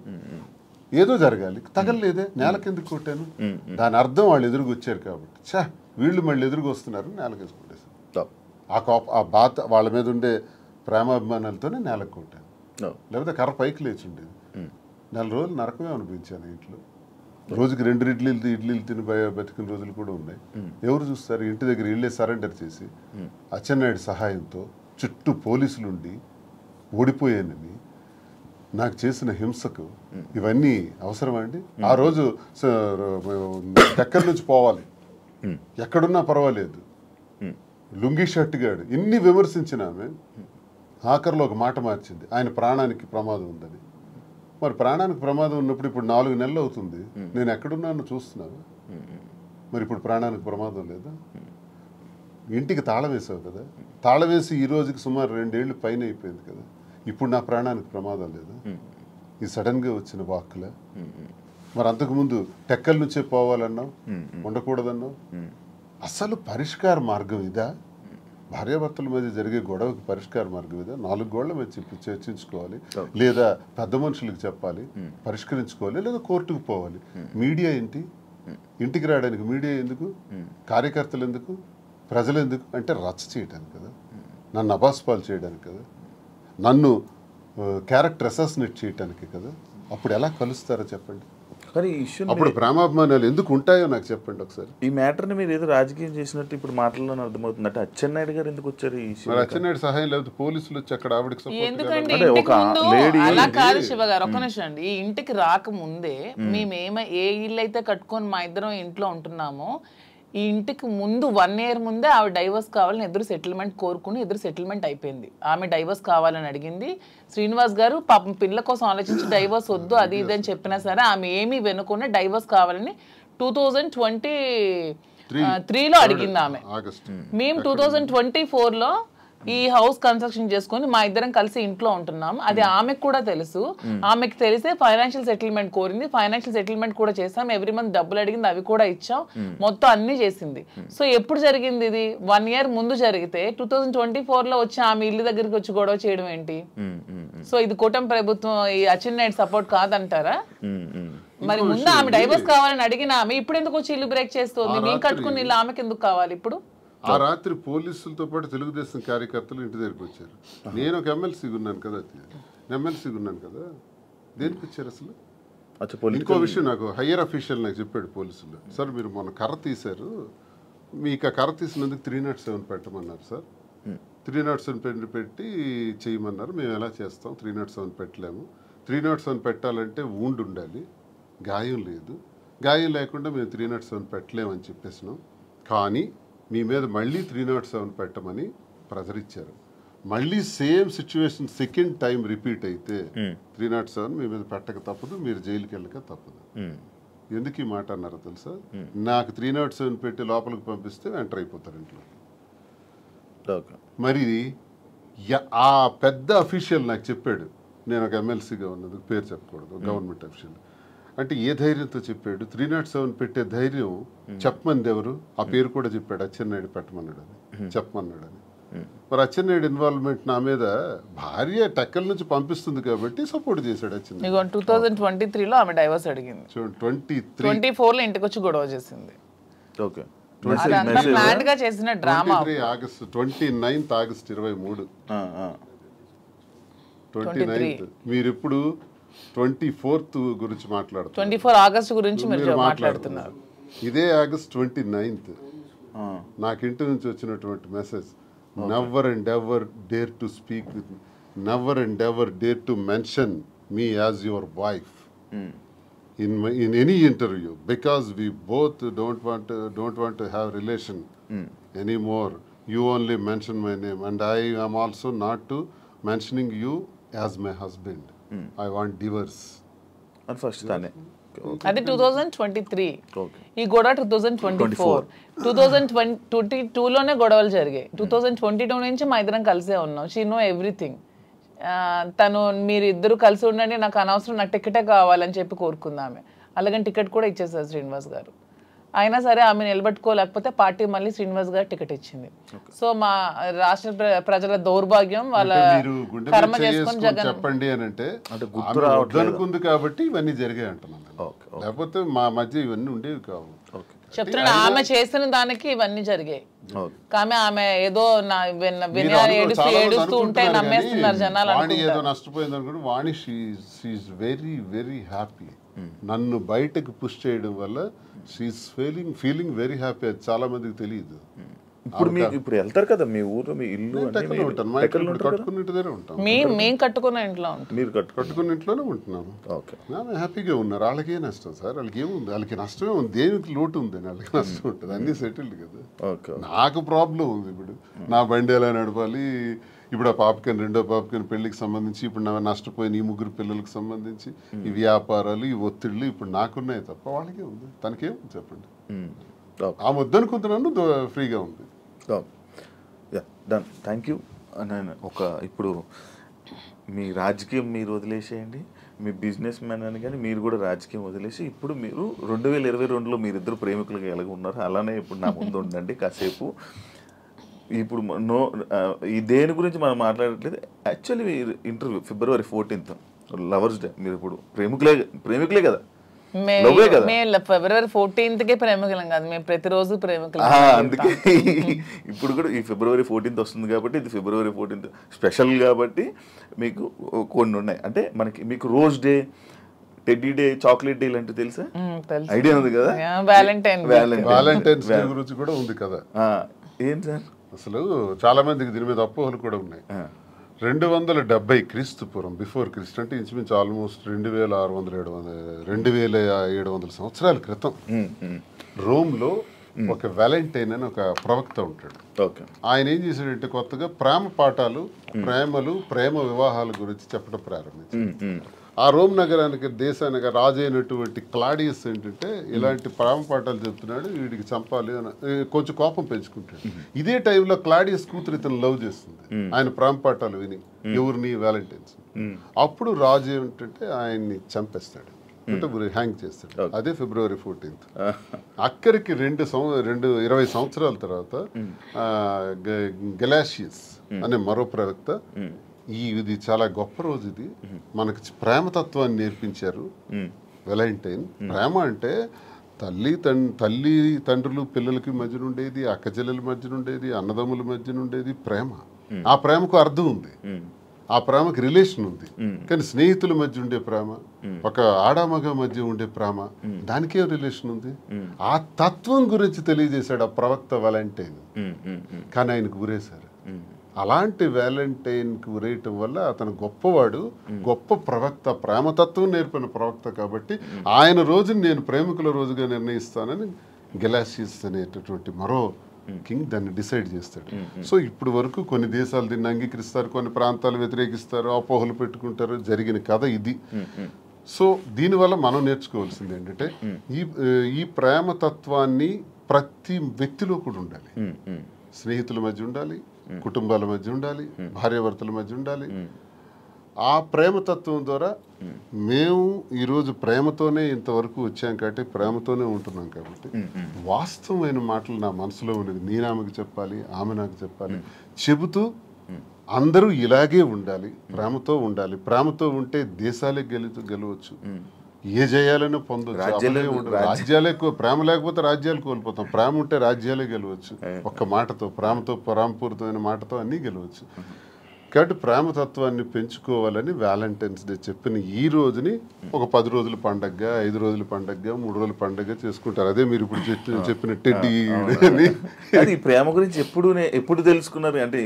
ఏదో జరగాలి, తగలలేదే, నేలకెందుకు కొట్టాను? దాని అర్థం వాళ్ళు ఎదురుగా వచ్చారు కాబట్టి, వీళ్ళు మళ్ళీ ఎదురుగా వస్తున్నారు, నేలకేసి కొట్టేశాను. ఆ బాధ వాళ్ళ మీద ఉండే ప్రేమాభిమానాలతోనే నేలకు కొట్టాను. లేకపోతే కర్ర పైకి లేచి ఉండేది. 4 రోజులు నరకమే అనిపించాను ఇంట్లో. రోజుకి 2 ఇడ్లీలు తిని బతికిన రోజులు కూడా ఉన్నాయి. ఎవరు చూస్తారు? ఇంటి దగ్గర ఇళ్ళే సరెండర్ చేసి అచ్చెన్నాయుడు సహాయంతో చుట్టూ పోలీసులుండి ఓడిపోయానని నాకు చేసిన హింసకు ఇవన్నీ అవసరమా అండి? ఆ రోజు ఎక్కడి నుంచి పోవాలి, ఎక్కడున్నా పర్వాలేదు, లుంగీ షర్ట్ గాడు ఇన్ని విమర్శించిన ఆమె ఆఖరిలో ఒక మాట మార్చింది, ఆయన ప్రాణానికి ప్రమాదం ఉందని. మరి ప్రాణానికి ప్రమాదం ఉన్నప్పుడు ఇప్పుడు 4 నెలలు అవుతుంది, నేను ఎక్కడున్నాను చూస్తున్నాను. మరి ఇప్పుడు ప్రాణానికి ప్రమాదం లేదా? ఇంటికి తాళం వేసావు కదా, తాళం వేసి ఈ రోజుకి సుమారు 2 ఏళ్ళు పైన అయిపోయింది కదా, ఇప్పుడు నా ప్రాణానికి ప్రమాదం లేదా? ఈ సడన్గా వచ్చిన వాక్కులే. మరి అంతకుముందు టెక్కల నుంచే పోవాలన్నావు, ఉండకూడదన్నావు. అసలు పరిష్కార మార్గం ఇదా? భార్యాభర్తల మధ్య జరిగే గొడవకి పరిష్కార మార్గం ఇదా? 4 గోళ్ల మీద చర్చించుకోవాలి, లేదా పెద్ద మనుషులకు చెప్పాలి, పరిష్కరించుకోవాలి, లేదా కోర్టుకు పోవాలి. మీడియా ఏంటి? ఇంటికి రావడానికి మీడియా ఎందుకు? కార్యకర్తలు ఎందుకు? ప్రజలు ఎందుకు? అంటే రచ్చ చేయడానికి కదా, నన్ను అబాస్పాలు చేయడానికి కదా, నన్ను క్యారెక్టర్ అసాసినేట్ చేయడానికి కదా. అప్పుడు ఎలా కలుస్తారో చెప్పండి. కానీ ఈ ఇష్యూ అప్పుడు ప్రేమాభిమానాలు ఎందుకు ఉంటాయో నాకు చెప్పండి ఒకసారి. ఈ మ్యాటర్ని మీరు ఏదో రాజకీయం చేసినట్టు ఇప్పుడు మాటల్లో అర్థమవుతుంది. అంటే అచ్చెన్నాయుడు గారు ఎందుకు వచ్చారు ఈ ఇష్యూ? అచ్చెన్నాయుడు సహాయం లేకపోతే పోలీసులు వచ్చి అక్కడ ఆవిడకి ఎందుకంటే అలా కాదు శివ గారు, ఒక్క నిమిషం అండి. ఈ ఇంటికి రాకముందే మేము ఏ ఇల్లు అయితే కట్టుకొని మా ఇద్దరం ఇంట్లో ఉంటున్నామో, ఈ ఇంటికి ముందు 1 year ముందే ఆవిడ డైవర్స్ కావాలని ఎదురు సెటిల్మెంట్ కోరుకుని ఎదురు సెటిల్మెంట్ అయిపోయింది. ఆమె డైవర్స్ కావాలని అడిగింది. శ్రీనివాస్ గారు పాపం పిల్లల కోసం ఆలోచించి డైవర్స్ వద్దు అది ఇది అని చెప్పినా సరే ఆమె ఏమీ వెనుకునే డైవర్స్ కావాలని 2023లో అడిగింది ఆమె. మేము 2024లో ఈ హౌస్ కన్స్ట్రక్షన్ చేసుకుని మా ఇద్దరం కలిసి ఇంట్లో ఉంటున్నాం. అది ఆమెకు కూడా తెలుసు. ఆమెకు తెలిసే ఫైనాన్షియల్ సెటిల్మెంట్ కోరింది. ఫైనాన్షియల్ సెటిల్మెంట్ కూడా చేసాం. ఎవ్రీ మంత్ డబ్బులు అడిగింది, అవి కూడా ఇచ్చాం. మొత్తం అన్ని చేసింది. సో ఎప్పుడు జరిగింది ఇది? 1 year ముందు జరిగితే 2024లో వచ్చి ఆమె ఇల్లు దగ్గరికి వచ్చి గొడవ చేయడం ఏంటి? సో ఇది కూటమి ప్రభుత్వం ఈ అచ్చెన్నాయుడు సపోర్ట్ కాదంటారా? మరి ముందు ఆమె డైవర్స్ కావాలని అడిగిన ఆమె ఇప్పుడు ఎందుకు వచ్చి ఇల్లు బ్రేక్ చేస్తుంది? మేము కట్టుకుని ఇల్లు ఆమెకి ఎందుకు కావాలి ఇప్పుడు? ఆ రాత్రి పోలీసులతో పాటు తెలుగుదేశం కార్యకర్తలు ఇంటి దగ్గరికి వచ్చారు. నేను ఒక ఎమ్మెల్సీగా ఉన్నాను కదా, దేనికి వచ్చారు అసలు? ఇంకో విషయం నాకు హయ్యర్ అఫీషియల్ నాకు చెప్పాడు పోలీసులు, సార్ మీరు మొన్న కర్ర తీశారు, మీకు ఆ కర్ర తీసినందుకు 307 పెట్టమన్నారు సార్. 307 పెట్టి చేయమన్నారు. మేము ఎలా చేస్తాం, 307 పెట్టలేము. 307 పెట్టాలంటే ఊండు ఉండాలి, గాయం లేదు. గాయం లేకుండా మేము 307 పెట్టలేమని చెప్పేసినాం. కానీ మీ మీద మళ్ళీ 307 పెట్టమని ప్రెజర్ ఇచ్చారు. మళ్ళీ same situation second time repeat అయితే 307 మీ మీద పెట్టక తప్పదు, మీరు జైలుకి వెళ్ళక తప్పదు. ఎందుకు ఈ మాట అన్నారో తెలుసా? నాకు 307 పెట్టి లోపలికి పంపిస్తే ఎంటర్ అయిపోతారు ఇంట్లో. మరి ఆ పెద్ద అఫీషియల్ నాకు చెప్పాడు, నేను ఒక ఎమ్మెల్సీగా ఉన్నందుకు పేరు చెప్పకూడదు, గవర్నమెంట్ అఫీషియల్ అంటే ఏ ధైర్యంతో చెప్పాడు? 307 పెట్టే ధైర్యం చెప్పమంది ఎవరు? ఆ పేరు కూడా చెప్పాడు, అచ్చెన్నాయుడు పెట్టమన్నాడు అని, చెప్పమన్నాడు అని. మరి అచ్చెన్నాయుడు ఇన్వాల్వ్మెంట్ నా మీద భార్య టెక్కల నుంచి పంపిస్తుంది కాబట్టి సపోర్ట్ చేశాడు అచ్చెన్నాయుడు. 2023లో ఆమె డైవర్స్ అడిగింది, 24లో ఇంటికి వచ్చి గొడవ చేసింది. ఓకే, ప్లాన్డ్ గా చేసిన డ్రామా. 29th August 23 29th. మీరు ఇప్పుడు 24th గురించి మాట్లాడుతున్నారు. 24 ఆగస్ట్ గురించి మీరు మాట్లాడుతున్నారు. ఇదే ఆగస్ట్ 29th నాకు ఇంటి నుంచి వచ్చినటువంటి message, never and ever dare to speak with, never and ever dare to mention me as your wife in any interview, because we both don't want to have relation anymore. You only mention my name and I am also not to mentioning you as my husband. I want divorce. And first tane అది 2023. ఈ గొడవ 2024. 2022లోనే గొడవలు జరిగాయి. 2022 నుంచి మా ఇద్దరం కలిసే ఉన్నాం. She know everything. తను మీరు ఇద్దరు కలిసి ఉండండి, నాకు అనవసరం, నాకు టికెటే కావాలని చెప్పి కోరుకుందామె. అలాగని టికెట్ కూడా ఇచ్చేసారు శ్రీనివాస్ గారు. అయినా సరే ఆమె నిలబెట్టుకోలేకపోతే పార్టీ మళ్ళీ శ్రీనివాస్ గారు టికెట్ ఇచ్చింది. సో మా రాష్ట్ర ప్రజల దౌర్భాగ్యం, వాళ్ళ కర్మ చేసుకొని జగన్ చెప్పండి అని అంటే అనుకుంది కాబట్టి ఇవన్నీ జరిగాయి అంటున్నాను. లేకపోతే మా మధ్య ఇవన్నీ ఉండేవి కావు. చెప్తున్నా, ఆమె చేసిన దానికి ఇవన్నీ జరిగాయి. కానీ ఆమె ఏదో ఏడుస్తూ ఉంటే నమ్మేస్తున్నారు జనాలు. వాణి ఏదో నష్టపోయింది అనుకుంటే వాణి షీఈస్ వెరీ వెరీ హ్యాపీ. నన్ను బయటకు పుష్ చేయడం వల్ల షీఈస్ ఫీలింగ్ వెరీ హ్యాపీ. అది చాలా మందికి తెలియదు. ఇప్పుడు వెళ్తారు కదా మీ ఊరు, మీ ఇల్లు కట్టుకున్న ఇంటిదే ఉంటాం. మేము కట్టుకున్న ఇంట్లో ఉంటాం. మీరు కట్టుకున్న ఇంట్లోనే ఉంటున్నాము. హ్యాపీగా ఉన్నారు. వాళ్ళకి నష్టం సార్? వాళ్ళకి ఏముంది? వాళ్ళకి నష్టమే ఉంది. దేనికి లోటు ఉంది? వాళ్ళకి నష్టం ఉంటుంది. అన్ని సెటిల్డ్ కదా. నాకు ప్రాబ్లం ఉంది. ఇప్పుడు నా బండి ఎలా నడపాలి, ఇప్పుడు ఆ పాపకని రెండో పాపకని పెళ్లికి సంబంధించి, ఇప్పుడు నా నష్టపోయిన ఈ 3 పిల్లలకు సంబంధించి ఈ వ్యాపారాలు, ఈ ఒత్తిళ్ళు ఇప్పుడు నాకున్నాయి తప్ప వాళ్ళకే ఉంది. తనకేముంది చెప్పండి? ఆ ముద్దనుకుంటున్నాను, ఫ్రీగా ఉంది. Done, thank you. నేను ఇప్పుడు మీ రాజకీయం మీరు వదిలేసేయండి, మీ బిజినెస్ మ్యాన్ అని కానీ మీరు కూడా రాజకీయం వదిలేసి ఇప్పుడు మీరు 2022లో మీరిద్దరు ప్రేమికులుగా ఎలాగ ఉన్నారు అలానే ఇప్పుడు నా ముందు ఉండండి కాసేపు. ఇప్పుడు ఈ దేని గురించి మనం మాట్లాడట్లేదు. Actually interview February 14th lovers day. మీరు ఇప్పుడు ప్రేమికులే కదా? February 14th ప్రేమికులం కాదు, మేము ప్రతిరోజు ప్రేమికులం. అందుకే ఇప్పుడు కూడా ఈ February 14th వస్తుంది కాబట్టి ఇది February 14th స్పెషల్ కాబట్టి మీకు కొన్ని ఉన్నాయి. అంటే మీకు rose day, teddy day, chocolate day ఇలాంటివి తెలుసా? ఐడియా ఉంది కదా? వ్యాలంటైన్స్ డే గురించి కూడా ఉంది కదా. ఏం సార్ అసలు చాలా మందికి దీని మీద అపోహలు కూడా ఉన్నాయి. 270 క్రీస్తుపూర్వం, బిఫోర్ క్రీస్తు అంటే ఇంచుమించు ఆల్మోస్ట్ 2600-2700 సంవత్సరాల క్రితం రోమ్లో ఒక వ్యాలంటైన్ అని ఒక ప్రవక్త ఉంటాడు. ఓకే. ఆయన ఏం చేశాడంటే కొత్తగా ప్రేమ పాఠాలు, ప్రేమ వివాహాల గురించి చెప్పడం ప్రారంభించాడు. ఆ రోమ్ నగరానికి దేశానికి రాజు అయినటువంటి క్లాడియస్ ఏంటంటే ఇలాంటి ప్రేమ పాఠాలు చెప్తున్నాడు, వీడికి చంపాలి అని కొంచెం కోపం పెంచుకుంటాడు. ఇదే టైంలో క్లాడియస్ కూతురు ఇతను లవ్ చేస్తుంది, ఆయన ప్రేమ పాఠాలు విని, ఎవరిని వ్యాలంటైన్స్. అప్పుడు రాజు ఏమిటంటే ఆయన్ని చంపేస్తాడు, అంటే హ్యాంగ్ చేస్తాడు. అదే February 14th. అక్కడికి 20 సంవత్సరాల తర్వాత గెలాషియస్ అనే మరో ప్రవక్త ఇది చాలా గొప్ప రోజు, ఇది మనకి ప్రేమతత్వాన్ని నేర్పించారు వ్యాలంటైన్. ప్రేమ అంటే తల్లి తండ్రులు పిల్లలకి మధ్యన ఉండేది, అక్క చెల్లెల మధ్యన ఉండేది, అన్నదమ్ముల మధ్యన ఉండేది ప్రేమ. ఆ ప్రేమకు అర్థం ఉంది, ఆ ప్రేమకి రిలేషన్ ఉంది. కానీ స్నేహితుల మధ్య ఉండే ప్రేమ, ఒక ఆడామగ మధ్య ఉండే ప్రేమ, దానికే రిలేషన్ ఉంది. ఆ తత్వం గురించి తెలియజేశాడు ఆ ప్రవక్త వ్యాలంటైన్. కానీ ఆయనకు గురేశారు. అలాంటి వ్యాలంటైన్కి ఉరేయటం వల్ల అతను గొప్పవాడు, గొప్ప ప్రవక్త, ప్రేమతత్వం నేర్పిన ప్రవక్త. కాబట్టి ఆయన రోజుని నేను ప్రేమికుల రోజుగా నిర్ణయిస్తానని గెలాషియస్ అనేటటువంటి మరో కింగ్ దాన్ని డిసైడ్ చేస్తాడు. సో ఇప్పుడు వరకు కొన్ని దేశాలు దీన్ని అంగీకరిస్తారు, కొన్ని ప్రాంతాలు వ్యతిరేకిస్తారు, అపోహలు పెట్టుకుంటారు. జరిగిన కథ ఇది. సో దీనివల్ల మనం నేర్చుకోవాల్సింది ఏంటంటే ఈ ప్రేమతత్వాన్ని ప్రతి వ్యక్తిలో కూడా ఉండాలి. స్నేహితుల మధ్య ఉండాలి, కుటుంబాల మధ్య ఉండాలి, భార్యాభర్తల మధ్య ఉండాలి. ఆ ప్రేమతత్వం ద్వారా మేము ఈరోజు ప్రేమతోనే ఇంతవరకు వచ్చాం కాబట్టి ప్రేమతోనే ఉంటున్నాం కాబట్టి వాస్తవమైన మాటలు నా మనసులో ఉన్నది నేను ఆమెకు చెప్పాలి, ఆమె నాకు చెప్పాలి, చెబుతూ అందరూ ఇలాగే ఉండాలి, ప్రేమతో ఉండాలి. ప్రేమతో ఉంటే దేశాలే గెలవచ్చు, ఏ జయాలను పొందొచ్చు. రాజ్యాలే ప్రేమ లేకపోతే రాజ్యాలు కోల్పోతాం, ప్రేమ ఉంటే రాజ్యాలే గెలవచ్చు. ఒక్క మాటతో, ప్రేమపూరితమైన మాటతో అన్నీ గెలవచ్చు. కాబట్టి ప్రేమతత్వాన్ని పెంచుకోవాలని వ్యాలంటైన్స్ డే చెప్పిన ఈ రోజుని ఒక 10 రోజుల పండగగా, 5 రోజుల పండగగా, 3 రోజుల పండగగా చేసుకుంటారు. అదే మీరు ఇప్పుడు చెప్పిన టెడ్డీ అని. ఈ ప్రేమ గురించి ఎప్పుడు తెలుసుకున్నారు? అంటే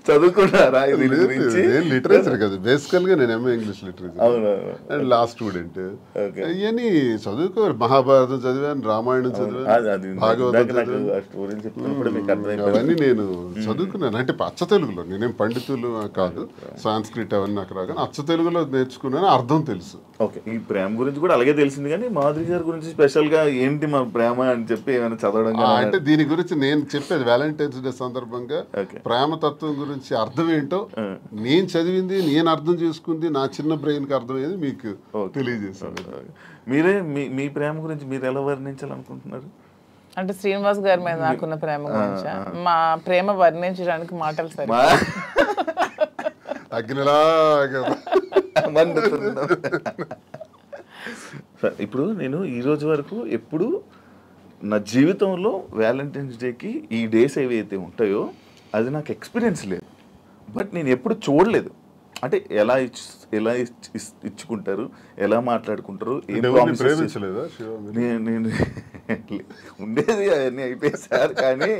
చదువుకున్నారా? లిటరేచర్ కదా బేసికల్ గా. నేను MA English literature and law student. ఇవన్నీ చదువుకోవాలి. మహాభారతం చదివాను, రామాయణం చదివాను, భాగవతం చదివాను. అవన్నీ నేను చదువుకున్నాను. అంటే అచ్చ తెలుగులో, నేనేం పండితులు కాదు, సాంస్క్రిట్ అవన్నీ నాకు రాగానే అచ్చ తెలుగులో నేర్చుకున్నాను, అర్థం తెలుసు. ఓకే. ఈ ప్రేమ గురించి కూడా అలాగే తెలిసింది. కానీ మాధురి గారి గురించి స్పెషల్ గా ఏంటి మా ప్రేమ అని చెప్పి ఏమైనా చదవడం? అంటే దీని గురించి నేను చెప్పేది వ్యాలంటైన్స్ డే సందర్భంగా ప్రేమతత్వం గురించి అర్థం ఏంటో నేను చదివింది, నేను అర్థం చేసుకుంది, నా చిన్న బ్రెయిన్ కి అర్థమయ్యేది మీకు తెలియజేశాను. మీరే మీ ప్రేమ గురించి మీరు ఎలా వర్ణించాలనుకుంటున్నారు? అంటే శ్రీనివాస్ గారి మీద నాకున్న ప్రేమ గురించి, మా ప్రేమ వర్ణించడానికి మాటలు సరే. ఇప్పుడు నేను ఈ రోజు వరకు ఎప్పుడు నా జీవితంలో వ్యాలంటైన్స్ డేకి ఈ డేస్ ఏవైతే ఉంటాయో అది నాకు ఎక్స్పీరియన్స్ లేదు. బట్ నేను ఎప్పుడు చూడలేదు. అంటే ఎలా ఇచ్చుకుంటారు, ఎలా మాట్లాడుకుంటారు, నేను ఉండేది అవన్నీ అయిపోయేసారు. కానీ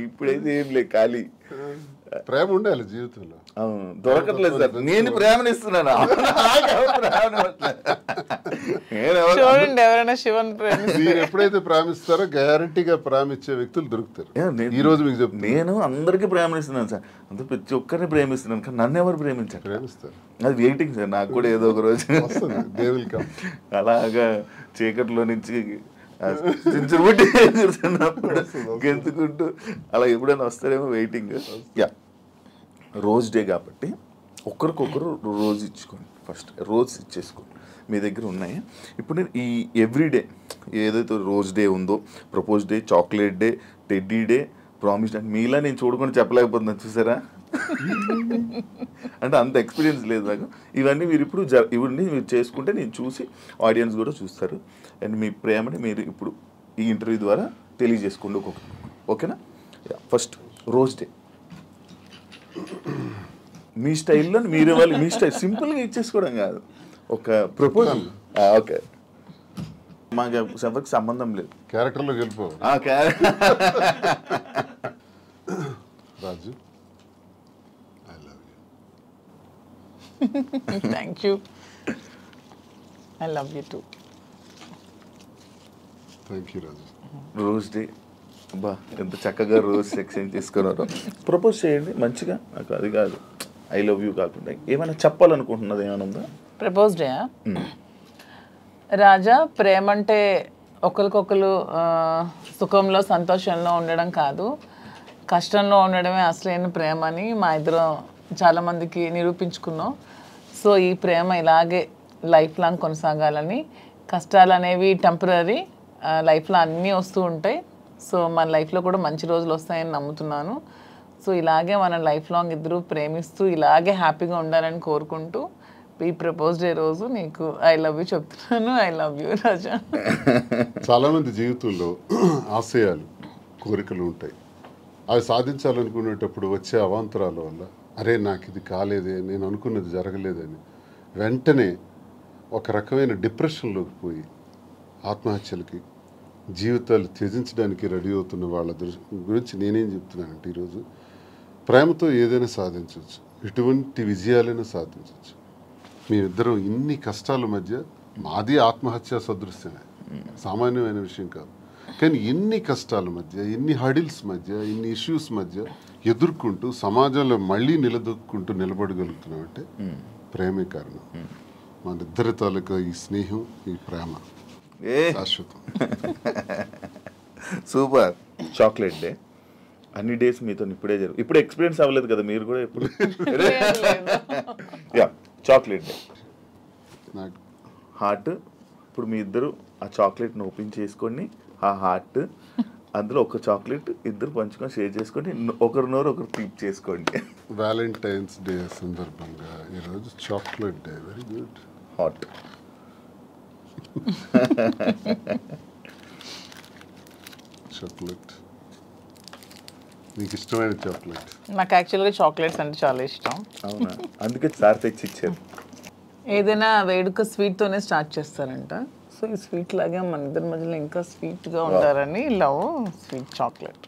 ఇప్పుడైతే ఏం లేదు, ఖాళీ. ప్రేమ ఉండాలి జీవితంలో. దొరకట్లేదు సార్. నేను ప్రేమనిస్తున్నాను. మీరు ఎప్పుడైతే ప్రేమిస్తారో గ్యారంటీగా ప్రేమించే వ్యక్తులు దొరుకుతారు. ఈ రోజు మీకు చెప్తాను, నేను అందరికీ ప్రేమనిస్తున్నాను సార్. అంత ప్రతి ఒక్కరిని ప్రేమిస్తున్నాను. కానీ నన్ను ఎవరు ప్రేమించారు? ప్రేమిస్తారు. అది వెయిటింగ్ సార్. నాకు కూడా ఏదో ఒక రోజు అలాగా చీకట్లో నుంచి గెంతుకుంటూ అలా ఎప్పుడైనా వస్తారేమో వెయిటింగ్. రోజ్ డే కాబట్టి ఒకరికొకరు రోజు ఇచ్చుకోండి. ఫస్ట్ రోజు ఇచ్చేసుకోండి. మీ దగ్గర ఉన్నాయి. ఇప్పుడు నేను ఈ ఎవ్రీడే ఏదైతే రోజ్ డే ఉందో, propose day, chocolate day, teddy day, promise day, మీలా నేను చూడకుండా చెప్పలేకపోతున్నాను. చూసారా? అంటే అంత ఎక్స్పీరియన్స్ లేదు నాకు. ఇవన్నీ మీరు ఇప్పుడు ఇవన్నీ మీరు చేసుకుంటే నేను చూసి ఆడియన్స్ కూడా చూస్తారు. అండ్ మీ ప్రేమని మీరు ఇప్పుడు ఈ ఇంటర్వ్యూ ద్వారా తెలియజేసుకోండి ఒక్కొక్కరు. ఓకేనా? ఫస్ట్ రోజ్ డే మీ స్టైల్లో మీరు ఇవ్వాలి. మీ స్టైల్ సింపుల్గా ఇచ్చేసుకోవడం కాదు, ఒక ప్రపోజల్. ఓకే, మాకు ఎవరికి సంబంధం లేదు. క్యారెక్టర్లోకి వెళ్ళిపో. Raju, I love you. Thank you. I love you too. Thank you Raju. Rose day బా ఎంత చక్కగా రోజ్ ఎక్స్చేంజ్ చేసుకున్నారో. ప్రపోజ్ చేయండి మంచిగా. నాకు అది కాదు, ఐ లవ్ యూ కాకుండా ఏమైనా చెప్పాలనుకుంటున్నది ఏమైనా ఉందా? ప్రపోజ్ డే రాజా, ప్రేమ అంటే ఒకరికొకరు సుఖంలో సంతోషంలో ఉండడం కాదు, కష్టంలో ఉండడమే అసలైన ప్రేమ అని మా ఇద్దరం చాలామందికి నిరూపించుకున్నాం. సో ఈ ప్రేమ ఇలాగే లైఫ్ లాంగ్ కొనసాగాలని. కష్టాలు అనేవి టెంపరీ, లైఫ్లో అన్నీ వస్తూ ఉంటాయి. సో మన లైఫ్లో కూడా మంచి రోజులు వస్తాయని నమ్ముతున్నాను. సో ఇలాగే మన లైఫ్ లాంగ్ ఇద్దరు ప్రేమిస్తూ ఇలాగే హ్యాపీగా ఉండాలని కోరుకుంటూ ఈ ప్రపోజ్ డే రోజు నీకు ఐ లవ్ యూ చెప్తున్నాను. ఐ లవ్ యూ రాజా. చాలామంది జీవితంలో ఆశయాలు, కోరికలు ఉంటాయి. అవి సాధించాలనుకునేటప్పుడు వచ్చే అవాంతరాల వల్ల అరే నాకు ఇది కాలేదే, నేను అనుకున్నది జరగలేదని వెంటనే ఒక రకమైన డిప్రెషన్లోకి పోయి ఆత్మహత్యలకి, జీవితాలు త్యజించడానికి రెడీ అవుతున్న వాళ్ళ గురించి నేనేం చెప్తున్నానంటే ఈరోజు ప్రేమతో ఏదైనా సాధించవచ్చు, ఎటువంటి విజయాలైనా సాధించవచ్చు. మీరిద్దరం ఇన్ని కష్టాల మధ్య, మాది ఆత్మహత్య సదృశ్యమే, సామాన్యమైన విషయం కాదు. కానీ ఎన్ని కష్టాల మధ్య, ఎన్ని హడిల్స్ మధ్య, ఇన్ని ఇష్యూస్ మధ్య ఎదుర్కొంటూ సమాజంలో మళ్ళీ నిలబడగలుగుతున్నామంటే ప్రేమే కారణం. మన ఇద్దరి తాలూకా ఈ స్నేహం, ఈ ప్రేమ శాశ్వతం. సూపర్. చాక్లెట్ డే అన్ని డేస్ మీతో ఇప్పుడే ఇప్పుడు ఎక్స్పీరియన్స్ అవ్వలేదు కదా మీరు కూడా ఎప్పుడు? యా, చాక్లెట్ డే నాకు హార్ట్. ఇప్పుడు మీ ఇద్దరు ఆ చాక్లెట్ని ఓపెన్ చేసుకొని ఆ హార్ట్ అందులో ఒక చాక్లెట్ ఇద్దరు పంచుకొని షేర్ చేసుకోండి, ఒకరి నోరు ఒకరు తీప్ చేసుకోండి. వ్యాలంటైన్స్ డే సందర్భంగా ఈరోజు chocolate day. Very good. Hot. Chocolate, నీకు ఇష్టమైన చాక్లెట్? నాకు యాక్చువల్గా చాక్లెట్స్ అంటే చాలా ఇష్టం. అవునా? అందుకే సార్ తెచ్చి ఇచ్చారు. ఏదైనా వేడుక స్వీట్తోనే స్టార్ట్ చేస్తారంట. సో ఈ స్వీట్ లాగే మన ఇద్దరి మధ్యలో ఇంకా స్వీట్గా ఉంటారని లవ్ స్వీట్ చాక్లెట్.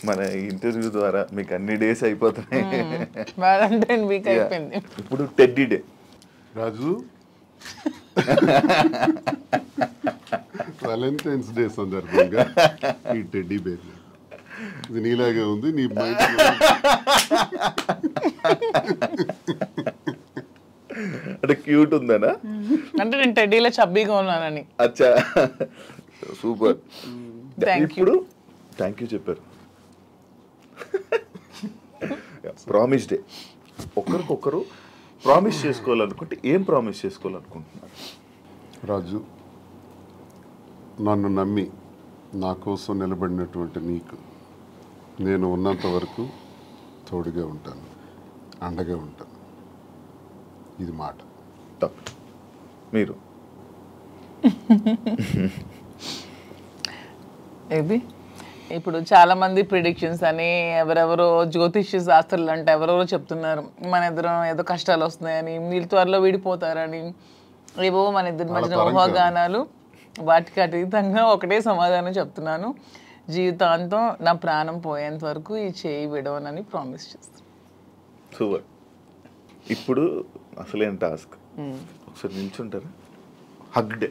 మన ఇంటర్వ్యూ ద్వారా మీకు అన్ని డేస్ అయిపోతున్నాయి. వ్యాలంటైన్ వీక్ అయిపోయింది. ఇప్పుడు టెడ్డీ డే. రాజు, వ్యాలంటైన్స్ డే సందర్భంగా ఈ టెడ్డీ బేర్ ఇది నీలాగే ఉంది, నీ మైండ్ అంటే క్యూట్ ఉందనా? అంటే నేను టెడ్డీలో చబ్బీగా ఉన్నానని. అచ్చా, సూపర్. Thank you. ఇప్పుడు థ్యాంక్ యూ చెప్పారు. Promise day. ఒకరికొకరు ప్రామిస్ చేసుకోవాలనుకుంటే ఏం ప్రామిస్ చేసుకోవాలనుకుంటున్నారు? రాజు, నన్ను నమ్మి నా కోసం నిలబడినటువంటి నీకు నేను ఉన్నంత వరకు తోడుగా ఉంటాను, అండగా ఉంటాను. ఇది మాట. తప్పు. మీరు ఇది ఇప్పుడు చాలా మంది ప్రిడిక్షన్స్ అని ఎవరెవరో జ్యోతిష్య శాస్త్రాలు అంటే ఎవరెవరో చెప్తున్నారు మన ఇద్దరం ఏదో కష్టాలు వస్తున్నాయని, వీళ్ళు త్వరలో విడిపోతారని, ఏవో మన ఇద్దరి మధ్యన ఊహాగానాలు. వాటికి అతీతంగా ఒకటే సమాధానం చెప్తున్నాను, జీవితాంతం నా ప్రాణం పోయేంత వరకు ఈ చేయి విడవనని ప్రామిస్ చేస్తాను. సూపర్. ఇప్పుడు అసలేం టాస్క్. ఒకసారి నిల్చుంటారా? Hug day.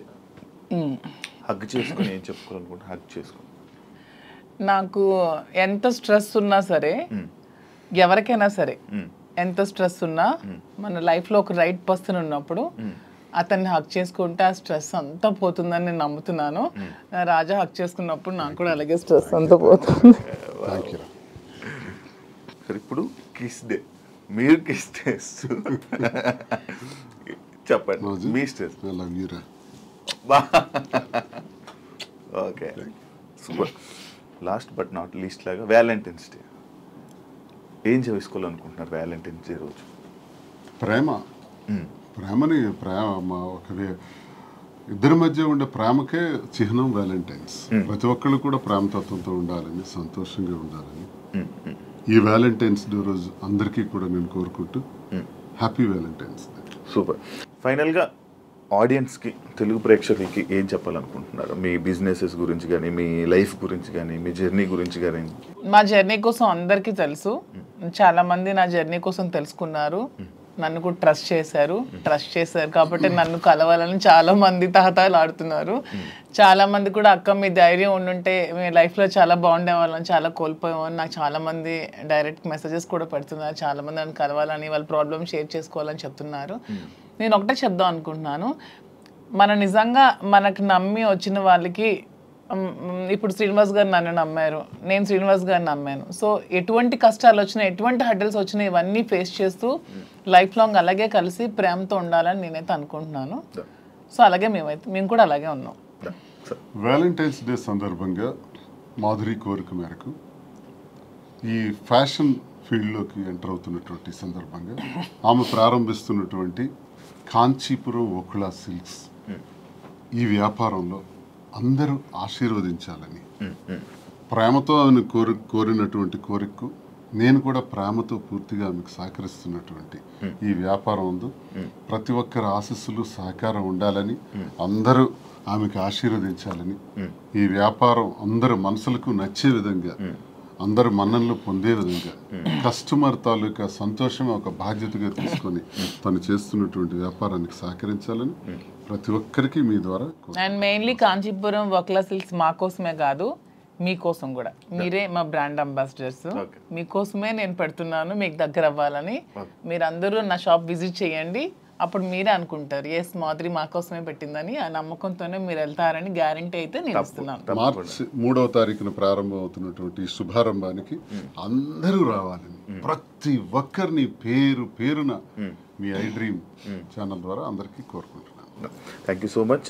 హగ్ చేసుకుని ఏం చెప్పుకోవాలనుకుంటే హగ్ చేసుకోండి. నాకు ఎంత స్ట్రెస్ ఉన్నా సరే, ఎవరికైనా సరే ఎంత స్ట్రెస్ ఉన్నా, మన లైఫ్లో ఒక రైట్ పర్సన్ ఉన్నప్పుడు అతన్ని హక్ చేసుకుంటే ఆ స్ట్రెస్ అంతా పోతుందని నేను నమ్ముతున్నాను. రాజా హక్ చేసుకున్నప్పుడు నాకు కూడా అలాగే స్ట్రెస్ అంతా పోతుంది. సరే, ఇప్పుడు కిస్ డే. మీరు కిస్ చేస్తూ చెప్పండి మీ stress. Okay, super. Last but not least లాగా వ్యాలంటైన్స్ డే ఏం చేసుకోవాలనుకుంటున్నారు? వ్యాలంటైన్స్ డే రోజు ప్రేమని ఒక ఇద్దరి మధ్య ఉండే ప్రేమకే చిహ్నం వ్యాలంటైన్స్. ప్రతి ఒక్కళ్ళు కూడా ప్రేమతత్వంతో ఉండాలని, సంతోషంగా ఉండాలని ఈ వ్యాలంటైన్స్ డే రోజు అందరికీ కూడా నేను కోరుకుంటూ హ్యాపీ వ్యాలంటైన్స్ డే. సూపర్. ఫైనల్గా ఆడియన్స్కి, తెలుగు ప్రేక్షకులకి ఏం చెప్పాలనుకుంటున్నారు? మీ బిజినెసెస్ గురించి కానీ, మీ లైఫ్ గురించి కానీ, మీ జర్నీ గురించి కానీ. మా జర్నీ కోసం అందరికీ తెలుసు, చాలా మంది నా జర్నీ కోసం తెలుసుకున్నారు. నన్ను కూడా ట్రస్ట్ చేశారు కాబట్టి నన్ను కలవాలని చాలా మంది తహతహలాడుతున్నారు. చాలా మంది కూడా అక్క మీ ధైర్యం ఉండుంటే మీ లైఫ్లో చాలా బాగుండేవాళ్ళని, చాలా కోల్పోయామని నాకు చాలా మంది డైరెక్ట్ మెసేజెస్ కూడా పెడుతున్నారు. చాలా మంది నన్ను కలవాలని, వాళ్ళ ప్రాబ్లమ్ షేర్ చేసుకోవాలని చెప్తున్నారు. నేను ఒకటే చెప్దాం అనుకుంటున్నాను, మన నిజంగా మనకు నమ్మి వచ్చిన వాళ్ళకి, ఇప్పుడు శ్రీనివాస్ గారు నన్ను నమ్మారు, నేను శ్రీనివాస్ గారిని నమ్మాను. సో ఎటువంటి కష్టాలు వచ్చినా, ఎటువంటి హడ్డల్స్ వచ్చినా ఇవన్నీ ఫేస్ చేస్తూ లైఫ్ లాంగ్ అలాగే కలిసి ప్రేమతో ఉండాలని నేనైతే అనుకుంటున్నాను. సో అలాగే మేము కూడా అలాగే ఉన్నాం. వ్యాలంటైన్స్ డే సందర్భంగా మాధురి కోరిక మేరకు ఈ ఫ్యాషన్ ఫీల్డ్లోకి ఎంటర్ అవుతున్నటువంటి సందర్భంగా ఆమె ప్రారంభిస్తున్నటువంటి కాంచీపురం ఓకుళ సిల్క్స్ ఈ వ్యాపారంలో అందరూ ఆశీర్వదించాలని, ప్రేమతో ఆమెను కోరినటువంటి కోరికకు నేను కూడా ప్రేమతో పూర్తిగా ఆమెకు సహకరిస్తున్నటువంటి ఈ వ్యాపారం ఉంది. ప్రతి ఒక్కరి ఆశీస్సులు సహకారం ఉండాలని, అందరూ ఆమెకు ఆశీర్వదించాలని, ఈ వ్యాపారం అందరు మనసులకు నచ్చే విధంగా, అందరు మన్ననలు పొందే విధంగా, కస్టమర్ తాలూకా సంతోషం ఒక బాధ్యతగా తీసుకొని తను చేస్తున్నటువంటి వ్యాపారానికి సహకరించాలని ప్రతి ఒక్కరికి మీ ద్వారా. అండ్ మెయిన్లీ కాంచీపురం ఓకుళ సిల్క్స్ మా కోసమే కాదు, మీకోసం కూడా. మీరే మా బ్రాండ్ అంబాసిడర్స్. మీకోసమే నేను పెడుతున్నాను, మీకు దగ్గర అవ్వాలని. మీరందరూ నా షాప్ విజిట్ చేయండి, అప్పుడు మీరే అనుకుంటారు ఎస్ మాధురి మా కోసమే పెట్టిందని. ఆ నమ్మకంతోనే మీరు వెళ్తారని గ్యారంటీ అయితే నేను ఇస్తున్నాను. మార్చి 3వ తారీఖున ప్రారంభం అవుతున్నటువంటి శుభారంభానికి అందరూ రావాలని ప్రతి ఒక్కరిని పేరు పేరున మీ ఐ డ్రీమ్ ఛానల్ ద్వారా అందరికీ కోరుకుంటున్నాను. Thank you so much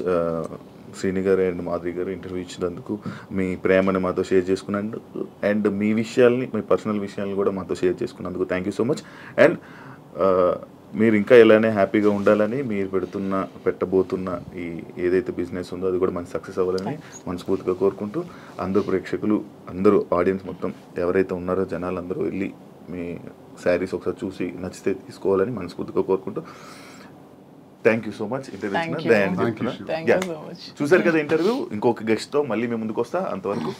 Srini గారు అండ్ మాధురి గారు ఇంటర్వ్యూ ఇచ్చినందుకు, మీ ప్రేమని మాతో షేర్ చేసుకున్నందుకు, అండ్ మీ విషయాల్ని, మీ పర్సనల్ విషయాలను కూడా మాతో షేర్ చేసుకున్నందుకు thank you so much. And మీరు ఇంకా ఇలానే హ్యాపీగా ఉండాలని, మీరు పెట్టబోతున్న ఈ ఏదైతే బిజినెస్ ఉందో అది కూడా మంచి సక్సెస్ అవ్వాలని మనస్ఫూర్తిగా కోరుకుంటూ, అందరూ ప్రేక్షకులు, అందరూ ఆడియన్స్ మొత్తం ఎవరైతే ఉన్నారో జనాలందరూ వెళ్ళి మీ శారీస్ ఒకసారి చూసి నచ్చితే తీసుకోవాలని మనస్ఫూర్తిగా కోరుకుంటూ thank you so much. Interview చూసారు కదా ఇంటర్వ్యూ. ఇంకొక గెస్ట్తో మళ్ళీ మేము ముందుకు వస్తా. అంతవరకు